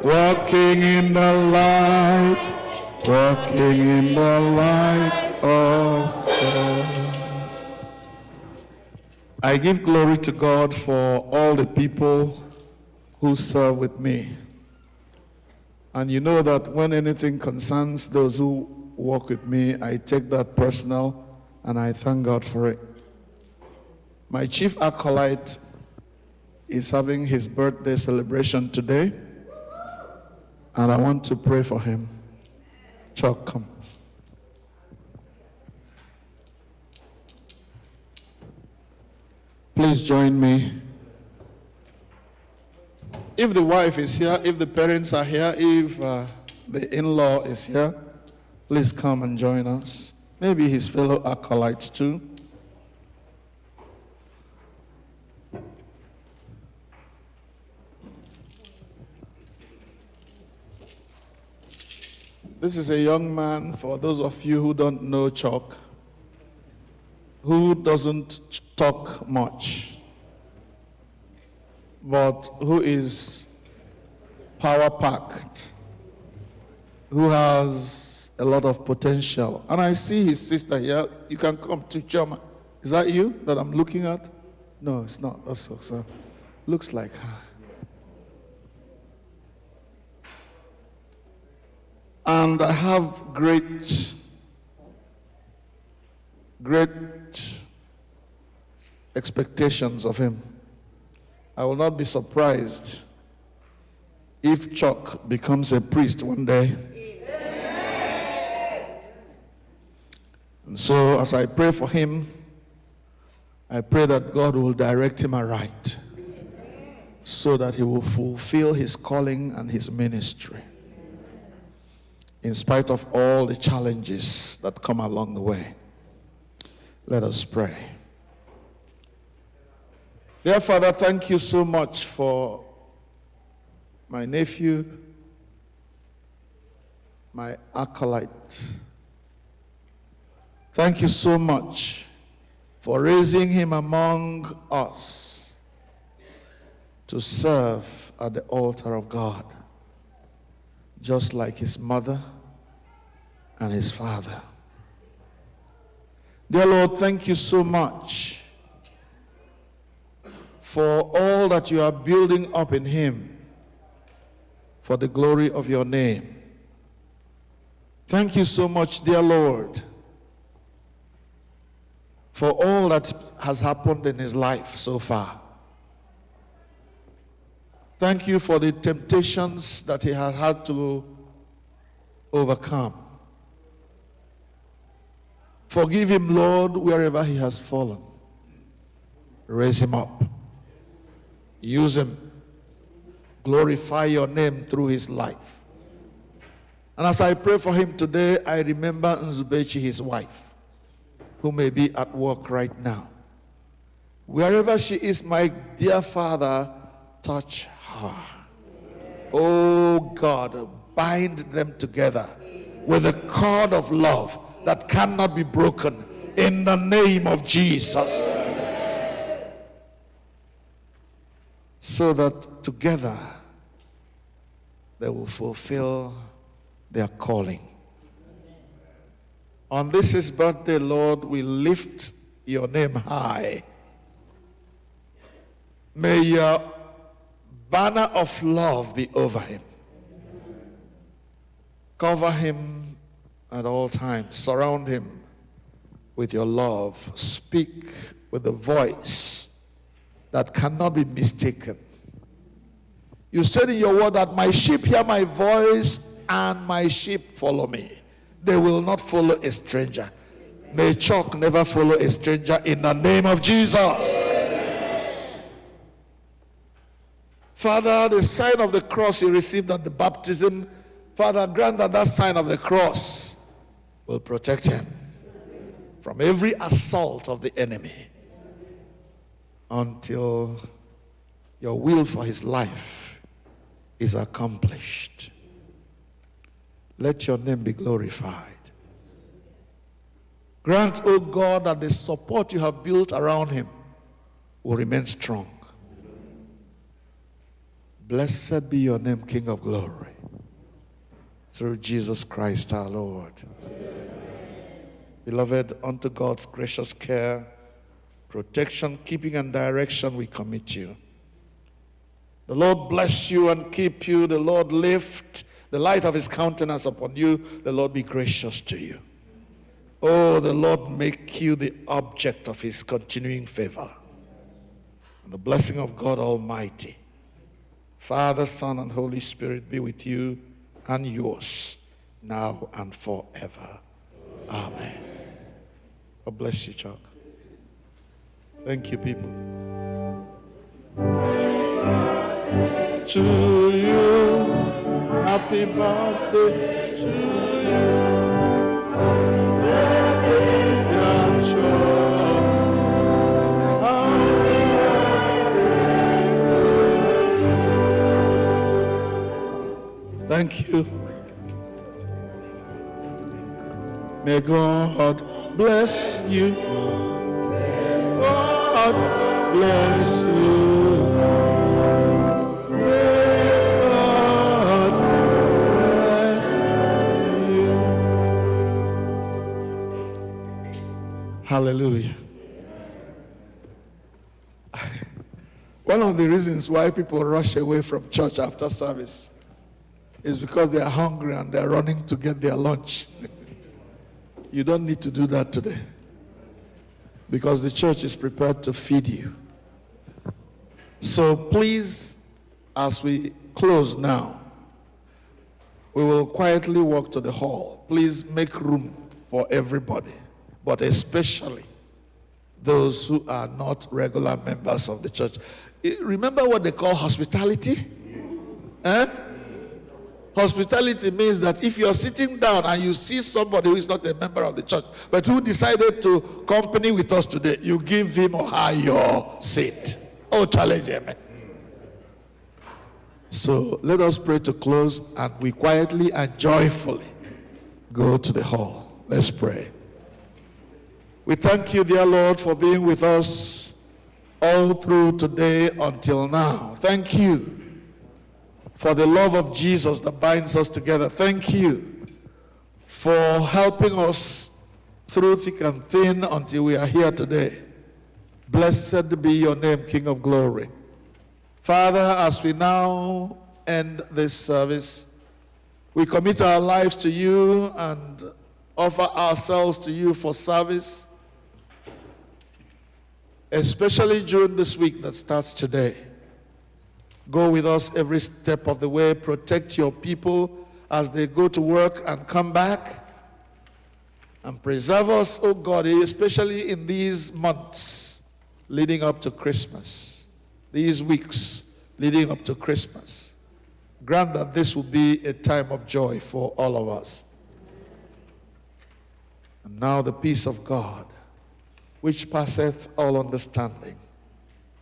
S1: Walking in the light. Walking in the light of God. I give glory to God for all the people who serve with me. And you know that when anything concerns those who work with me, I take that personal and I thank God for it. My chief acolyte is having his birthday celebration today, and I want to pray for him. Chuck, come. Please join me. If the wife is here, if the parents are here, if the in-law is here, please come and join us. Maybe his fellow acolytes too. This is a young man, for those of you who don't know Chuck, who doesn't talk much, but who is power-packed, who has a lot of potential. And I see his sister here. You can come to Choma. Is that you that I'm looking at? No, it's not. Also, so looks like her. And I have great expectations of him. I will not be surprised if Chuck becomes a priest one day. And so as I pray for him, I pray that God will direct him aright so that he will fulfill his calling and his ministry in spite of all the challenges that come along the way. Let us pray. Dear Father, thank you so much for my nephew, my acolyte. Thank you so much for raising him among us to serve at the altar of God, just like his mother and his father. Dear Lord, thank you so much for all that you are building up in him for the glory of your name. Thank you so much, dear Lord, for all that has happened in his life so far. Thank you for the temptations that he has had to overcome. Forgive him, Lord, wherever he has fallen. Raise him up. Use him. Glorify your name through his life. And as I pray for him today, I remember Nzubechi, his wife, who may be at work right now. Wherever she is, my dear Father, touch her. Oh God, bind them together with a cord of love that cannot be broken in the name of Jesus. So that together they will fulfill their calling. On this his birthday, Lord, we lift your name high. May your banner of love be over him. Cover him at all times. Surround him with your love. Speak with a voice that cannot be mistaken. You said in your word that my sheep hear my voice and my sheep follow me. They will not follow a stranger. May Chuck never follow a stranger in the name of Jesus. Father, the sign of the cross he received at the baptism, Father, grant that that sign of the cross will protect him from every assault of the enemy until your will for his life is accomplished. Let your name be glorified. Grant, O God, that the support you have built around him will remain strong. Blessed be your name, King of glory, through Jesus Christ our Lord. Amen. Beloved, unto God's gracious care, protection, keeping, and direction we commit you. The Lord bless you and keep you. The Lord lift the light of his countenance upon you. The Lord be gracious to you. Oh, the Lord make you the object of his continuing favor. And the blessing of God Almighty, Father, Son, and Holy Spirit be with you and yours now and forever. Amen. God bless you, Chuck. Thank you, people. To you, happy birthday to you. Thank you. May God bless you. May God bless you. May God bless you. Hallelujah. One of the reasons why people rush away from church after service is because they are hungry and they are running to get their lunch. You don't need to do that today, because the church is prepared to feed you. So please, as we close now, we will quietly walk to the hall. Please make room for everybody. but especially those who are not regular members of the church. Remember what they call hospitality? Hospitality means that if you're sitting down and you see somebody who is not a member of the church, but who decided to company with us today, you give him or her your seat. Oh, challenge him. So let us pray to close, and we quietly and joyfully go to the hall. Let's pray. We thank you, dear Lord, for being with us all through today until now. Thank you for the love of Jesus that binds us together. Thank you for helping us through thick and thin until we are here today. Blessed be your name, King of glory. Father, as we now end this service, we commit our lives to you and offer ourselves to you for service, especially during this week that starts today. Go with us every step of the way. Protect your people as they go to work and come back. And preserve us, oh God, especially in these months leading up to Christmas, these weeks leading up to Christmas. Grant that this will be a time of joy for all of us. And now the peace of God, which passeth all understanding,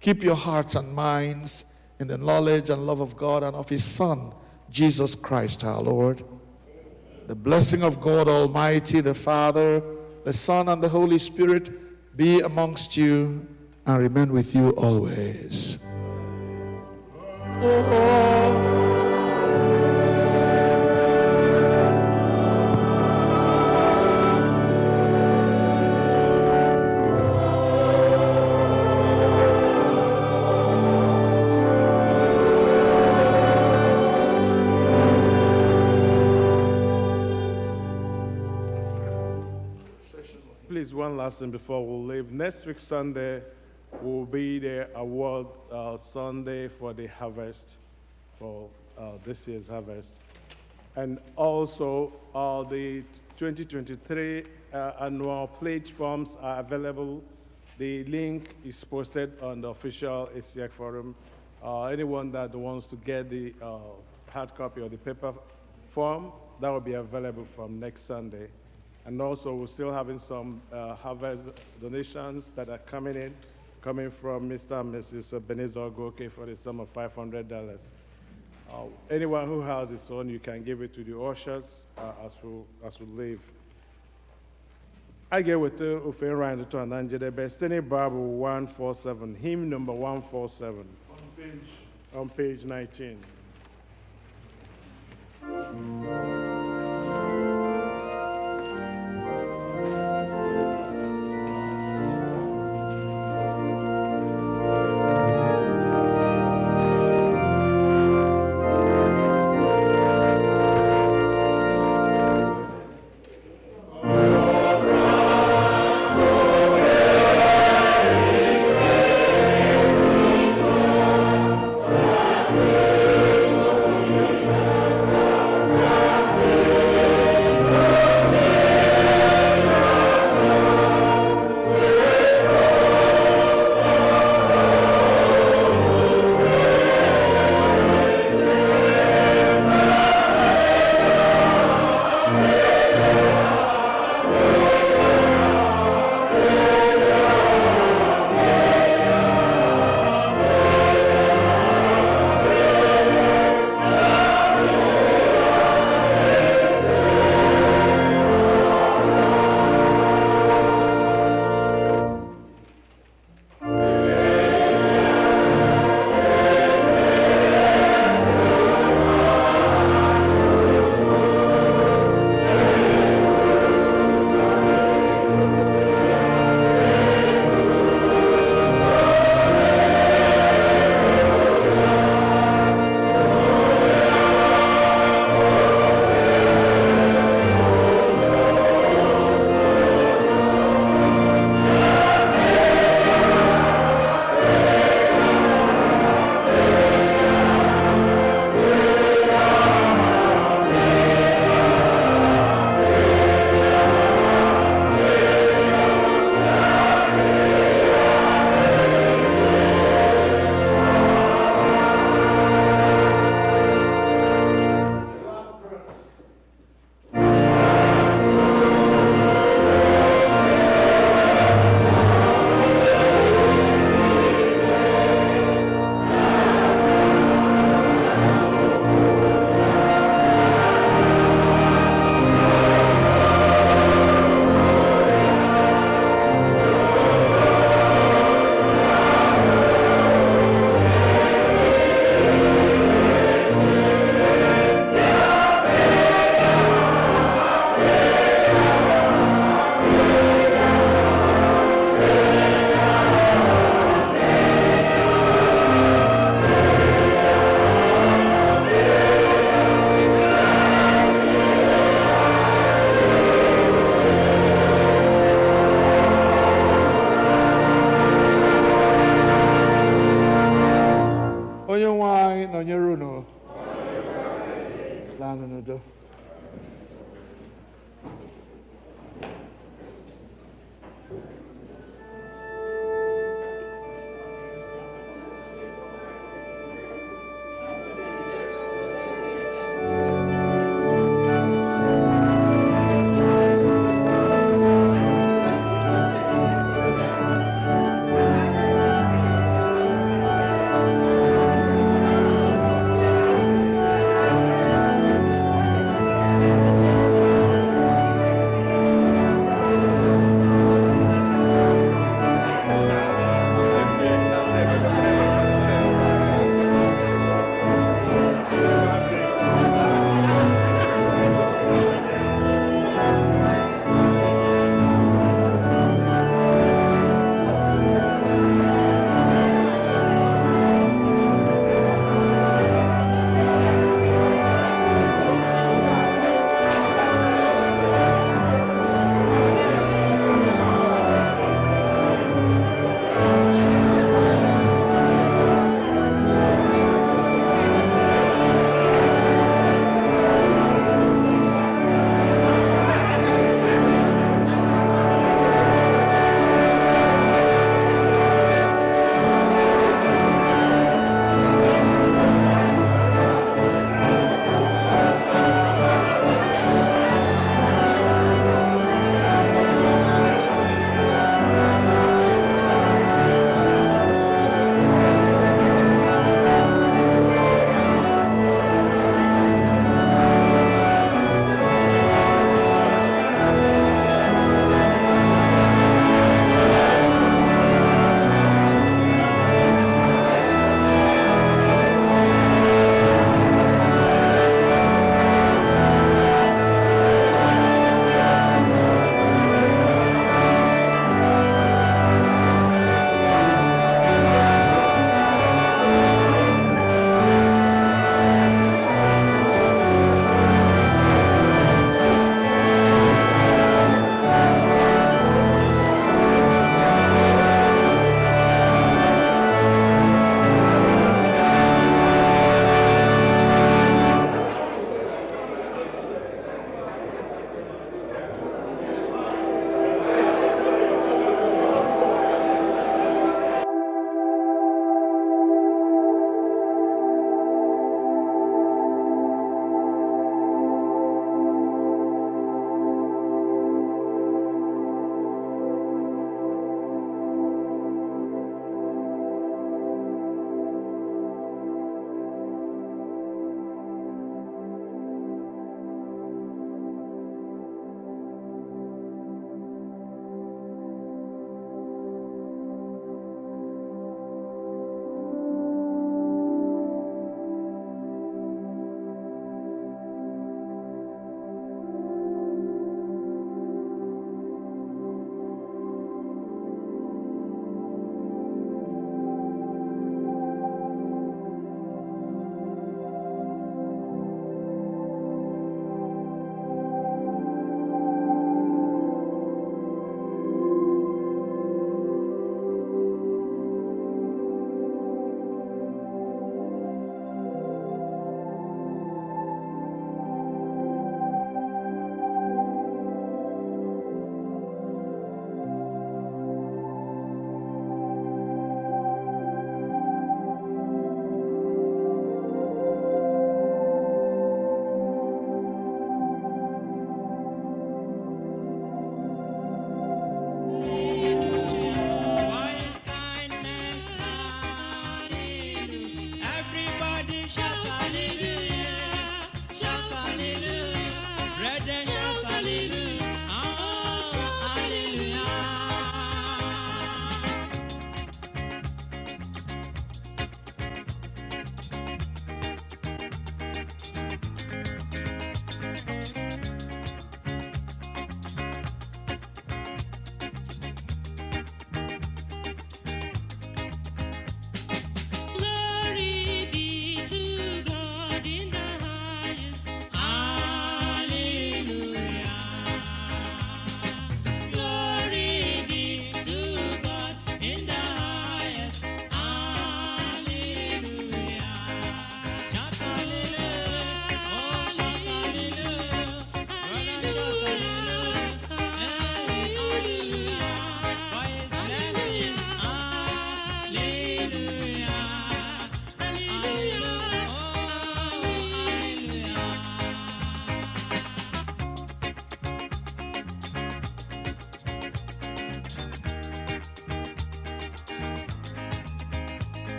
S1: keep your hearts and minds in the knowledge and love of God and of his Son, Jesus Christ our Lord. The blessing of God Almighty, the Father, the Son, and the Holy Spirit be amongst you and remain with you always.
S2: Please, one last thing before we leave. Next week, Sunday, will be the award Sunday for the harvest, for this year's harvest. And also, the 2023 annual pledge forms are available. The link is posted on the official ACIAC forum. Anyone that wants to get the hard copy or the paper form, that will be available from next Sunday. And also, we're still having some harvest donations that are coming from Mr. and Mrs. Benezor Goke for the sum of $500. Anyone who has his own, you can give it to the ushers as we leave. I get with the Ufen Ryan to Ananje, Destiny Bible 147, hymn number 147. On page 19.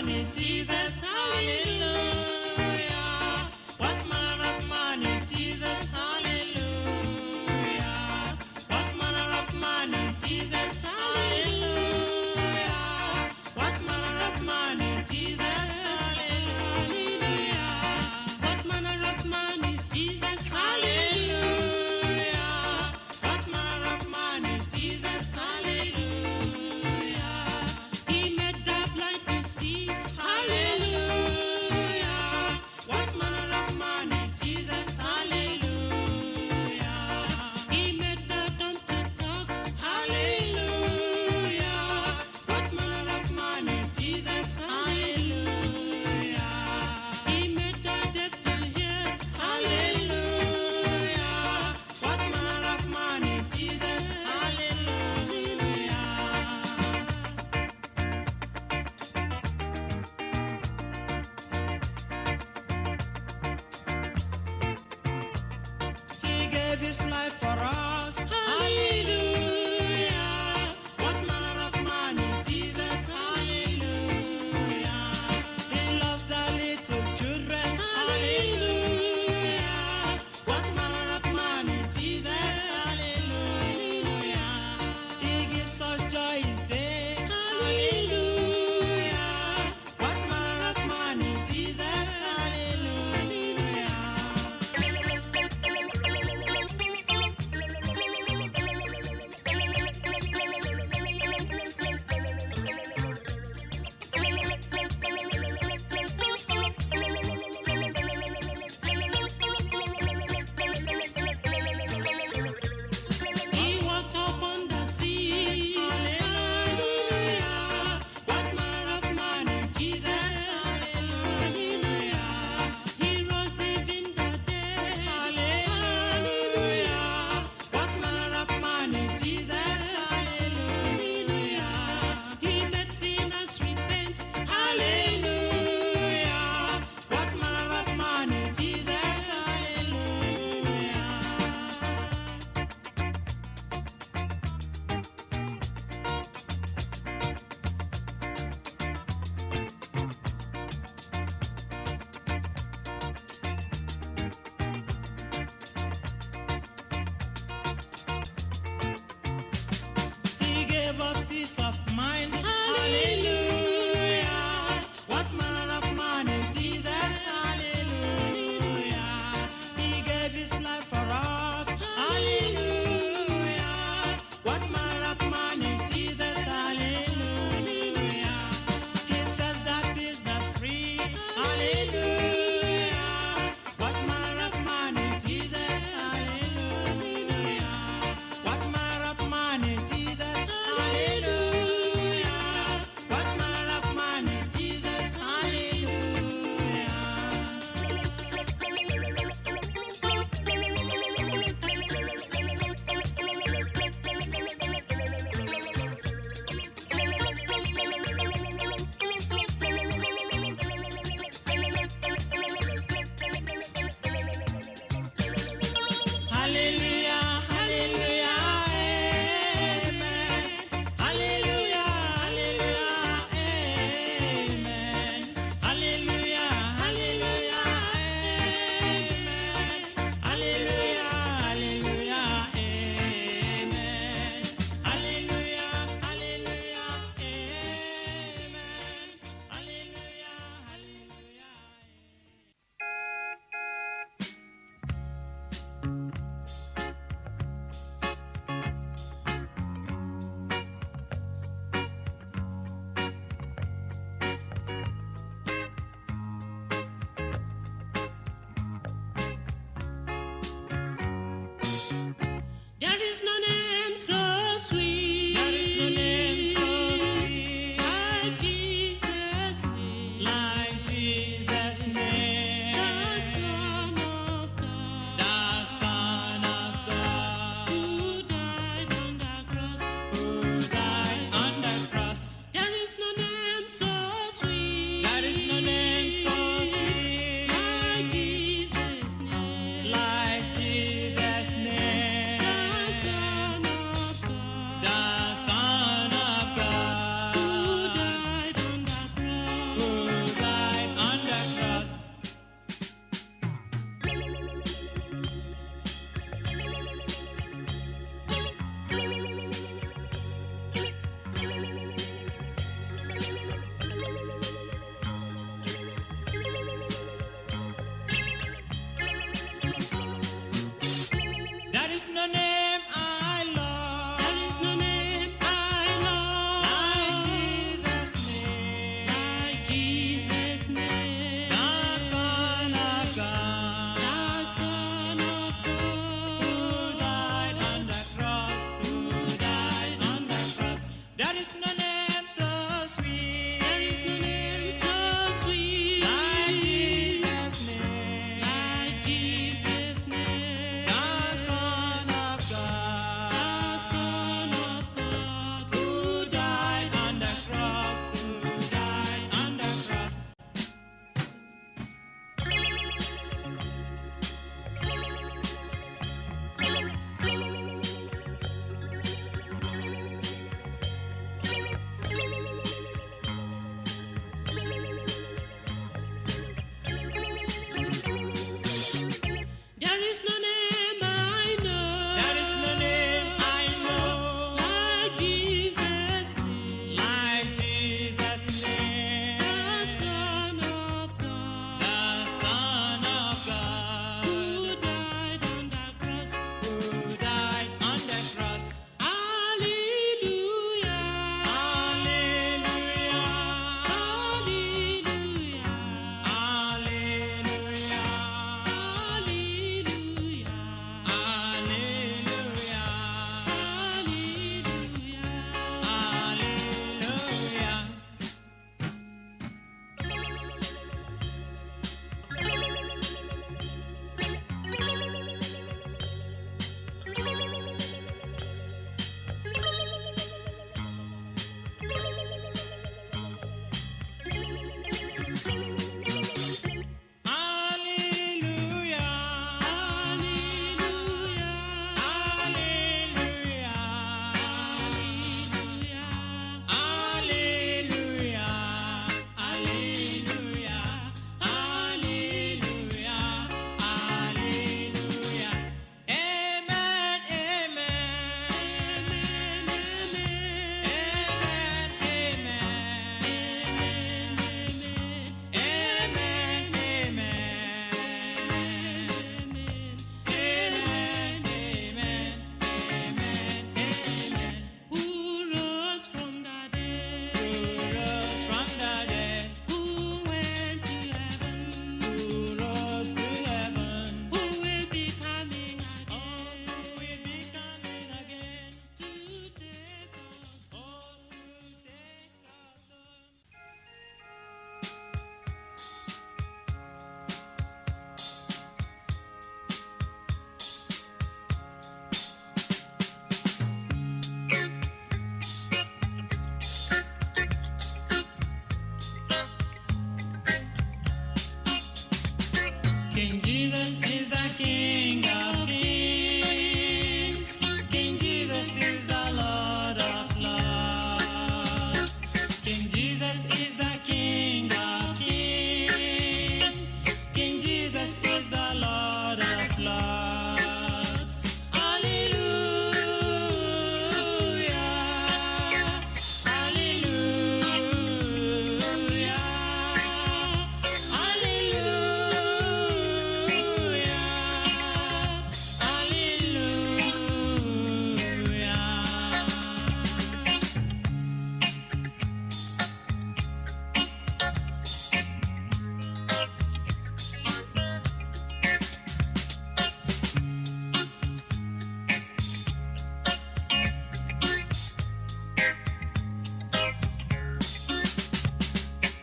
S5: man is Jesus? Hallelujah. What manner of man is Jesus? Hallelujah. What manner of man is Jesus? Hallelujah. What manner of man is Jesus? Hallelujah. What manner of man is Jesus? Hallelujah. What manner of man is Jesus? Hallelujah. He made the blind to see. Hallelujah. What manner of man is Jesus? Hallelujah. He made the dumb to talk. Hallelujah. What manner of man is Jesus? Hallelujah. He made the deaf to hear. Hallelujah. What manner of man is Jesus? Hallelujah. He gave his life for us. Hallelujah. What manner of man is Jesus? Hallelujah. He loves the little children. Hallelujah. What manner of man is Jesus? Hallelujah. He gives us joy each day. Hallelujah. What manner of man is Jesus? Hallelujah.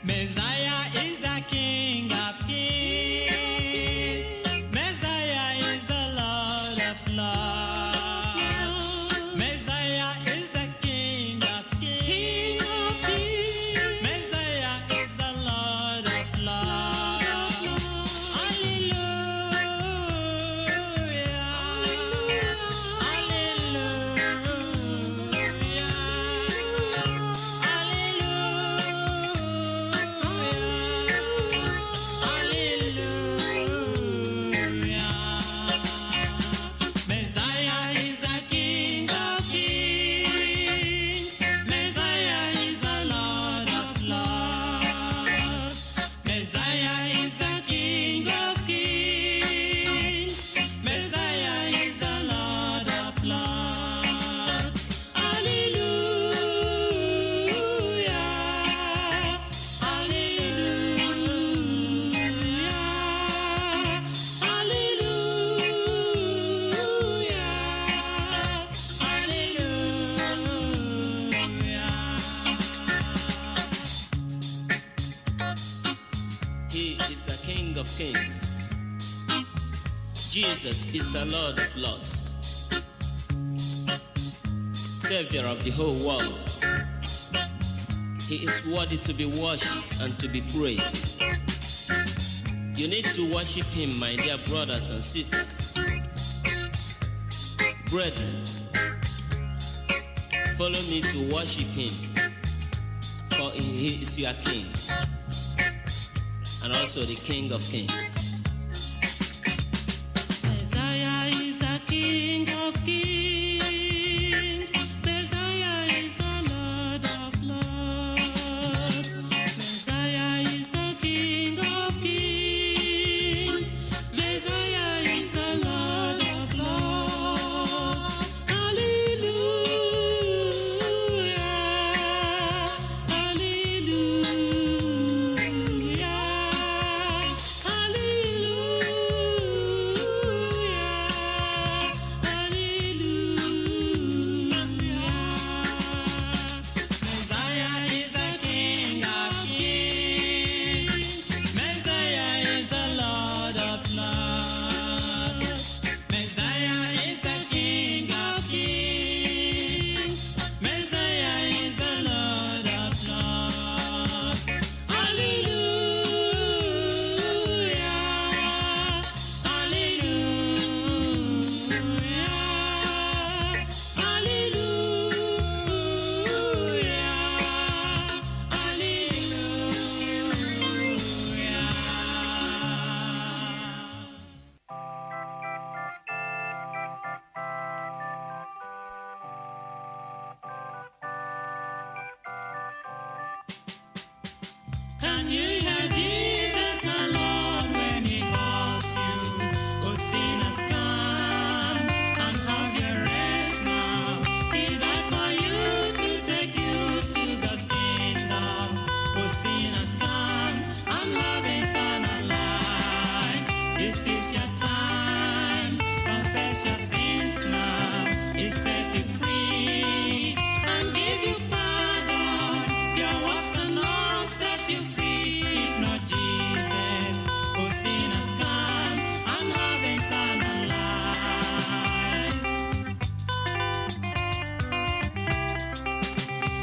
S5: Messiah is the King of Kings. Messiah is the Lord of Lords. Messiah is the King of Kings. Messiah is the Lord of Lords. Hallelujah. Messiah is the King of Kings. Messiah is the Lord of Lords. Messiah is the King of Kings. Messiah is the Lord of Lords. Hallelujah.
S12: He is the King of Kings. Jesus is the Lord of Lords, Savior of the whole world. He is worthy to be worshipped and to be praised. You need to worship Him, my dear brothers and sisters. Brethren, follow me to worship Him, for He is your King, and also the King of Kings.
S9: Messiah is the King of Kings. Messiah is the Lord of Lords. Messiah is the King of Kings. Messiah is the Lord of Lords. Hallelujah. Hallelujah.
S5: Messiah is the King of Kings. Messiah is the Lord of Lords. Messiah is the King of Kings. Messiah is the Lord of Lords. Hallelujah. Can you hear Jesus alone when He calls you? Oh, sinners, come and have your rest now. He died for you to take you to God's kingdom. Oh, sinners, come and have eternal life. This is your time. Confess your sins now. He set you free and give you pardon. Your words cannot set you free if not Jesus. Oh, sinners, come and have eternal life.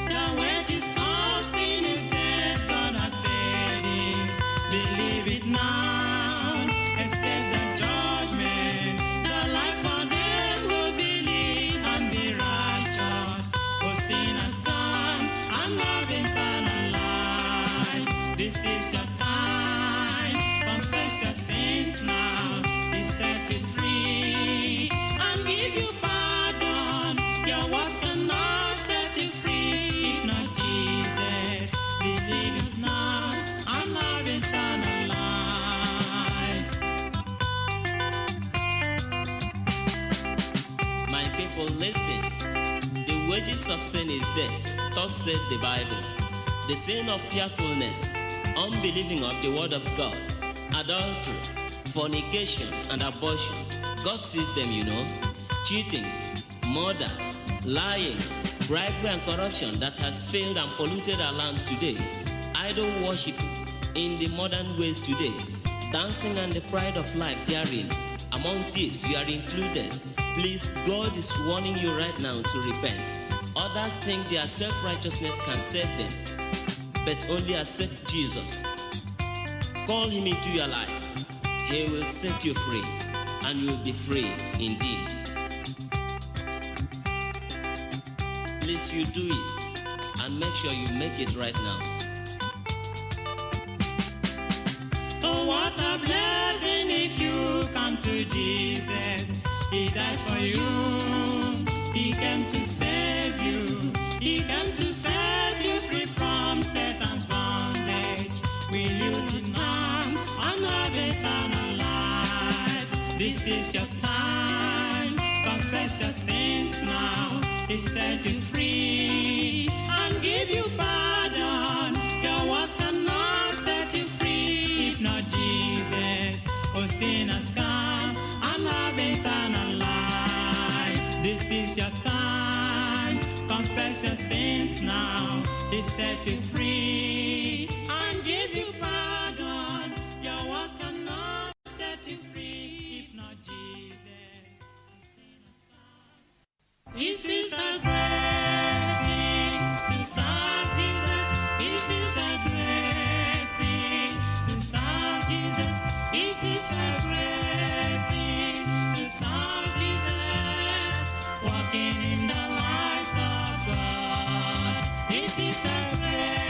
S5: The wages of sin is death, God has said it. Believe it now, escape the judgment. The life for them who believe and be righteous. Oh, sinners, come and have eternal life. This is your time. Confess your sins now. He set you free and give you pardon. Your words cannot set you free if not Jesus. Believe it now and have eternal life.
S12: My people, listen. The wages of sin is death, thus said the Bible. The sin of fearfulness, unbelieving of the word of God, adultery, fornication, and abortion. God sees them, you know. Cheating, murder, lying, bribery, and corruption that has failed and polluted our land today. I idol worship in the modern ways today, dancing and the pride of life therein. Among thieves, you are included. Please, God is warning you right now to repent. Others think their self-righteousness can save them, but only accept Jesus. Call him into your life. He will set you free, and you will be free indeed. Please, you do it, and make sure you make it right now.
S5: Oh, what a blessing if you come to Jesus. He died for you. He came to save you. He came to set you free from Satan's bondage. Will you deny and have eternal life? This is your time. Confess your sins now. He set you free and give you pardon. Your words cannot set you free if not Jesus. Oh, sinners, come and have eternal life. This is your time. Confess your sins now. He set you free and give you pardon. Your words cannot set you free if not Jesus. It is a great thing to serve Jesus. It is a great thing to serve Jesus. It is a great thing to serve Jesus. Walking in the light of God. It is a great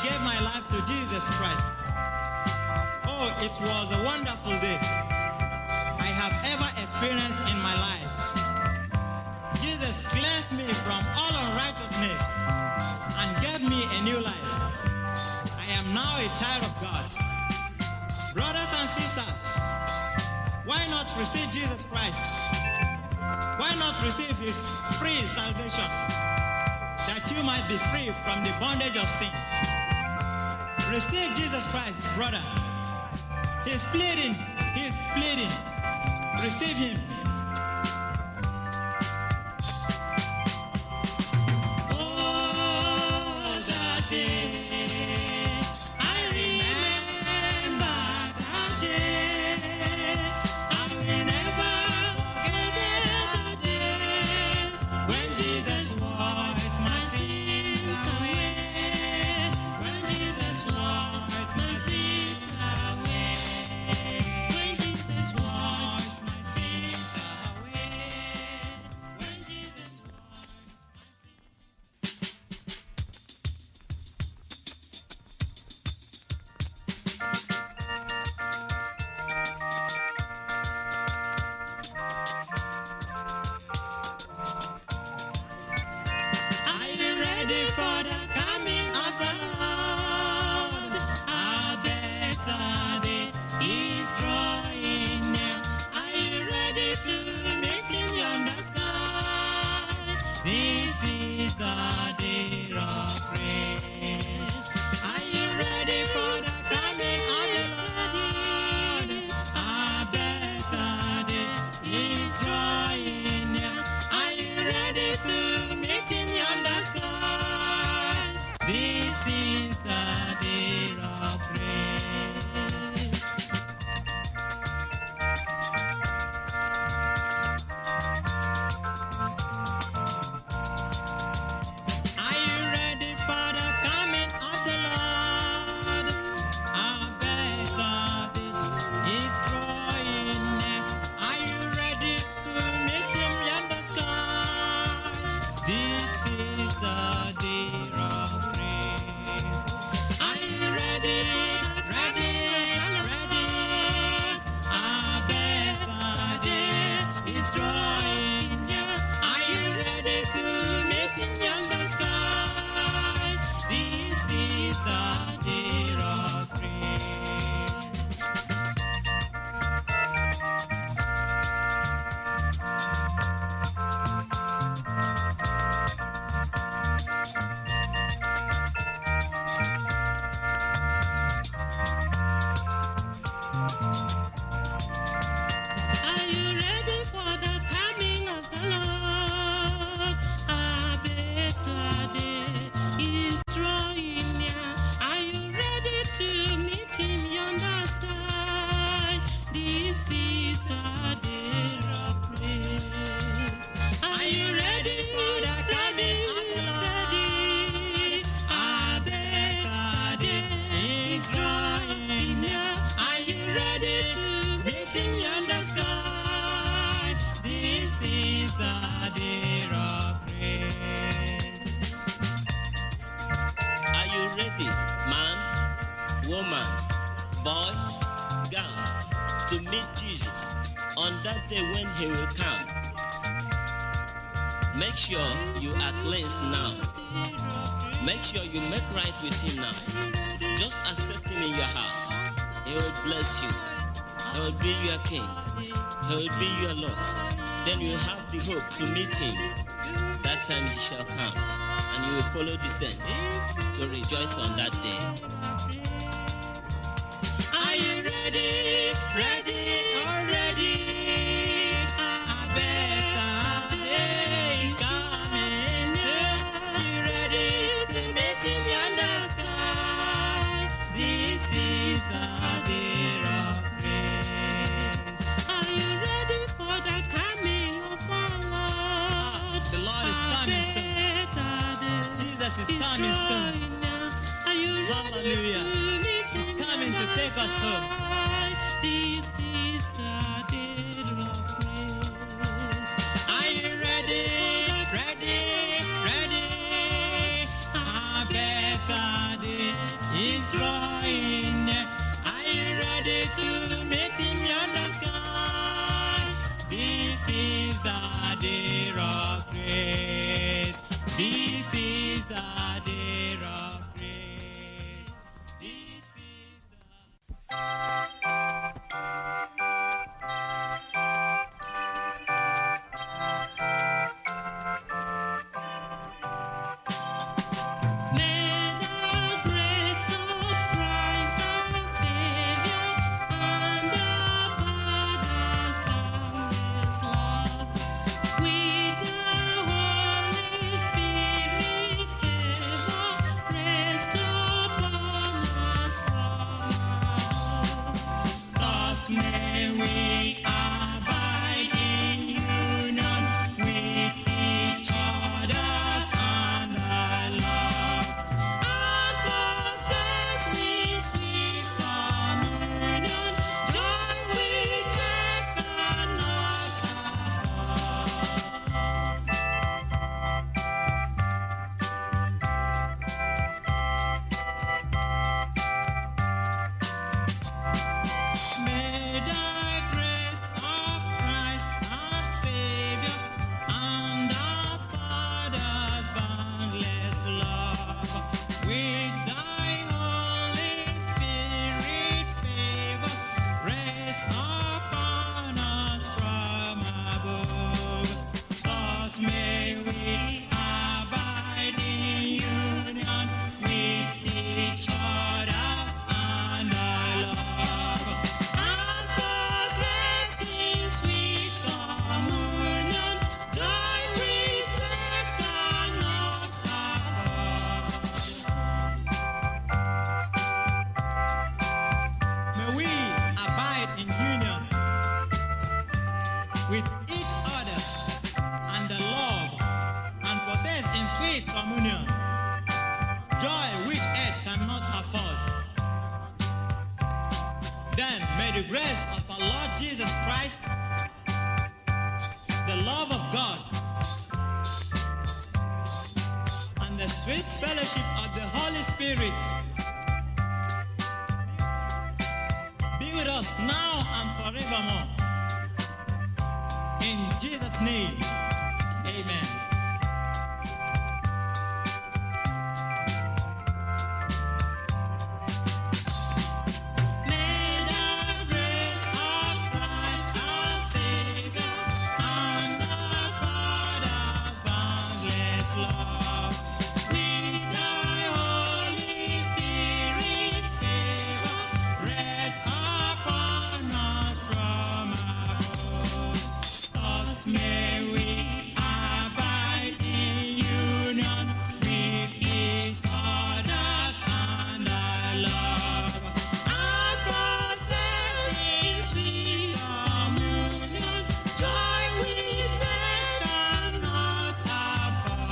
S13: gave my life to Jesus Christ. Oh, it was a wonderful day I have ever experienced in my life. Jesus cleansed me from all unrighteousness and gave me a new life. I am now a child of God. Brothers and sisters, why not receive Jesus Christ? Why not receive his free salvation, that you might be free from the bondage of sin? Receive Jesus Christ, brother. He's pleading. Receive him.
S9: Oh, that day, I remember that day. I will never forget that day when Jesus washed my sins away. When Jesus washed my sins away. When Jesus washed my sins away. When Jesus Are you ready for the coming of the Lord? A better day is drawing near. Are you ready to meet him yonder sky? This is the day of praise. Are you ready for the coming of the Lord? A better day is drawing near. Are you ready to meet him yonder sky? This is the day of praise. Are you ready for the coming of the Lord? A better day is drawing near. Are you ready to meet him yonder sky? This is the day of praise. Are you ready? A better day is drawing near. Are you ready to meet him yonder sky? This is the day of praise. Are you ready for the coming of the Lord? A better day is drawing near. Are you ready to meet him yonder sky? This is the day of praise. Are you ready for the coming of the Lord? A better day is drawing near. Are you ready to meet him yonder sky? This is the day of praise.
S12: Are you ready, man, woman, boy, girl, to meet Jesus on that day when he will come? Make sure you are cleansed now. Make sure you make right with him now. Just accept him in your heart. He will bless you. He will be your king. He will be your Lord. Then you have the hope to meet him. That time he shall come, and you will follow the saints to rejoice on that day.
S9: Are you ready? A better day is coming soon. Are you ready to meet him yonder sky? This is the day of praise. Are you ready for the coming of our Lord?
S13: The Lord is coming soon. Jesus is coming soon.
S9: Are you ready
S13: Hallelujah.
S9: to meet
S13: He's
S9: him
S13: coming to
S9: yonder
S13: take us home.
S9: sky? This is the day of praise.
S13: Are you ready? A better day
S9: This is the day of grace. This is the day of grace. This is the May the grace of Christ our Savior and our Father's boundless love, with the Holy Spirit favor, rest upon us from above. Thus may we abide in union with each other and our love, and possessing sweet communion, joy which earth cannot afford. May the grace of Christ our Savior and our Father's boundless love, with thy Holy Spirit favor, rest upon us from above. Thus may we abide in union with each other and our love, and possessing sweet communion, joy which earth cannot afford. May we abide in union with each other and the love, and possess in sweet communion joy which earth cannot afford. Then may the grace of our Lord Jesus Christ, the love of God, and the sweet fellowship of the Holy Spirit be with us now and forevermore. In Jesus' name, amen. May the grace of Christ our Savior and our Father's boundless love, with thy Holy Spirit favor, rest upon us from above. Thus may we abide in union with each other and our love, and possessing sweet communion, joy which earth cannot afford.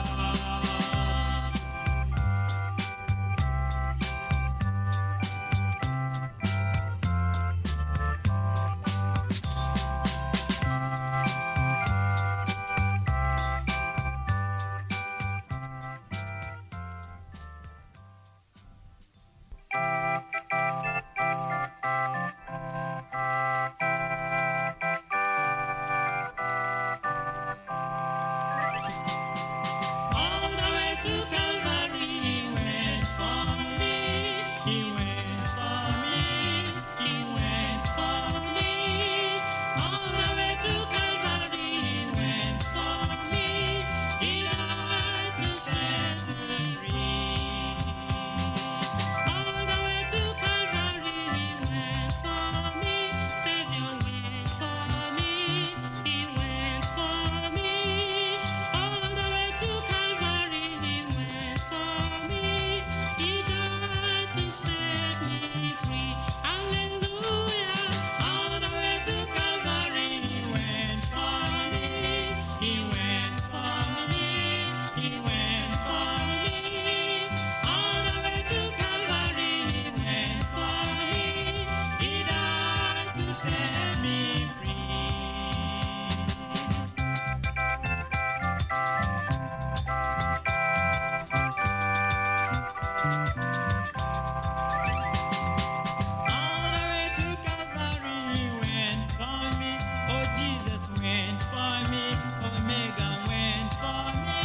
S13: for me. Omega went for me.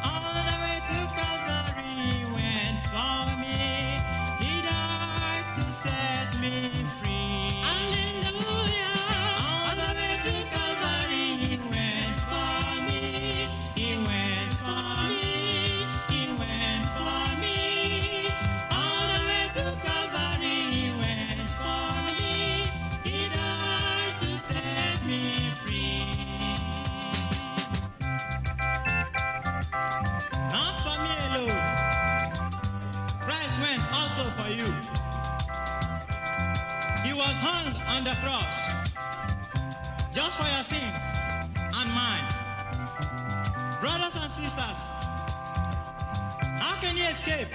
S13: All the way to Calvary he went for me. He died to set me free.
S9: Hallelujah.
S13: All the way to Calvary he went for me. He went for me. He went for me. All the way to Calvary he went for me. He died to set me free. Not for me alone. Christ went also for you. He was hung on the cross just for your sins and mine. Brothers and sisters, how can you escape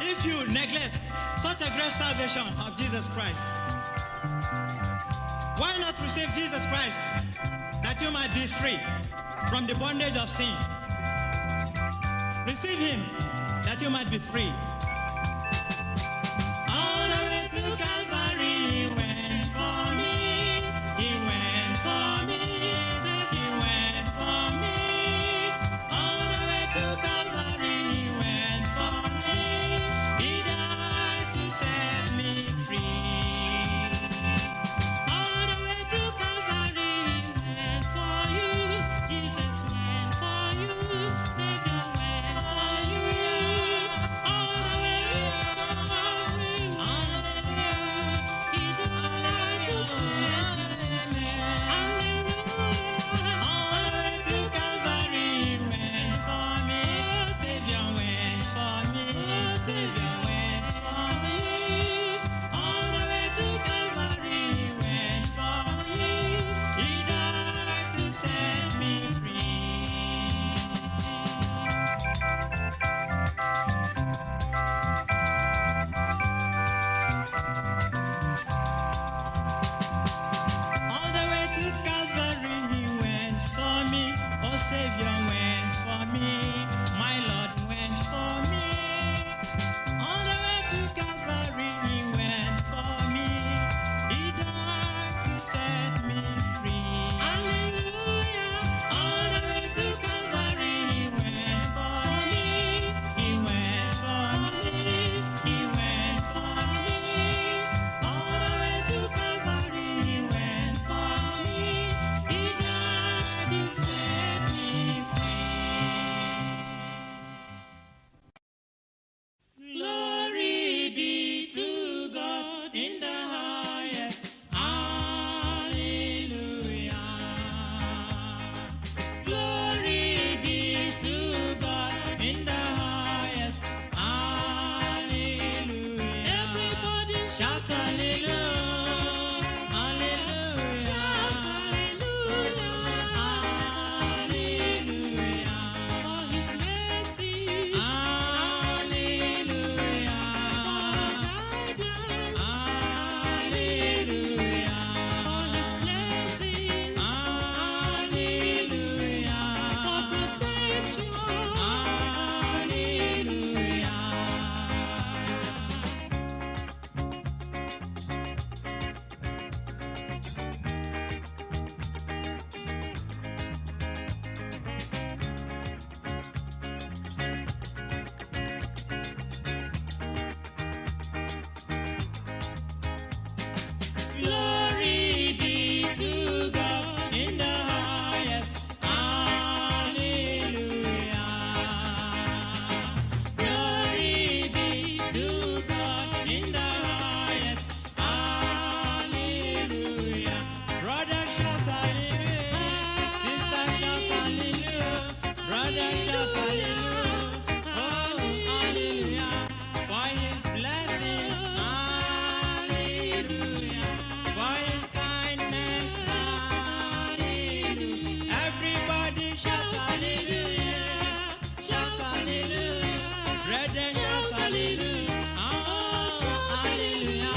S13: if you neglect such a great salvation of Jesus Christ? Why not receive Jesus Christ that you might be free from the bondage of sin? Receive him that you might be free. All the way to Calvary he went for me. He went for me. He went for me. All the way to Calvary he went for me. He died to set me free.
S9: All the way to Calvary he went for you. Jesus went for you. Savior went for you. All the way to Calvary he died to set me free. Hallelujah.
S13: All the way to Calvary he went for me. Savior went for me. Savior went for me. All the way to Calvary he went for me. He died to set me free. All the way to Calvary he went for me. Oh, Savior went for me. My Lord went for me. All the way to Calvary he went for me. He died to set me free.
S9: Hallelujah.
S13: All the way to Calvary he went for me. He went for me. He went for me. All the way to Calvary he went for me. He died to set me free. Glory be to God in the highest. Hallelujah. Glory be to God in the highest. Hallelujah.
S9: Everybody
S13: Shout hallelujah. Hallelujah.
S9: shout hallelujah.
S13: Hallelujah.
S9: For his mercy.
S13: Hallelujah.
S9: Guidance.
S13: Hallelujah.
S9: For his blessings.
S13: Hallelujah.
S9: For protection.
S13: Hallelujah. Glory be to God in the highest. Hallelujah. Glory be to God in the highest. Hallelujah. Brother shout hallelujah. Sister shout hallelujah. Brother shout hallelujah. Oh, hallelujah. For his blessings. Hallelujah. For his kindness. Hallelujah. Everybody shout hallelujah. Shout hallelujah. Brethren shout hallelujah. Oh, hallelujah.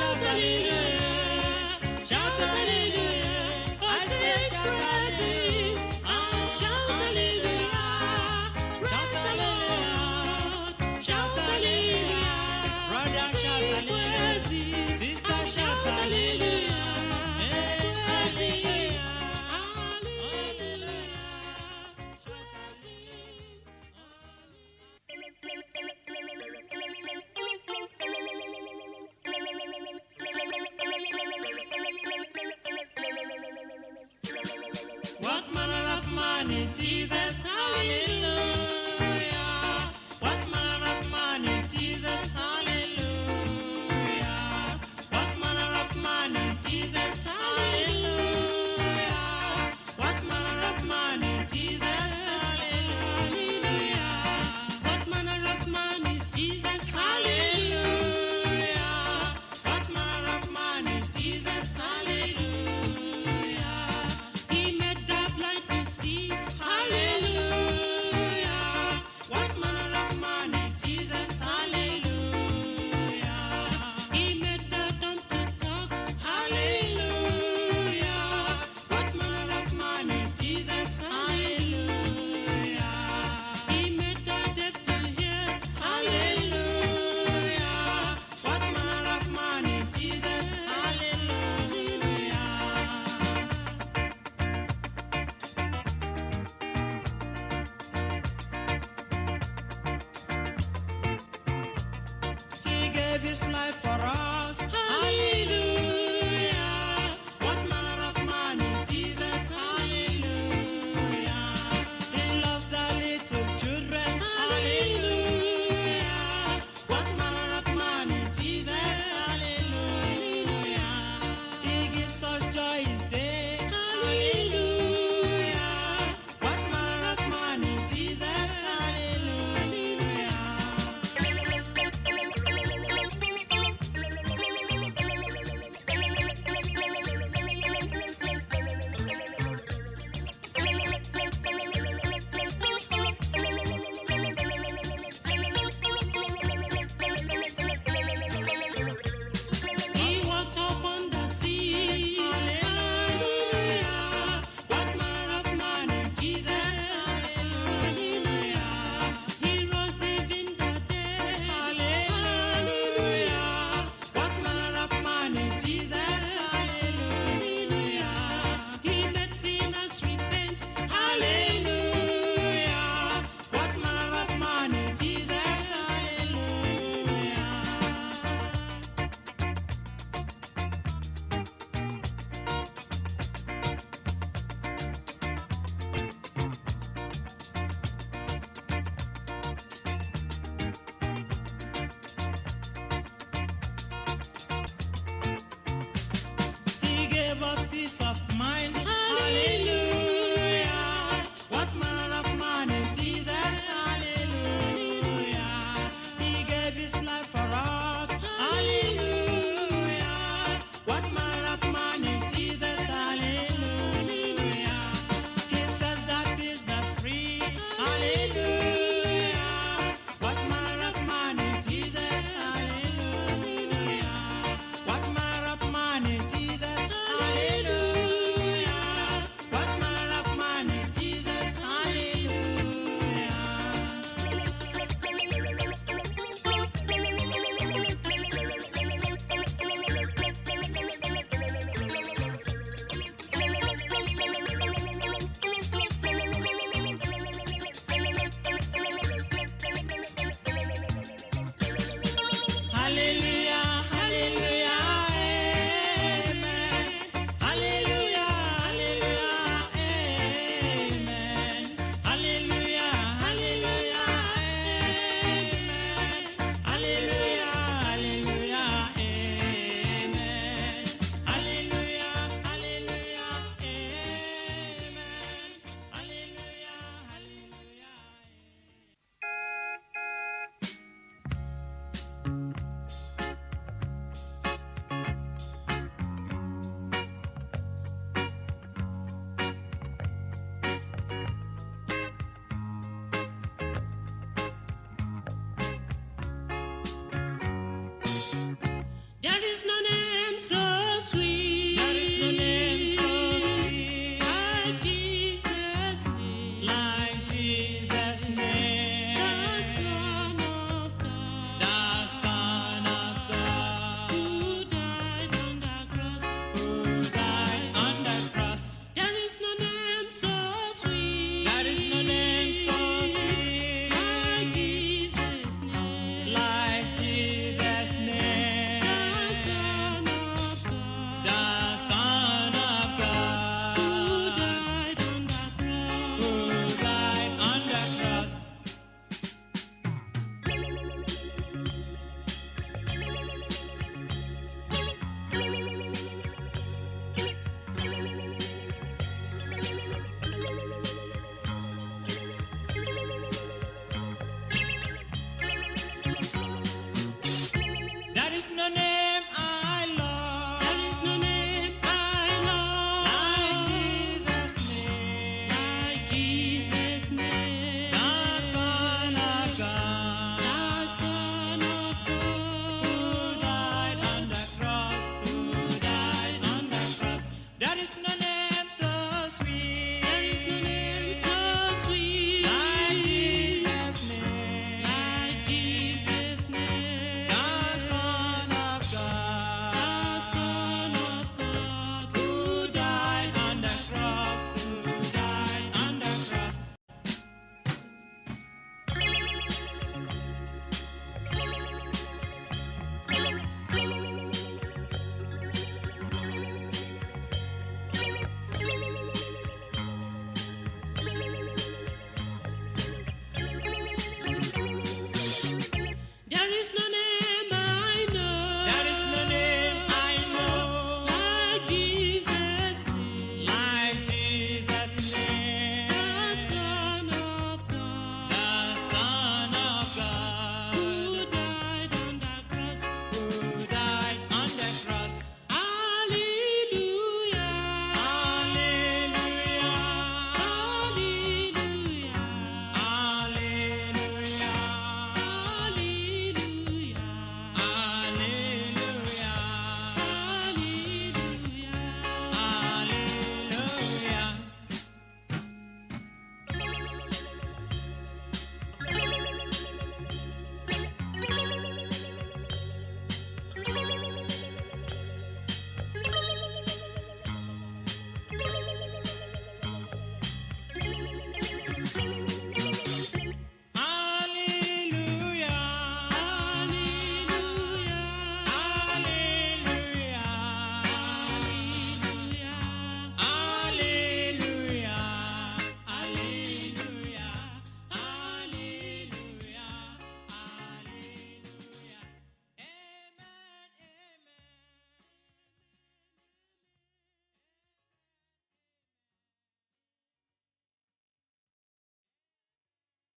S9: shout hallelujah. Shout hallelujah. I say shout hallelujah. Shout hallelujah. Shout hallelujah. Shout hallelujah. Brother shout hallelujah. Sister shout hallelujah. What manner of man is Jesus? Hallelujah. What manner of man is Jesus? Hallelujah. What manner of man is Jesus? Hallelujah. What manner of man is Jesus? Hallelujah.
S12: What manner of man is Jesus?
S9: Hallelujah. What manner of man is Jesus? Hallelujah.
S12: He made the blind to see.
S9: Hallelujah. What manner of man is Jesus? Hallelujah.
S12: He made the dumb to talk.
S9: Hallelujah. What manner of man is Jesus? Hallelujah.
S12: He made the deaf to hear.
S9: Hallelujah. What manner of man is Jesus? Hallelujah. He gave his life